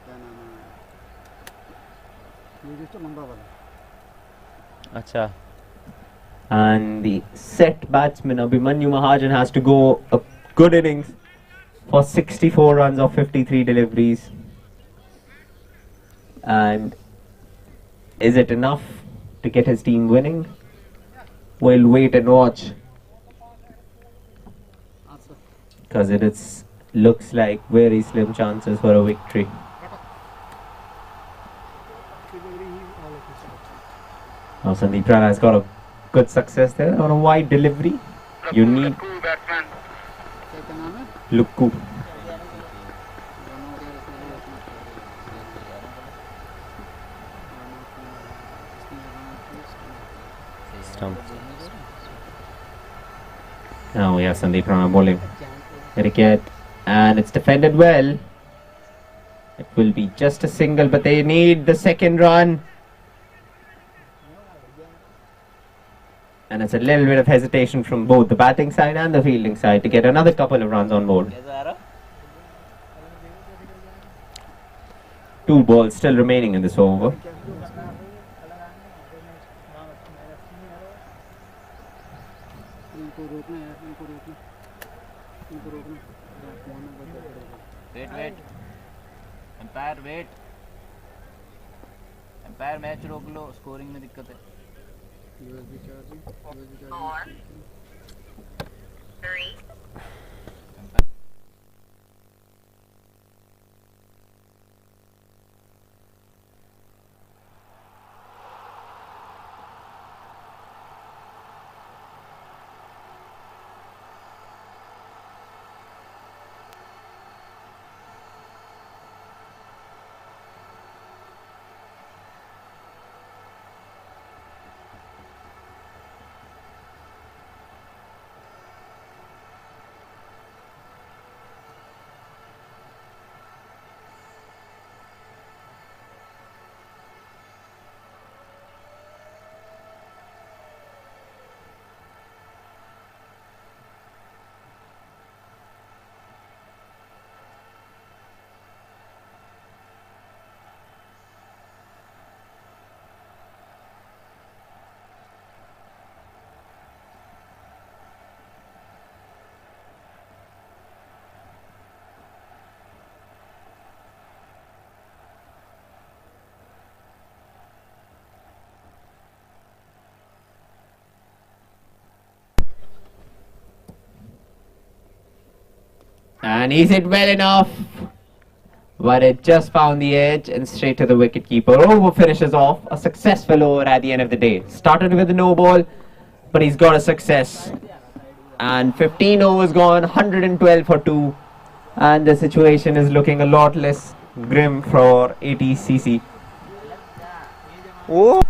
क्या नाम है, ये जो लंबा वाला। अच्छा. And the set batsman Abhimanyu Mahajan has to go a good innings for 64 runs of 53 deliveries. And is it enough to get his team winning? We'll wait and watch. Because it looks like very slim chances for a victory. Now Sandeep Rana has got a good success there on a wide delivery. You need क्या नाम है? Lukku. Stump. Now we have Sandeep Rana bowling. Cricket, and it's defended well. It will be just a single, but they need the second run. And it's a little bit of hesitation from both the batting side and the fielding side to get another couple of runs on board. 2 balls still remaining in this over. Wait. Empire, wait. Empire, match रोक लो, scoring में दिक्कत है. USB charging. 4, 3. And he's hit well enough, but it just found the edge and straight to the wicketkeeper. Over finishes off a successful over at the end of the day. Started with a no ball, but he's got a success. And 15 overs gone, 112 for 2. And the situation is looking a lot less grim for ATCC. Oh!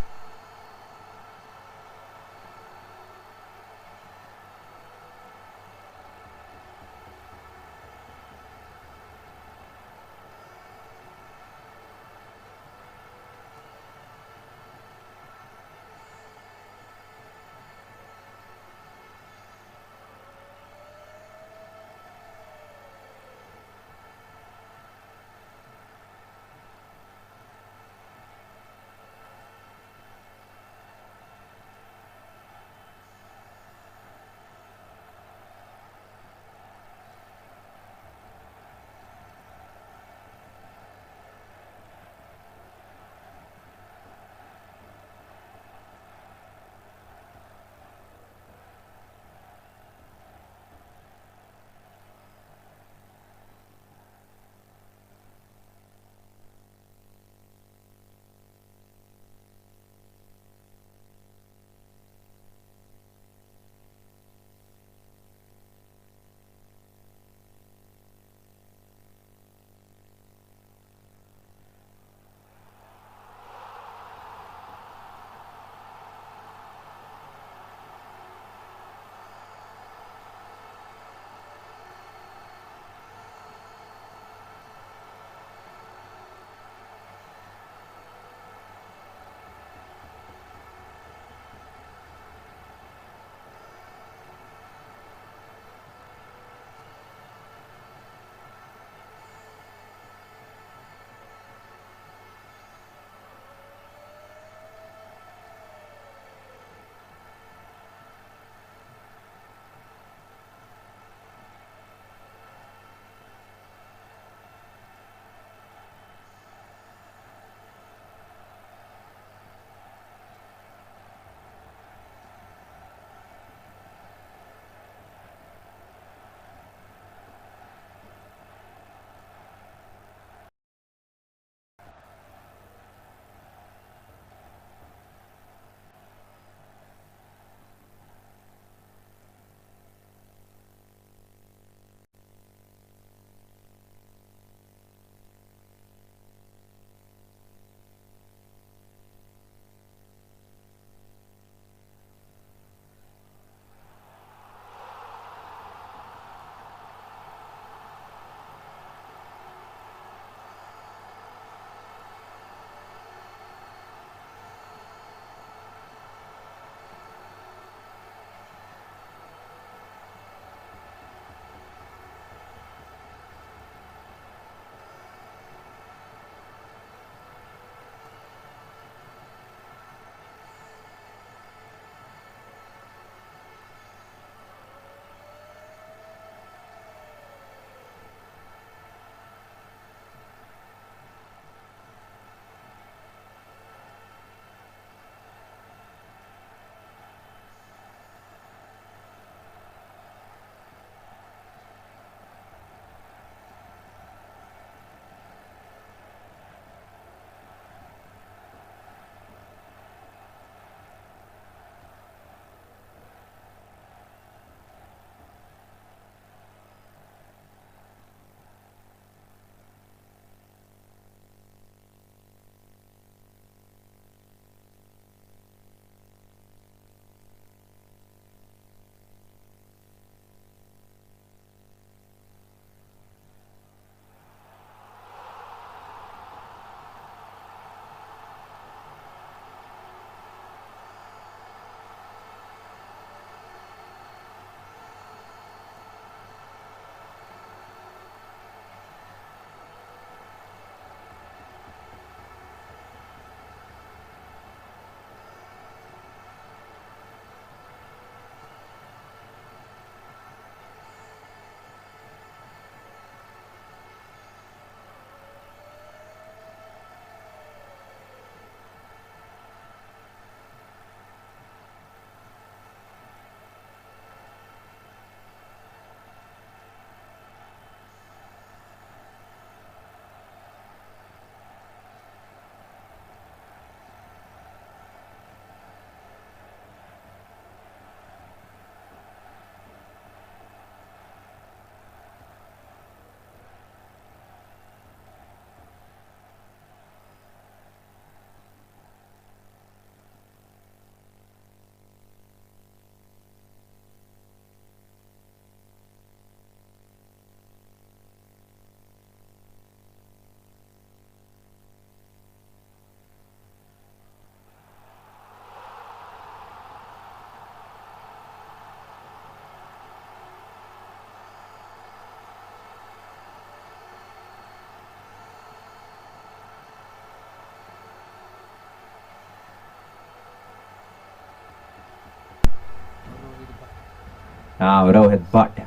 Now Rohit Butt,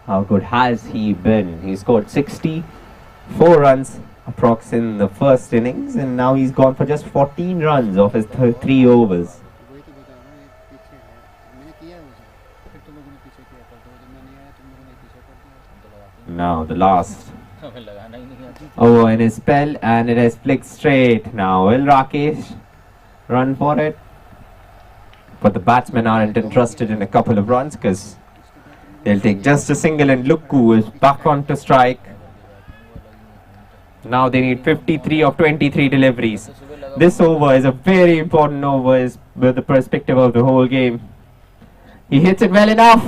how good has he been? He scored 64 runs approx in the first innings, and now he's gone for just 14 runs off his 3 overs. वही तो बता रहा हूँ, ये पीछे है, मैंने किया है उसे, फिर तुम लोगों ने पीछे किया, कल तो जब मैं नहीं आया तुम लोगों ने पीछे कर दिया। Now the last हमें लगाना ही नहीं आता। over in his spell, and it has flicked straight. Now will Rakesh run for it? But the batsmen aren't interested in a couple of runs because they'll take just a single, and look who is back on to strike. Now they need 53 of 23 deliveries. This over is a very important over with the perspective of the whole game. He hits it well enough,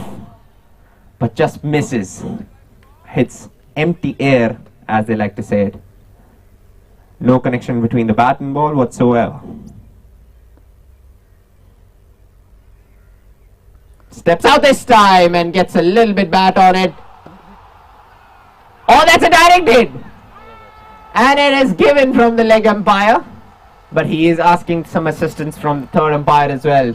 but just misses. Hits empty air, as they like to say it. No connection between the bat and ball whatsoever. Steps out this time and gets a little bit bat on it. Oh, that's a direct hit! And it is given from the leg umpire. But he is asking some assistance from the third umpire as well.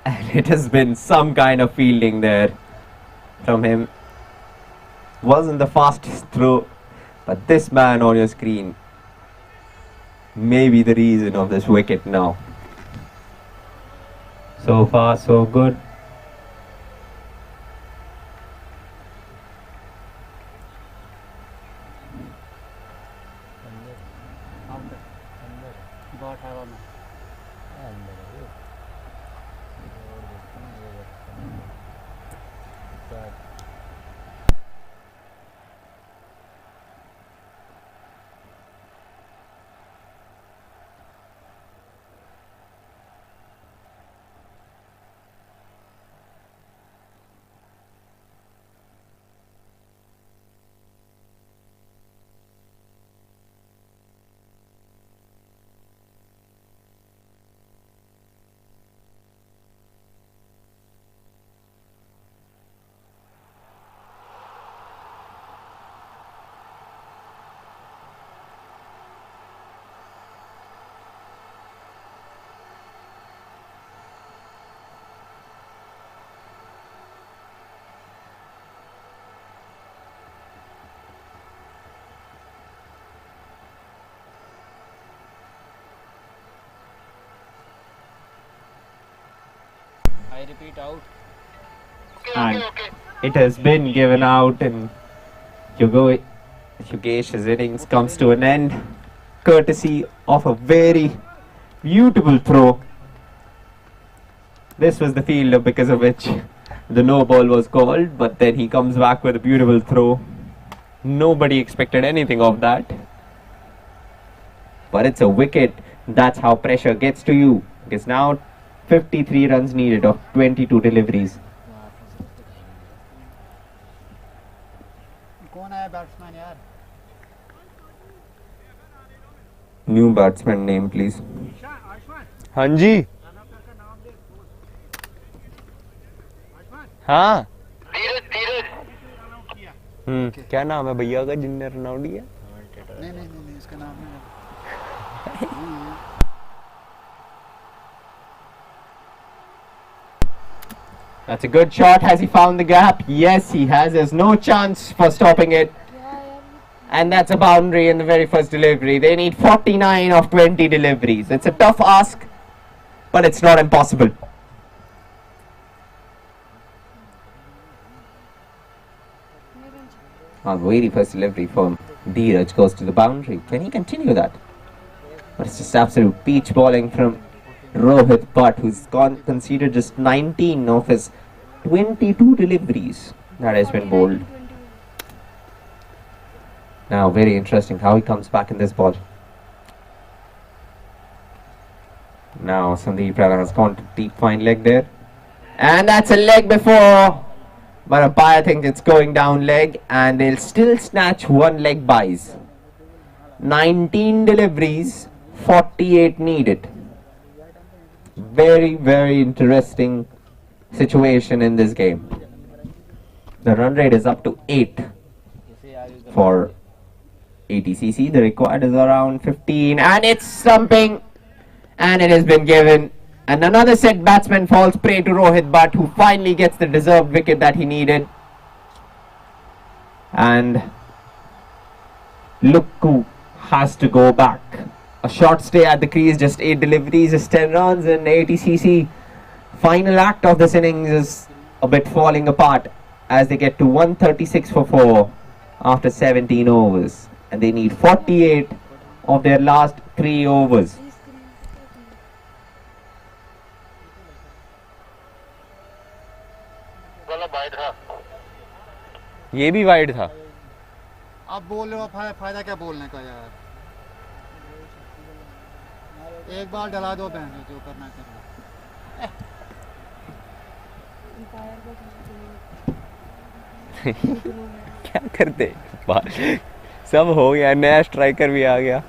And it has been some kind of fielding there from him. Wasn't the fastest throw, but this man on your screen may be the reason of this wicket now. So far, so good. बहुत हवा में I repeat out. And it has been given out, and Yogesh's innings comes to an end, courtesy of a very beautiful throw. This was the fielder because of which the no ball was called, but then he comes back with a beautiful throw. Nobody expected anything of that. But it's a wicket. That's how pressure gets to you. Because now 53 runs needed of 22 deliveries. कौन आया batsman यार? New batsman name, please. हाँ जी हाँ क्या नाम है भैया का जिन्ने रन आउट किया? नहीं इसका नाम नहीं है। That's a good shot. Has he found the gap? Yes, he has. There's no chance for stopping it. And that's a boundary in the very first delivery. They need 49 of 20 deliveries. It's a tough ask, but it's not impossible. Our very first delivery from Dheeraj goes to the boundary. Can he continue that? But it's just absolute peach bowling from Rohit Butt, who's conceded just 19 of his 22 deliveries that has been bowled. Now, very interesting how he comes back in this ball. Now, Sandeep Rana has gone to deep fine leg there. And that's a leg before. But umpire thinks it's going down leg, and they'll still snatch one leg buys. 19 deliveries, 48 needed. Very, very interesting situation in this game. The run rate is up to 8 for ATCC. The required is around 15, and it's stumping. And it has been given. And another set batsman falls prey to Rohit Bhatt, who finally gets the deserved wicket that he needed. And look who has to go back. A short stay at the crease, just 8 deliveries, just 10 runs, and ATCC final act of this innings is a bit falling apart as they get to 136 for 4 after 17 overs. And they need 48 of their last 3 overs. ये भी wide था। अब बोल रहे हो फायदा क्या बोलने का यार, एक बार डला दो बहन, जो करना करना। क्या करते सब हो गया, नया स्ट्राइकर भी आ गया।